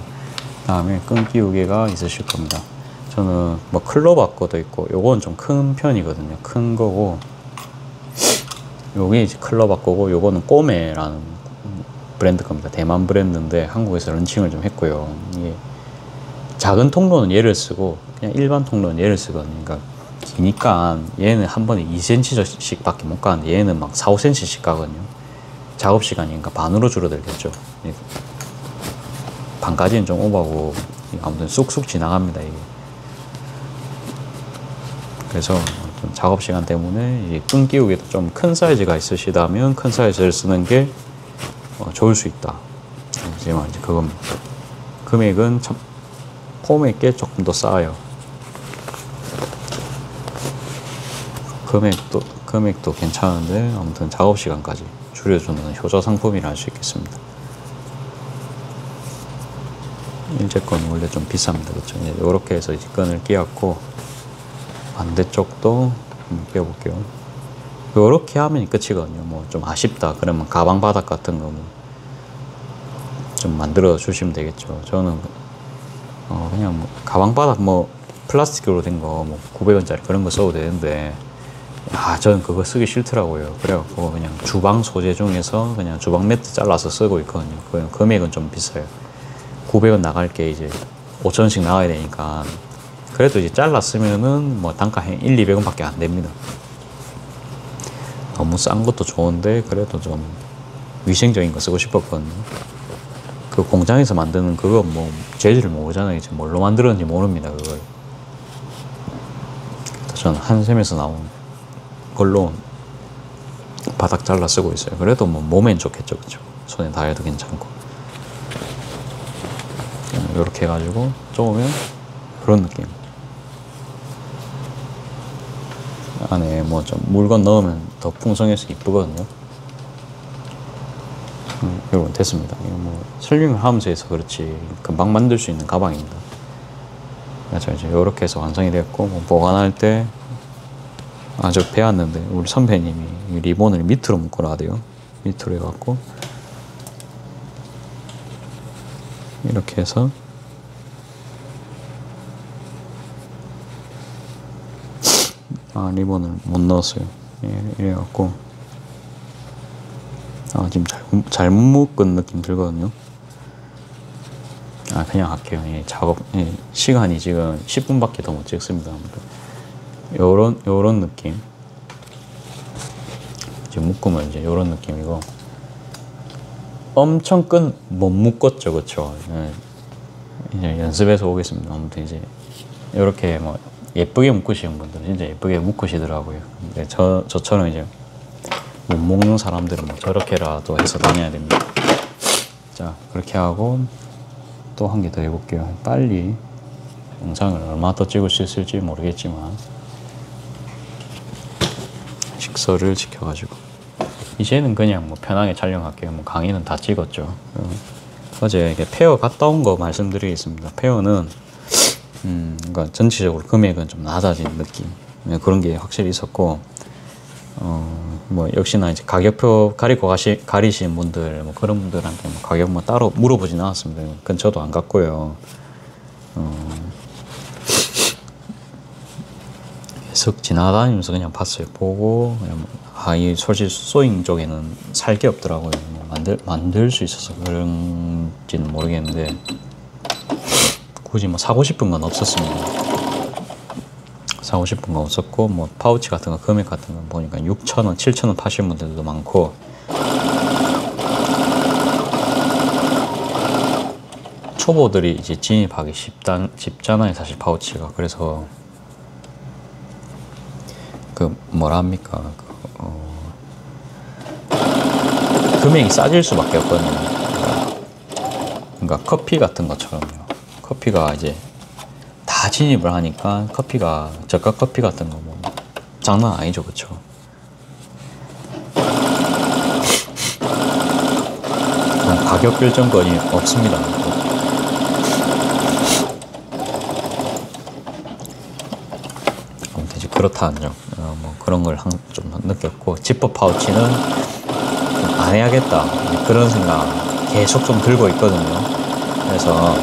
그 다음에 끈 끼우개가 있으실 겁니다. 저는 뭐 클로바 거도 있고, 요건 좀 큰 편이거든요. 큰 거고, 요게 이제 클로바 거고, 요거는 꼬메라는 브랜드 겁니다. 대만 브랜드인데 한국에서 런칭을 좀 했고요. 이게 작은 통로는 얘를 쓰고 그냥 일반 통로는 얘를 쓰거든요. 그러니까 기니까 얘는 한 번에 2cm씩 밖에 못 가는데 얘는 막 4-5cm씩 가거든요. 작업 시간이 그러니까 반으로 줄어들겠죠. 반까지는 좀 오버고 아무튼 쑥쑥 지나갑니다 이게. 그래서 작업 시간 때문에 이제 끈 끼우기도 좀 큰 사이즈가 있으시다면 큰 사이즈를 쓰는 게 좋을 수 있다. 이제 그겁니다. 금액은 참 폼에게 조금 더 싸요. 금액도 괜찮은데 아무튼 작업 시간까지 줄여주는 효자 상품이라 할 수 있겠습니다. 일제 건 원래 좀 비쌉니다. 그렇죠? 이렇게 해서 이제 끈을 끼웠고 반대쪽도 끼워볼게요. 이렇게 하면 끝이거든요. 뭐 좀 아쉽다 그러면 가방 바닥 같은 거 뭐 좀 만들어 주시면 되겠죠. 저는 그냥 뭐 가방 바닥 뭐 플라스틱으로 된 거 뭐 900원짜리 그런 거 써도 되는데 저는 그거 쓰기 싫더라고요. 그래갖고 그냥 주방 소재 중에서 그냥 주방 매트 잘라서 쓰고 있거든요. 그 금액은 좀 비싸요. 900원 나갈 게 이제 5,000원씩 나가야 되니까. 그래도 이제 잘랐으면은 뭐 단가 한 1, 200원 밖에 안 됩니다. 너무 싼 것도 좋은데 그래도 좀 위생적인 거 쓰고 싶었거든요. 그 공장에서 만드는 그거 뭐 재질을 모르잖아요. 이제 뭘로 만들었는지 모릅니다. 그걸. 저는 한샘에서 나온 걸로 바닥 잘라 쓰고 있어요. 그래도 뭐 몸엔 좋겠죠. 그쵸? 손에 닿아도 괜찮고. 이렇게 해가지고 쪼으면 그런 느낌. 안에 뭐 좀 물건 넣으면 더 풍성해서 이쁘거든요. 여러분 됐습니다. 이거 뭐 설명을 하면서 해서 그렇지 금방 만들 수 있는 가방입니다. 그래서 이제 이렇게 해서 완성이 됐고 뭐 보관할 때 저 배웠는데 우리 선배님이 리본을 밑으로 묶어놔야 돼요. 밑으로 해갖고 이렇게 해서 리본을 못 넣었어요. 이래갖고 지금 잘못 묶은 느낌 들거든요. 그냥 할게요. 작업 시간이 지금 10분밖에 더 못 찍습니다. 요런 느낌. 이제 묶으면 이제 요런 느낌이고 엄청 끈 못 묶었죠, 그쵸? 이제 연습해서 오겠습니다. 아무튼 이제 요렇게 뭐 예쁘게 묶으시는 분들은 진짜 예쁘게 묶으시더라고요. 근데 저처럼 이제 못 묶는 사람들은 뭐 저렇게라도 해서 다녀야 됩니다. 자, 그렇게 하고 또 한 개 더 해볼게요. 빨리 영상을 얼마 더 찍을 수 있을지 모르겠지만 식서를 지켜가지고 이제는 그냥 뭐 편하게 촬영할게요. 뭐 강의는 다 찍었죠. 어제 페어 갔다 온 거 말씀드리겠습니다. 페어는 그러니까 전체적으로 금액은 좀 낮아진 느낌 그런 게 확실히 있었고 뭐 역시나 이제 가격표 가리시는 분들 뭐 그런 분들한테 뭐 가격 뭐 따로 물어보진 않았습니다. 그건 저도 안 갔고요. 계속 지나다니면서 그냥 봤어요. 보고 그냥 이 솔직히 소잉 쪽에는 살 게 없더라고요. 만들 수 있어서 그런지는 모르겠는데 굳이 뭐 사고 싶은 건 없었습니다. 사고 싶은 건 없었고 뭐 파우치 같은 거 금액 같은 거 보니까 6,000원, 7,000원 파시는 분들도 많고 초보들이 이제 진입하기 쉽잖아요. 사실 파우치가. 그래서 뭐랍니까 금액이 싸질 수밖에 없거든요. 그러니까 커피 같은 것처럼요. 커피가 이제 다 진입을 하니까 커피가 저가 커피 같은 거 뭐 장난 아니죠, 그쵸? 가격 결정권이 없습니다. 아무튼 이제 그렇다는 점, 뭐 그런 걸 좀 느꼈고 지퍼 파우치는 좀 안 해야겠다 그런 생각 계속 좀 들고 있거든요. 그래서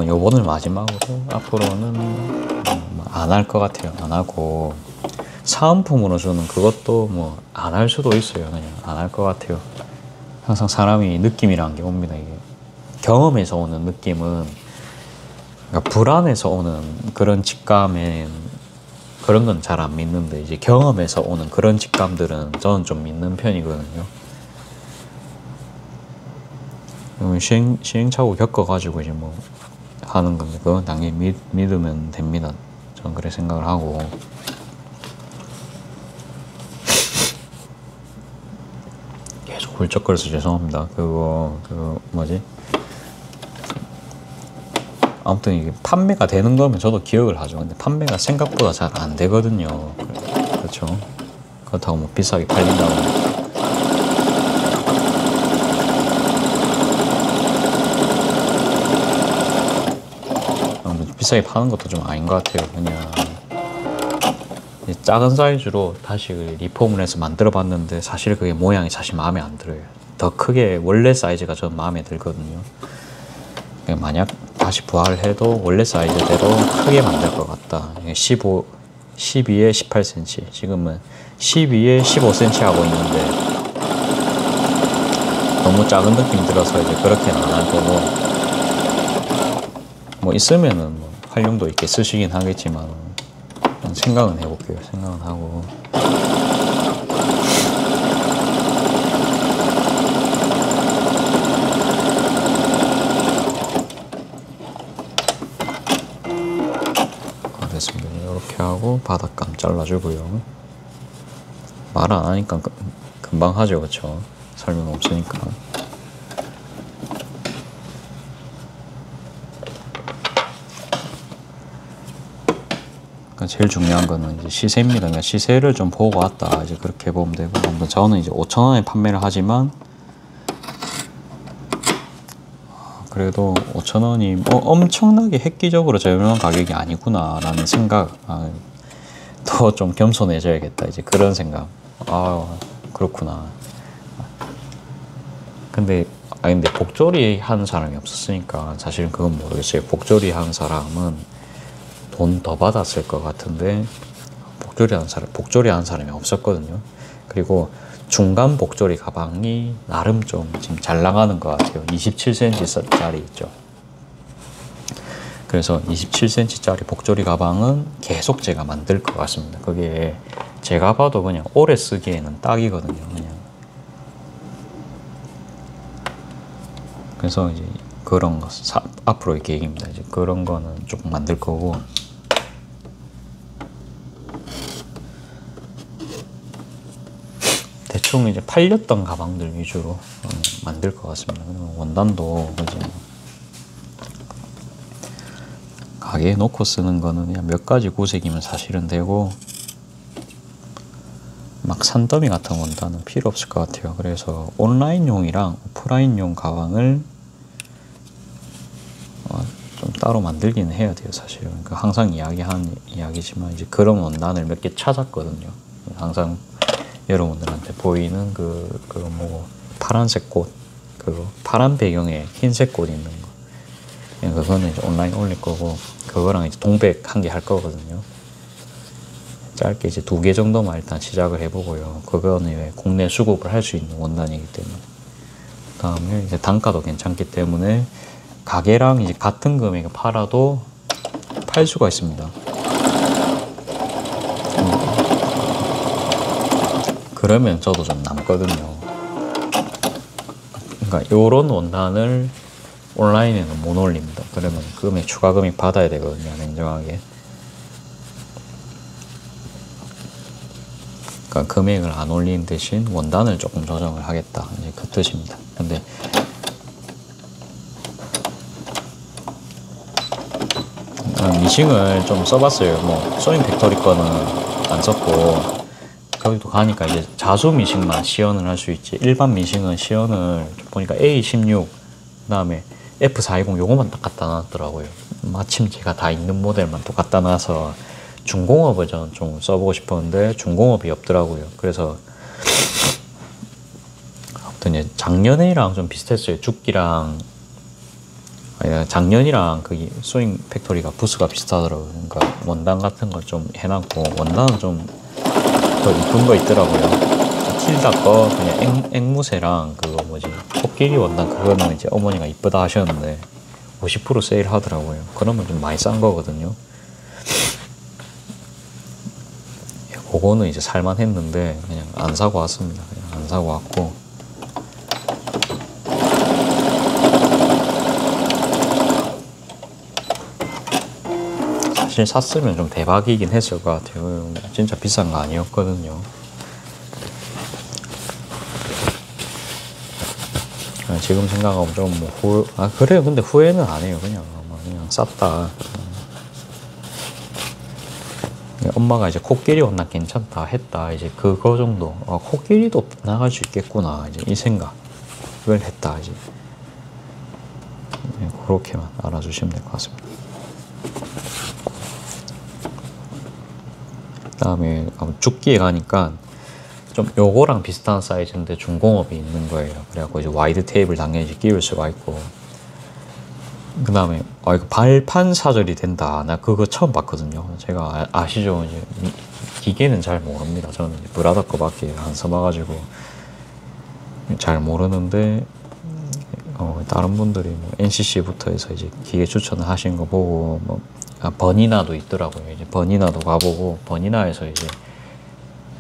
요번을 마지막으로 앞으로는 안 할 것 같아요. 안 하고 사은품으로 주는 그것도 뭐 안 할 수도 있어요. 그냥 안 할 것 같아요. 항상 사람이 느낌이라는 게 옵니다. 이게 경험에서 오는 느낌은 그러니까 불안에서 오는 그런 직감엔 그런 건 잘 안 믿는데 이제 경험에서 오는 그런 직감들은 저는 좀 믿는 편이거든요. 시행착오 겪어가지고 이제 뭐 하는 건데 그건 당연히 믿으면 됩니다. 저는 그렇게 생각을 하고. 계속 훌쩍거려서 죄송합니다. 뭐지? 아무튼 이게 판매가 되는 거면 저도 기억을 하죠. 근데 판매가 생각보다 잘 안 되거든요. 그렇죠. 그렇다고 뭐 비싸게 팔린다고. 비싸게 파는 것도 좀 아닌 것 같아요. 그냥 작은 사이즈로 다시 리폼을 해서 만들어 봤는데 사실 그게 모양이 사실 마음에 안 들어요. 더 크게 원래 사이즈가 저는 마음에 들거든요. 만약 다시 부활을 해도 원래 사이즈대로 크게 만들 것 같다. 12에 18cm. 지금은 12에 15cm 하고 있는데 너무 작은 느낌 들어서 이제 그렇게는 안 할 거고, 뭐 있으면은 뭐 활용도 있게 쓰시긴 하겠지만 생각은 해볼게요. 생각은 하고. 됐습니다. 이렇게 하고 바닥감 잘라주고요. 말 안 하니까 금방 하죠, 그렇죠? 설명 없으니까. 제일 중요한 거는 이제 시세입니다. 그러니까 시세를 좀 보고 왔다. 이제 그렇게 보면 되고, 아무튼 저는 이제 5,000원에 판매를 하지만, 그래도 5,000원이 엄청나게 획기적으로 저렴한 가격이 아니구나라는 생각, 더 좀 겸손해져야겠다. 이제 그런 생각. 그렇구나. 근데 복조리 하는 사람이 없었으니까 사실은 그건 모르겠어요. 복조리 하는 사람은 돈 더 받았을 것 같은데 복조리 하는 사람이 없었거든요. 그리고 중간 복조리 가방이 나름 좀 지금 잘 나가는 것 같아요. 27cm짜리 있죠. 그래서 27cm짜리 복조리 가방은 계속 제가 만들 것 같습니다. 그게 제가 봐도 그냥 오래 쓰기에는 딱이거든요. 그냥. 그래서 이제 그런 거 앞으로의 계획입니다. 이제 그런 거는 조금 만들 거고. 대충 이제 팔렸던 가방들 위주로 만들 것 같습니다. 원단도 그지 가게에 놓고 쓰는 거는 그냥 몇 가지 구색이면 사실은 되고, 막 산더미 같은 원단은 필요 없을 것 같아요. 그래서 온라인용이랑 오프라인용 가방을 좀 따로 만들기는 해야 돼요, 사실은. 그러니까 항상 이야기하는 이야기지만 이제 그런 원단을 몇 개 찾았거든요. 항상 여러분들한테 보이는 파란색 꽃, 파란 배경에 흰색 꽃 있는 거. 그거는 이제 온라인 올릴 거고, 그거랑 이제 동백 한 개 할 거거든요. 짧게 이제 2개 정도만 일단 시작을 해보고요. 그거는 국내 수급을 할 수 있는 원단이기 때문에. 그 다음에 이제 단가도 괜찮기 때문에 가게랑 이제 같은 금액에 팔아도 팔 수가 있습니다. 그러면 저도 좀 남거든요. 그러니까 요런 원단을 온라인에는 못 올립니다. 그러면 추가 금액 받아야 되거든요, 냉정하게. 그러니까 금액을 안 올리는 대신 원단을 조금 조정을 하겠다, 이제 그 뜻입니다. 근데 미싱을 좀 써봤어요. 뭐 소잉 팩토리 거는 안 썼고, 거기도 가니까 이제 자수 미싱만 시연을 할 수 있지, 일반 미싱은 시연을 보니까 A16 그다음에 F420 요거만 딱 갖다 놨더라고요. 마침 제가 다 있는 모델만 또 갖다 놔서 중공업을 저는 좀 써보고 싶었는데 중공업이 없더라고요. 그래서 아무튼 이제 작년이랑 좀 비슷했어요. 죽기랑 작년이랑 그 소잉 팩토리가 부스가 비슷하더라고요. 그러니까 원단 같은 거 좀 해놨고, 원단은 좀 더 이쁜 거 있더라고요. 틸다 거 그냥 앵무새랑 그거 뭐지 코끼리 원단, 그거는 이제 어머니가 이쁘다 하셨는데 50% 세일 하더라고요. 그러면 좀 많이 싼 거거든요. 그거는 이제 살만 했는데 그냥 안 사고 왔습니다. 그냥 안 사고 왔고, 사실 샀으면 좀 대박이긴 했을 것 같아요. 진짜 비싼 거 아니었거든요. 지금 생각하면 좀 뭐 그래요. 근데 후회는 안 해요. 그냥 쌌다. 엄마가 이제 코끼리 옷나 괜찮다 했다. 이제 그거 정도. 코끼리도 나갈 수 있겠구나. 이제 이 생각을 했다. 이제 그렇게만 알아주시면 될 것 같습니다. 그다음에 죽기에 가니까 좀 요거랑 비슷한 사이즈인데 중공업이 있는 거예요. 그래갖고 이제 와이드 테이블 당연히 이제 끼울 수가 있고. 그 다음에 이거 발판 사절이 된다. 나 그거 처음 봤거든요. 제가 아시죠? 이제 기계는 잘 모릅니다. 저는 브라더 거밖에 안 써봐가지고 잘 모르는데 다른 분들이 뭐 NCC부터 해서 이제 기계 추천을 하신 거 보고 뭐 버니나도 있더라고요. 이제 버니나도 가보고 버니나에서 이제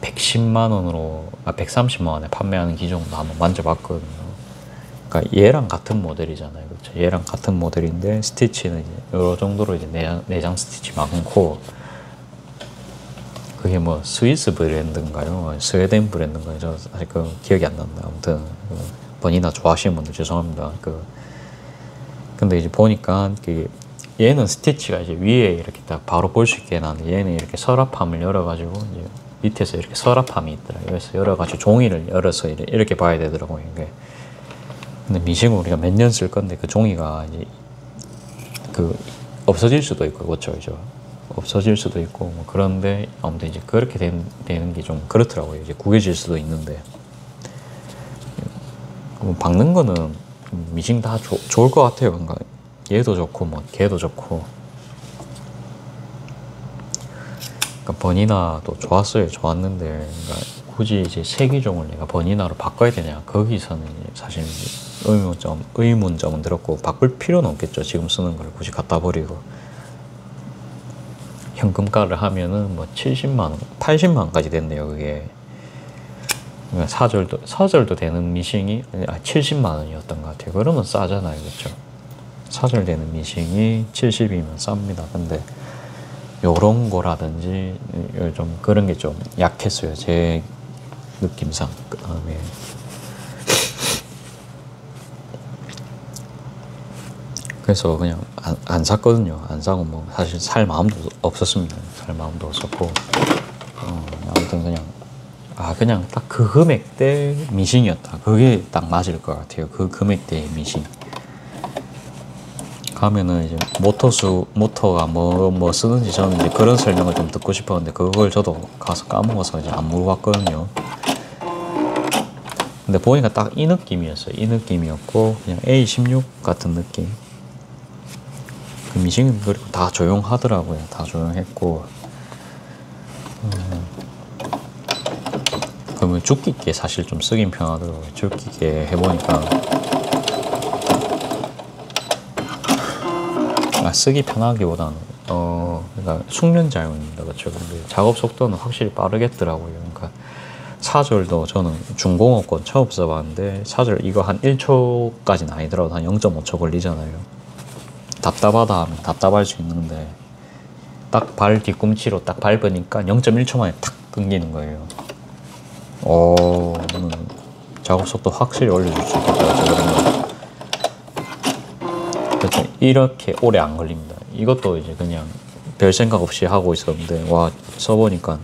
110만 원으로 130만 원에 판매하는 기종도 한번 만져봤거든요. 그러니까 얘랑 같은 모델이잖아요. 그렇죠? 얘랑 같은 모델인데 스티치는 이제 요 정도로 이제 내장 스티치 많고, 그게 뭐 스위스 브랜드인가요? 스웨덴 브랜드인가요? 저 사실 그 기억이 안 난다. 아무튼 버니나 좋아하시는 분들 죄송합니다. 근데 이제 보니까 얘는 스티치가 이제 위에 이렇게 딱 바로 볼 수 있게 해놨는데 얘는 이렇게 서랍함을 열어가지고 이제 밑에서 이렇게 서랍함이 있더라고요. 그래서 열어가지고 종이를 열어서 이렇게 봐야 되더라고요. 이게. 근데 미싱은 우리가 몇 년 쓸 건데 그 종이가 이제 없어질 수도 있고 그렇죠. 없어질 수도 있고 뭐 그런데 아무튼 이제 그렇게 되는 게 좀 그렇더라고요. 이제 구겨질 수도 있는데 박는 거는 미싱 다 좋을 것 같아요. 그러니까 얘도 좋고 뭐 걔도 좋고. 그러니까 버니나도 좋았는데 그러니까 굳이 이제 세 기종을 내가 버니나로 바꿔야 되냐, 거기서는 사실 의문점은 들었고, 바꿀 필요는 없겠죠. 지금 쓰는 걸 굳이 갖다 버리고. 현금가를 하면은 뭐 70만 원, 80만 원까지 됐네요. 그게. 그러니까 사절도 되는 미싱이 70만 원이었던 것 같아요. 그러면 싸잖아요. 그렇죠? 사절되는 미싱이 70이면 쌉니다. 근데 요런 거라든지 좀 그런 게 좀 약했어요. 제 느낌상. 그다음에 그래서 그냥 안 샀거든요. 안 사고 뭐 사실 살 마음도 없었습니다. 살 마음도 없었고 아무튼 그냥 딱 그 금액대 미싱이었다. 그게 딱 맞을 것 같아요. 그 금액대의 미싱. 가면은 이제 모터가 뭐 쓰는지 저는 이제 그런 설명을 좀 듣고 싶었는데 그걸 저도 가서 까먹어서 이제 안 물어봤거든요. 근데 보니까 딱 이 느낌이었어요. 이 느낌이었고 그냥 A16 같은 느낌. 그 미싱은 그리고 다 조용하더라고요. 다 조용했고. 그러면 죽기계 사실 좀 쓰긴 편하더라고요. 죽기계 해보니까 쓰기 편하기보다는 그러니까 숙련자용입니다. 그렇죠. 근데 작업 속도는 확실히 빠르겠더라고요. 그러니까 사절도 저는 중공업 건 처음 써봤는데 사절 이거 한 1초까지는 아니더라도 한 0.5초 걸리잖아요. 답답하다 하면 답답할 수 있는데 딱 발 뒤꿈치로 딱 밟으니까 0.1초 만에 탁 끊기는 거예요. 작업 속도 확실히 올려줄 수 있겠다. 그렇죠. 이렇게 오래 안 걸립니다. 이것도 이제 그냥 별 생각 없이 하고 있었는데 와, 써보니까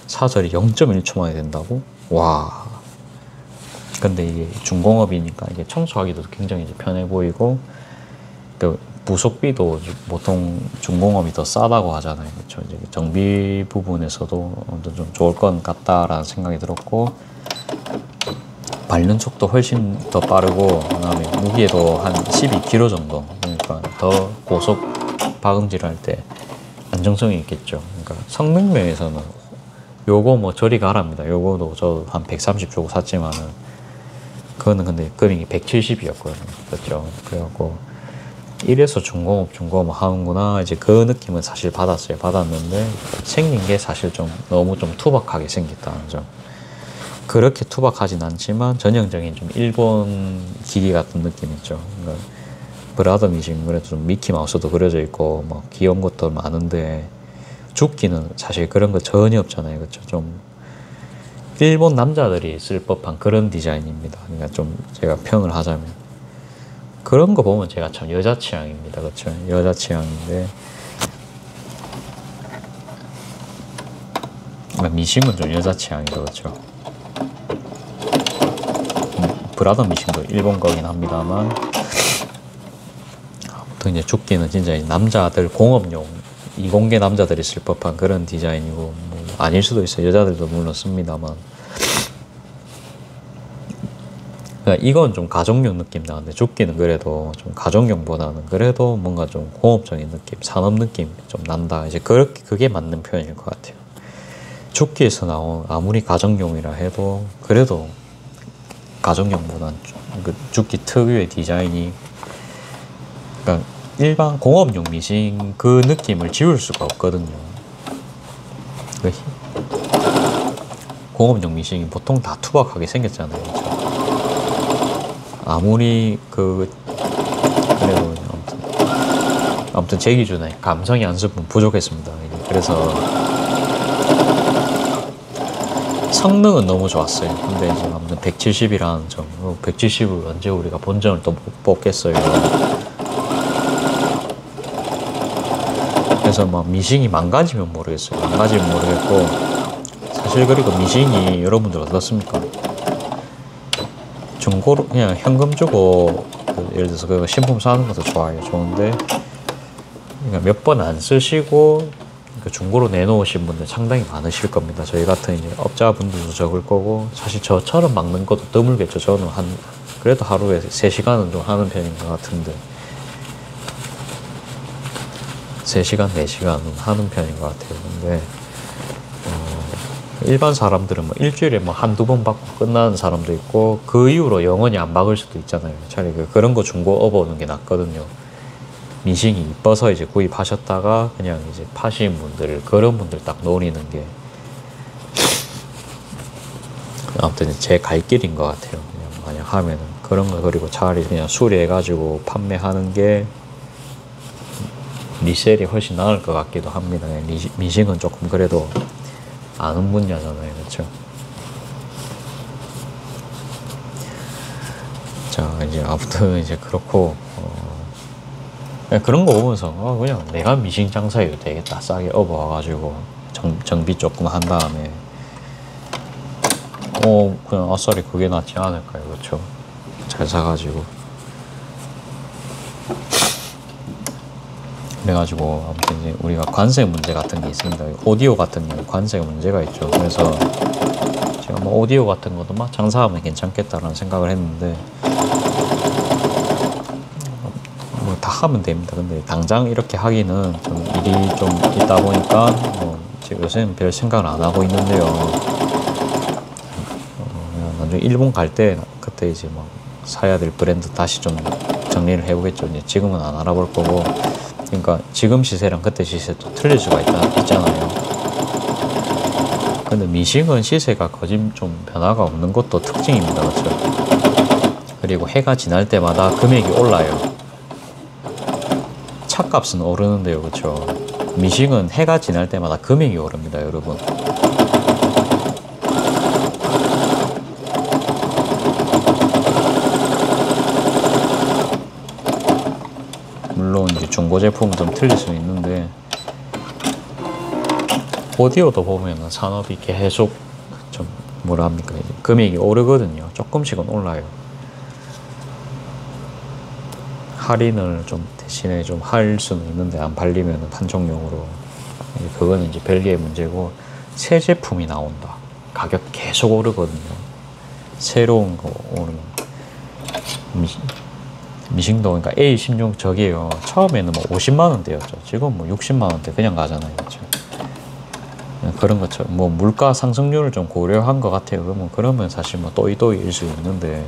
사절이 0.1초 만에 된다고? 와. 근데 이게 중공업이니까 이게 청소하기도 굉장히 이제 편해 보이고, 그 부속비도 보통 중공업이 더 싸다고 하잖아요. 그렇죠. 이제 정비 부분에서도 좀 좋을 것 같다라는 생각이 들었고, 밟는 속도 훨씬 더 빠르고, 그다음에 무게도 한 12kg 정도. 그러니까 더 고속 박음질을 할 때 안정성이 있겠죠. 그러니까 성능 면에서는 요거 뭐 저리 가랍니다. 요거도 저 한 130 주고 샀지만은 그거는 근데 금액이 170이었거든요. 그렇죠. 그래갖고 이래서 중공업 하는구나. 이제 그 느낌은 사실 받았는데 생긴 게 사실 좀 너무 좀 투박하게 생겼다는 점. 그렇게 투박하진 않지만 전형적인 좀 일본 기계 같은 느낌 있죠. 그러니까 브라더 미싱 그래도 좀 미키마우스도 그려져 있고 뭐 귀여운 것도 많은데 죽기는 사실 그런 거 전혀 없잖아요. 그렇죠? 좀 일본 남자들이 쓸 법한 그런 디자인입니다. 그러니까 좀 제가 평을 하자면 그런 거 보면 제가 참 여자 취향입니다. 그렇죠? 여자 취향인데 미싱은 좀 여자 취향이죠. 그렇죠? 브라더 미싱도 일본 거긴 합니다만 아무튼 이제 죽기는 진짜 남자들 공업용 이공계 남자들이 쓸 법한 그런 디자인이고 뭐 아닐 수도 있어요. 여자들도 물론 씁니다만 그러니까 이건 좀 가정용 느낌 나는데 죽기는 그래도 좀 가정용보다는 그래도 뭔가 좀 공업적인 느낌, 산업 느낌 좀 난다. 이제 그게 맞는 표현일 것 같아요. 죽기에서 나온 아무리 가정용이라 해도 그래도 가정용보다는 그 죽기 특유의 디자인이 그러니까 일반 공업용 미싱 그 느낌을 지울 수가 없거든요. 공업용 미싱이 보통 다 투박하게 생겼잖아요. 그렇죠? 아무리 그래도 아무튼 제 기준에 감성이 한 스푼 부족했습니다. 그래서 성능은 너무 좋았어요. 근데 이제 아무튼 170이라는 점, 170을 언제 우리가 본전을 또 못 뽑겠어요. 그래서 막 미싱이 망가지면 모르겠어요. 망가지면 모르겠고 사실 그리고 미싱이 여러분들 어떻습니까? 중고로 그냥 현금 주고 예를 들어서 그 신품 사는 것도 좋아요. 좋은데 그러니까 몇 번 안 쓰시고 중고로 내놓으신 분들 상당히 많으실 겁니다. 저희 같은 이제 업자분들도 적을 거고 사실 저처럼 막는 것도 드물겠죠. 저는 그래도 하루에 3시간은 좀 하는 편인 것 같은데 3시간, 4시간은 하는 편인 것 같아요. 근데 일반 사람들은 뭐 일주일에 뭐 한두 번 받고 끝나는 사람도 있고 그 이후로 영원히 안 박을 수도 있잖아요. 차라리 그런 거 중고 업어오는 게 낫거든요. 미싱이 이뻐서 이제 구입하셨다가 그냥 이제 파신 분들 그런 분들 딱 노리는 게 아무튼 제 갈 길인 것 같아요. 그냥 만약 하면은 그런 거 그리고 차라리 그냥 수리해가지고 판매하는 게 리셀이 훨씬 나을 것 같기도 합니다. 미싱은 조금 그래도 아는 분야잖아요. 그렇죠? 자, 이제 아무튼 이제 그렇고 그런 거 보면서 그냥 내가 미싱 장사해도 되겠다. 싸게 업어와가지고 정비 조금 한 다음에 그냥 아싸리 그게 낫지 않을까요? 그렇죠? 잘 사가지고 그래가지고 아무튼 이제 우리가 관세 문제 같은 게 있습니다. 오디오 같은 경우 관세 문제가 있죠. 그래서 제가 뭐 오디오 같은 것도 막 장사하면 괜찮겠다라는 생각을 했는데 뭐 다 하면 됩니다. 근데 당장 이렇게 하기는 좀 일이 좀 있다 보니까 뭐 요새는 별 생각을 안 하고 있는데요. 나중에 일본 갈 때 그때 이제 막 사야 될 브랜드 다시 좀 정리를 해보겠죠. 이제 지금은 안 알아볼 거고. 그러니까 지금 시세랑 그때 시세도 틀릴 수가 있잖아요. 근데 미싱은 시세가 거진 좀 변화가 없는 것도 특징입니다. 그렇죠? 그리고 해가 지날 때마다 금액이 올라요. 차값은 오르는데요. 그렇죠? 미싱은 해가 지날 때마다 금액이 오릅니다. 여러분. 물론 이제 중고 제품은 좀 틀릴 수 있는데 오디오도 보면은 산업이 계속 좀 뭐라 합니까 이제 금액이 오르거든요. 조금씩은 올라요. 할인을 좀 대신에 좀 할 수는 있는데 안 팔리면은 판촉용으로 그거는 이제 별개의 문제고 새 제품이 나온다. 가격 계속 오르거든요. 새로운 거 오르면 미싱도 그러니까 A16 저기요. 처음에는 뭐 50만 원대였죠. 지금 뭐 60만 원대 그냥 가잖아요. 그렇죠? 그런 것처럼 뭐 물가 상승률을 좀 고려한 것 같아요. 그러면 사실 뭐 또이또이일 수 있는데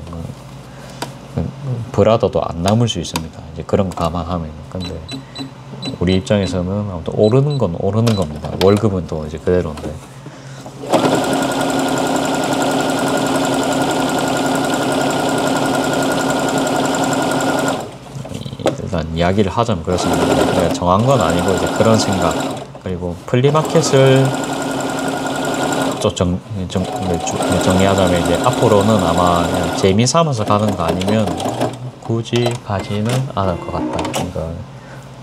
브라더도 안 남을 수 있습니다. 이제 그런 거 감안하면. 근데 우리 입장에서는 아무튼 오르는 건 오르는 겁니다. 월급은 또 이제 그대로인데. 일단 이야기를 하자면 그렇습니다. 정한 건 아니고 이제 그런 생각. 그리고 그리고 플리마켓을 좀 정리하자면 이제 앞으로는 아마 그냥 재미 삼아서 가는 거 아니면 굳이 가지는 않을 것 같다. 그러니까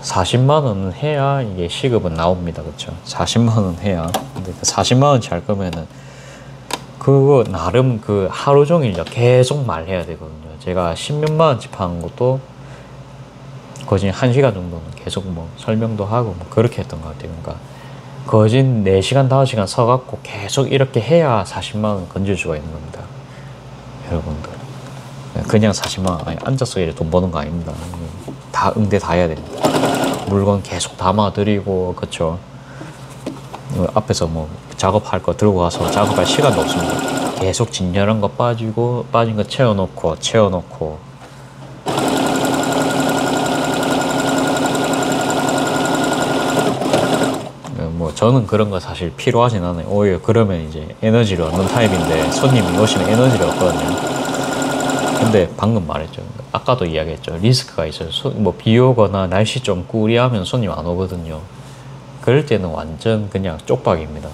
40만 원은 해야 이게 시급은 나옵니다. 그렇죠? 40만 원 해야. 근데 그 40만 원치 할 거면은 그거 나름 그 하루 종일 계속 말해야 되거든요. 제가 10몇만 원치 파는 것도 거진 1시간 정도는 계속 뭐 설명도 하고 뭐 그렇게 했던 것 같아요. 그러니까 거진 4시간, 5시간 서갖고 계속 이렇게 해야 40만 원 건질 수가 있는 겁니다. 여러분들. 그냥 40만 원, 아니, 앉아서 이렇게 돈 버는 거 아닙니다. 다 응대 다 해야 됩니다. 물건 계속 담아드리고, 그쵸. 앞에서 뭐 작업할 거 들고 가서 작업할 시간도 없습니다. 계속 진열한 거 빠지고, 빠진 거 채워놓고, 뭐 저는 그런 거 사실 필요하진 않아요. 오히려 그러면 이제 에너지를 얻는 타입인데 손님이 오시면 에너지를 얻거든요. 근데 방금 말했죠. 아까도 이야기했죠. 리스크가 있어요. 뭐 비 오거나 날씨 좀 꾸리하면 손님 안 오거든요. 그럴 때는 완전 그냥 쪽박입니다.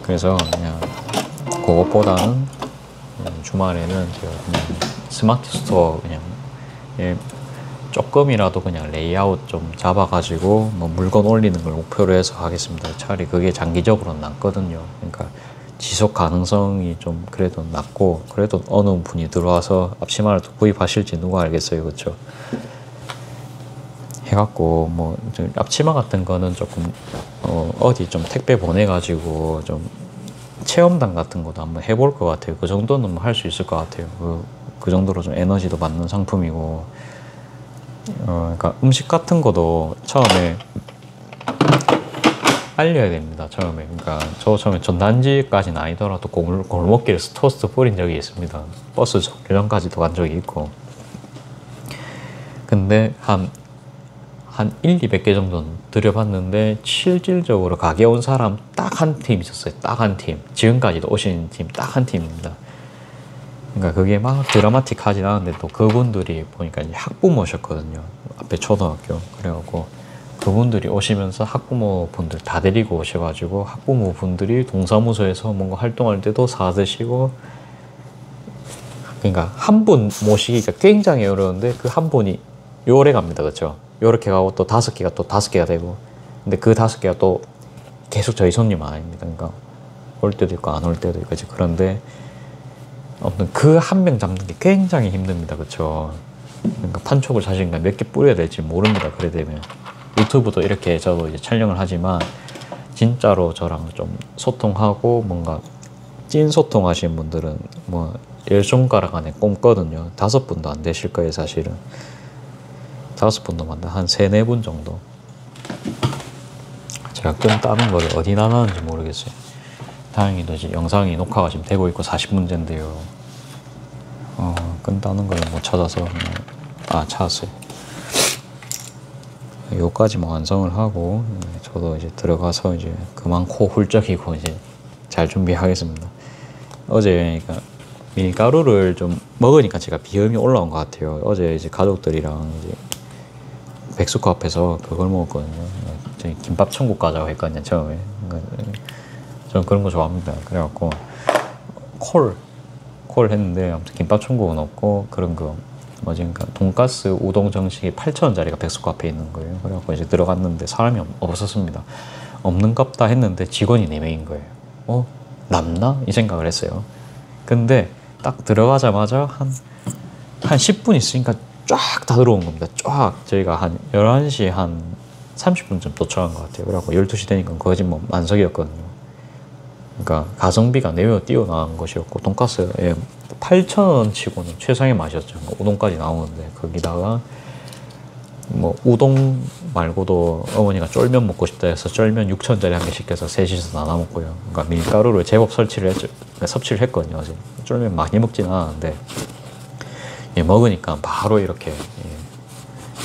그래서 그냥 그것보다는 주말에는 제가 그냥 스마트 스토어 그냥 조금이라도 그냥 레이아웃 좀 잡아가지고 뭐 물건 올리는 걸 목표로 해서 하겠습니다. 차라리 그게 장기적으로는 낫거든요. 그러니까 지속 가능성이 좀 그래도 낮고, 그래도 어느 분이 들어와서 앞치마를 또 구입하실지 누가 알겠어요. 그렇죠? 해갖고 뭐 앞치마 같은 거는 조금 어디 좀 택배 보내가지고 좀 체험단 같은 것도 한번 해볼 것 같아요. 그 정도는 할 수 있을 것 같아요. 그 정도로 좀 에너지도 받는 상품이고, 그러니까 음식 같은 것도 처음에 알려야 됩니다. 처음에. 그러니까 저 처음에 전단지까지는 아니더라도 골목길에서 토스트 뿌린 적이 있습니다. 버스 정류장까지도 간 적이 있고. 근데 한 1, 200개 정도는 들여봤는데 실질적으로 가게 온 사람 딱 한 팀 있었어요. 딱 한 팀. 지금까지도 오신 팀 딱 한 팀입니다. 그러니까 그게 막 드라마틱하진 않은데 또 그분들이 보니까 이제 학부모셨거든요. 앞에 초등학교. 그래갖고 그분들이 오시면서 학부모분들 다 데리고 오셔가지고 학부모분들이 동사무소에서 뭔가 활동할 때도 사드시고, 그러니까 한 분 모시기가 굉장히 어려운데 그 한 분이 요래 갑니다. 그렇죠? 요렇게 가고 또 5개가 또 5개가 되고, 근데 그 5개가 또 계속 저희 손님 아닙니다. 그러니까 올 때도 있고 안 올 때도 있고. 그런데 아무튼 그 한 명 잡는 게 굉장히 힘듭니다. 그렇죠? 그러니까 판촉을 사실 몇 개 뿌려야 될지 모릅니다. 그래 되면 유튜브도 이렇게 저도 이제 촬영을 하지만 진짜로 저랑 좀 소통하고 뭔가 찐 소통하시는 분들은 뭐 10손가락 안에 꼽거든요. 5분도 안 되실 거예요. 사실은 5분도 만다 한 3, 4분 정도. 제가 끈 따는 거를 어디 나가는지 모르겠어요. 다행히도 이제 영상이 녹화가 지금 되고 있고 40문제인데요. 끈 따는 걸 못 찾아서 찾았어요. 요까지만 완성을 하고 저도 이제 들어가서 이제 그만 코 훌쩍이고 이제 잘 준비하겠습니다. 어제 그러니까 밀가루를 좀 먹으니까 제가 비염이 올라온 것 같아요. 어제 이제 가족들이랑 이제 백숙 앞에서 그걸 먹었거든요. 저희 김밥 천국 가자고 했거든요. 처음에. 저는 그런 거 좋아합니다. 그래갖고 콜 했는데 아무튼 김밥 천국은 없고 그런 거 뭐지, 그러니까 돈가스 우동 정식이 8,000원짜리가 백숙 앞에 있는 거예요. 그래갖고 이제 들어갔는데 사람이 없었습니다. 없는갑다 했는데 직원이 4명인 거예요. 남나? 이 생각을 했어요. 근데 딱 들어가자마자 한 10분 있으니까 쫙 다 들어온 겁니다. 쫙. 저희가 한 11시 한 30분쯤 도착한 것 같아요. 그래갖고 12시 되니까 거의 뭐 만석이었거든요. 그러니까 가성비가 내외로 뛰어나간 것이었고, 돈가스에 8,000원 치고는 최상의 맛이었죠. 우동까지 나오는데 거기다가 뭐 우동 말고도 어머니가 쫄면 먹고 싶다 해서 쫄면 6,000원짜리 한 개 시켜서 셋이서 나눠 먹고요. 그러니까 밀가루를 제법 섭취를 했거든요. 아직 쫄면 많이 먹진 않았는데 먹으니까 바로 이렇게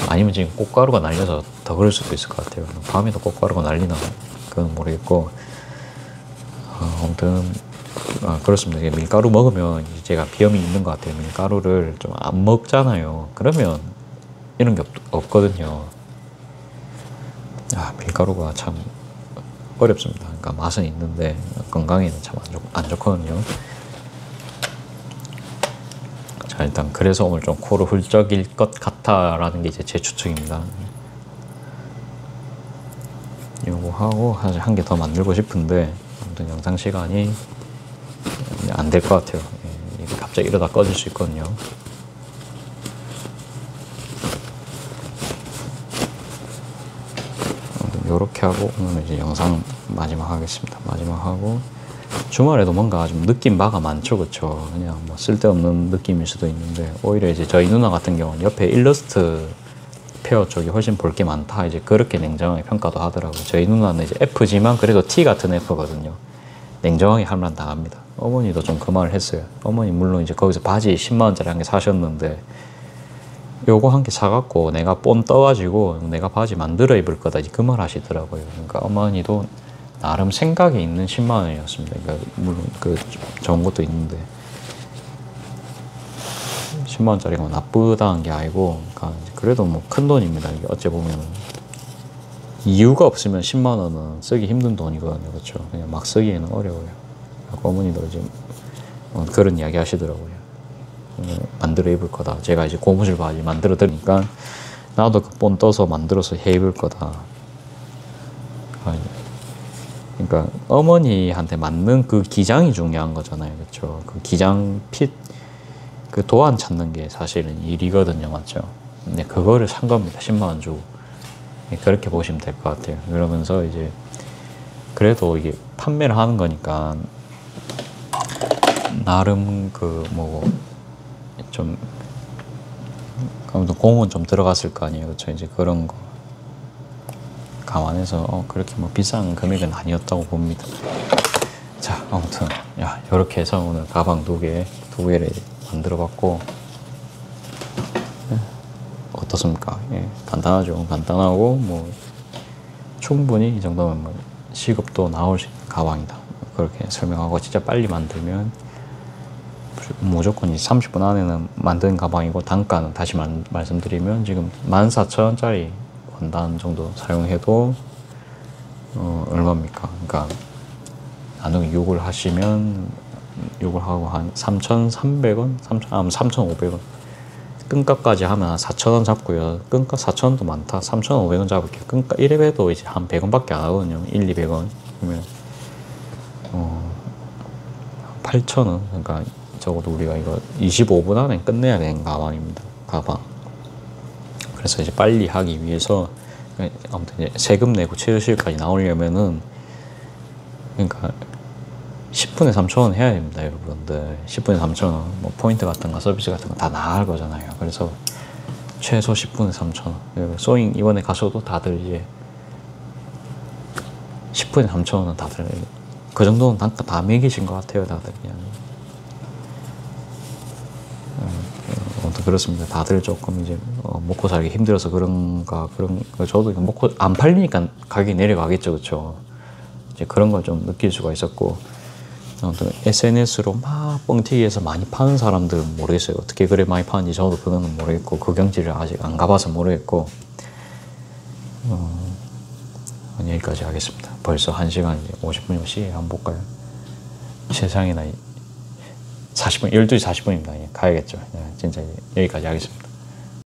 아니면 지금 꽃가루가 날려서 더 그럴 수도 있을 것 같아요. 밤에도 꽃가루가 날리나 그건 모르겠고, 아무튼 그렇습니다. 이게 밀가루 먹으면 이제 제가 비염이 있는 것 같아요. 밀가루를 좀 안 먹잖아요. 그러면 이런 게 없거든요. 밀가루가 참 어렵습니다. 그러니까 맛은 있는데 건강에는 참 안 좋거든요. 자, 일단 그래서 오늘 좀 코를 훌쩍일 것 같아라는 게 이제 제 추측입니다. 요거 하고 한 개 더 만들고 싶은데 아무튼 영상 시간이 안 될 것 같아요. 이게 갑자기 이러다 꺼질 수 있거든요. 요렇게 하고 오늘 이제 영상 마지막 하겠습니다. 마지막 하고 주말에도 뭔가 좀 느낌 바가 많죠, 그쵸? 그냥 뭐 쓸데없는 느낌일 수도 있는데 오히려 이제 저희 누나 같은 경우는 옆에 일러스트 페어 쪽이 훨씬 볼 게 많다, 이제 그렇게 냉정하게 평가도 하더라고요. 저희 누나는 이제 F지만 그래도 T 같은 F거든요. 냉정하게 하면 당합니다. 어머니도 좀 그 말을 했어요. 어머니 물론 이제 거기서 바지 10만 원짜리 한 개 사셨는데 요거 한 개 사갖고 내가 본 떠가지고 내가 바지 만들어 입을 거다, 그 말 하시더라고요. 그러니까 어머니도 나름 생각이 있는 10만 원이었습니다. 그러니까 물론 그 좋은 것도 있는데 10만 원짜리가 뭐 나쁘다는 게 아니고, 그러니까 그래도 뭐 큰 돈입니다. 이게 어째 보면 이유가 없으면 10만 원은 쓰기 힘든 돈이거든요, 그렇죠? 그냥 막 쓰기에는 어려워요. 어머니도 이제 그런 이야기 하시더라고요. 만들어 입을 거다. 제가 이제 고무줄 바지 만들어 드리니까 나도 그 본 떠서 만들어서 해 입을 거다. 그러니까 어머니한테 맞는 그 기장이 중요한 거잖아요, 그렇죠? 그 기장 핏, 그 도안 찾는 게 사실은 일이거든요, 맞죠? 근데 그거를 산 겁니다. 10만 원 주고. 그렇게 보시면 될 것 같아요. 그러면서 이제 그래도 이게 판매를 하는 거니까 나름 그 뭐 좀 아무튼 공은 좀 들어갔을 거 아니에요, 그렇죠? 이제 그런 거 감안해서 그렇게 뭐 비싼 금액은 아니었다고 봅니다. 자, 아무튼 이렇게 해서 오늘 가방 두 개를 만들어봤고 어떻습니까? 간단하죠. 간단하고 뭐 충분히 이 정도면 뭐 시급도 나올 수 있는 가방이다, 그렇게 설명하고, 진짜 빨리 만들면 무조건 30분 안에는 만든 가방이고, 단가는 다시 말씀드리면 지금 14,000원짜리 원단 정도 사용해도 얼마입니까? 그러니까 나누기 6을 하시면 6을 하고 한 3,300원? 3,500원. 끈값까지 하면 4,000원 잡고요. 끈값 4,000원도 많다. 3,500원 잡을게요. 끈값 1랩에도 이제 한 100원밖에 안 하거든요. 200원. 그러면 8,000원. 그러니까 적어도 우리가 이거 25분 안에 끝내야 되는 가방입니다. 가방. 그래서 이제 빨리 하기 위해서 아무튼 이제 세금 내고 최저시급까지 나오려면은, 그러니까 10분에 3,000원 해야 됩니다, 여러분들. 10분에 3,000원. 뭐 포인트 같은 거, 서비스 같은 거 다 나갈 거잖아요. 그래서 최소 10분에 3,000원. 소잉 이번에 가셔도 다들 이제 10분에 3,000원은 다들 그 정도는 단가 다 매기신 것 같아요, 다들. 그냥. 아무튼 그렇습니다. 다들 조금 이제 먹고 살기 힘들어서 그런가, 저도 먹고 안 팔리니까 가격이 내려가겠죠, 그렇죠? 이제 그런 걸 좀 느낄 수가 있었고, 아무튼 SNS로 막 뻥튀기해서 많이 파는 사람들은 모르겠어요. 어떻게 그래 많이 파는지 저도 그거는 모르겠고, 그 경지를 아직 안 가봐서 모르겠고, 여기까지 하겠습니다. 벌써 1시간 50분이면 한번 볼까요? 세상에나 40분, 12시 40분입니다. 가야겠죠. 진짜 여기까지 하겠습니다.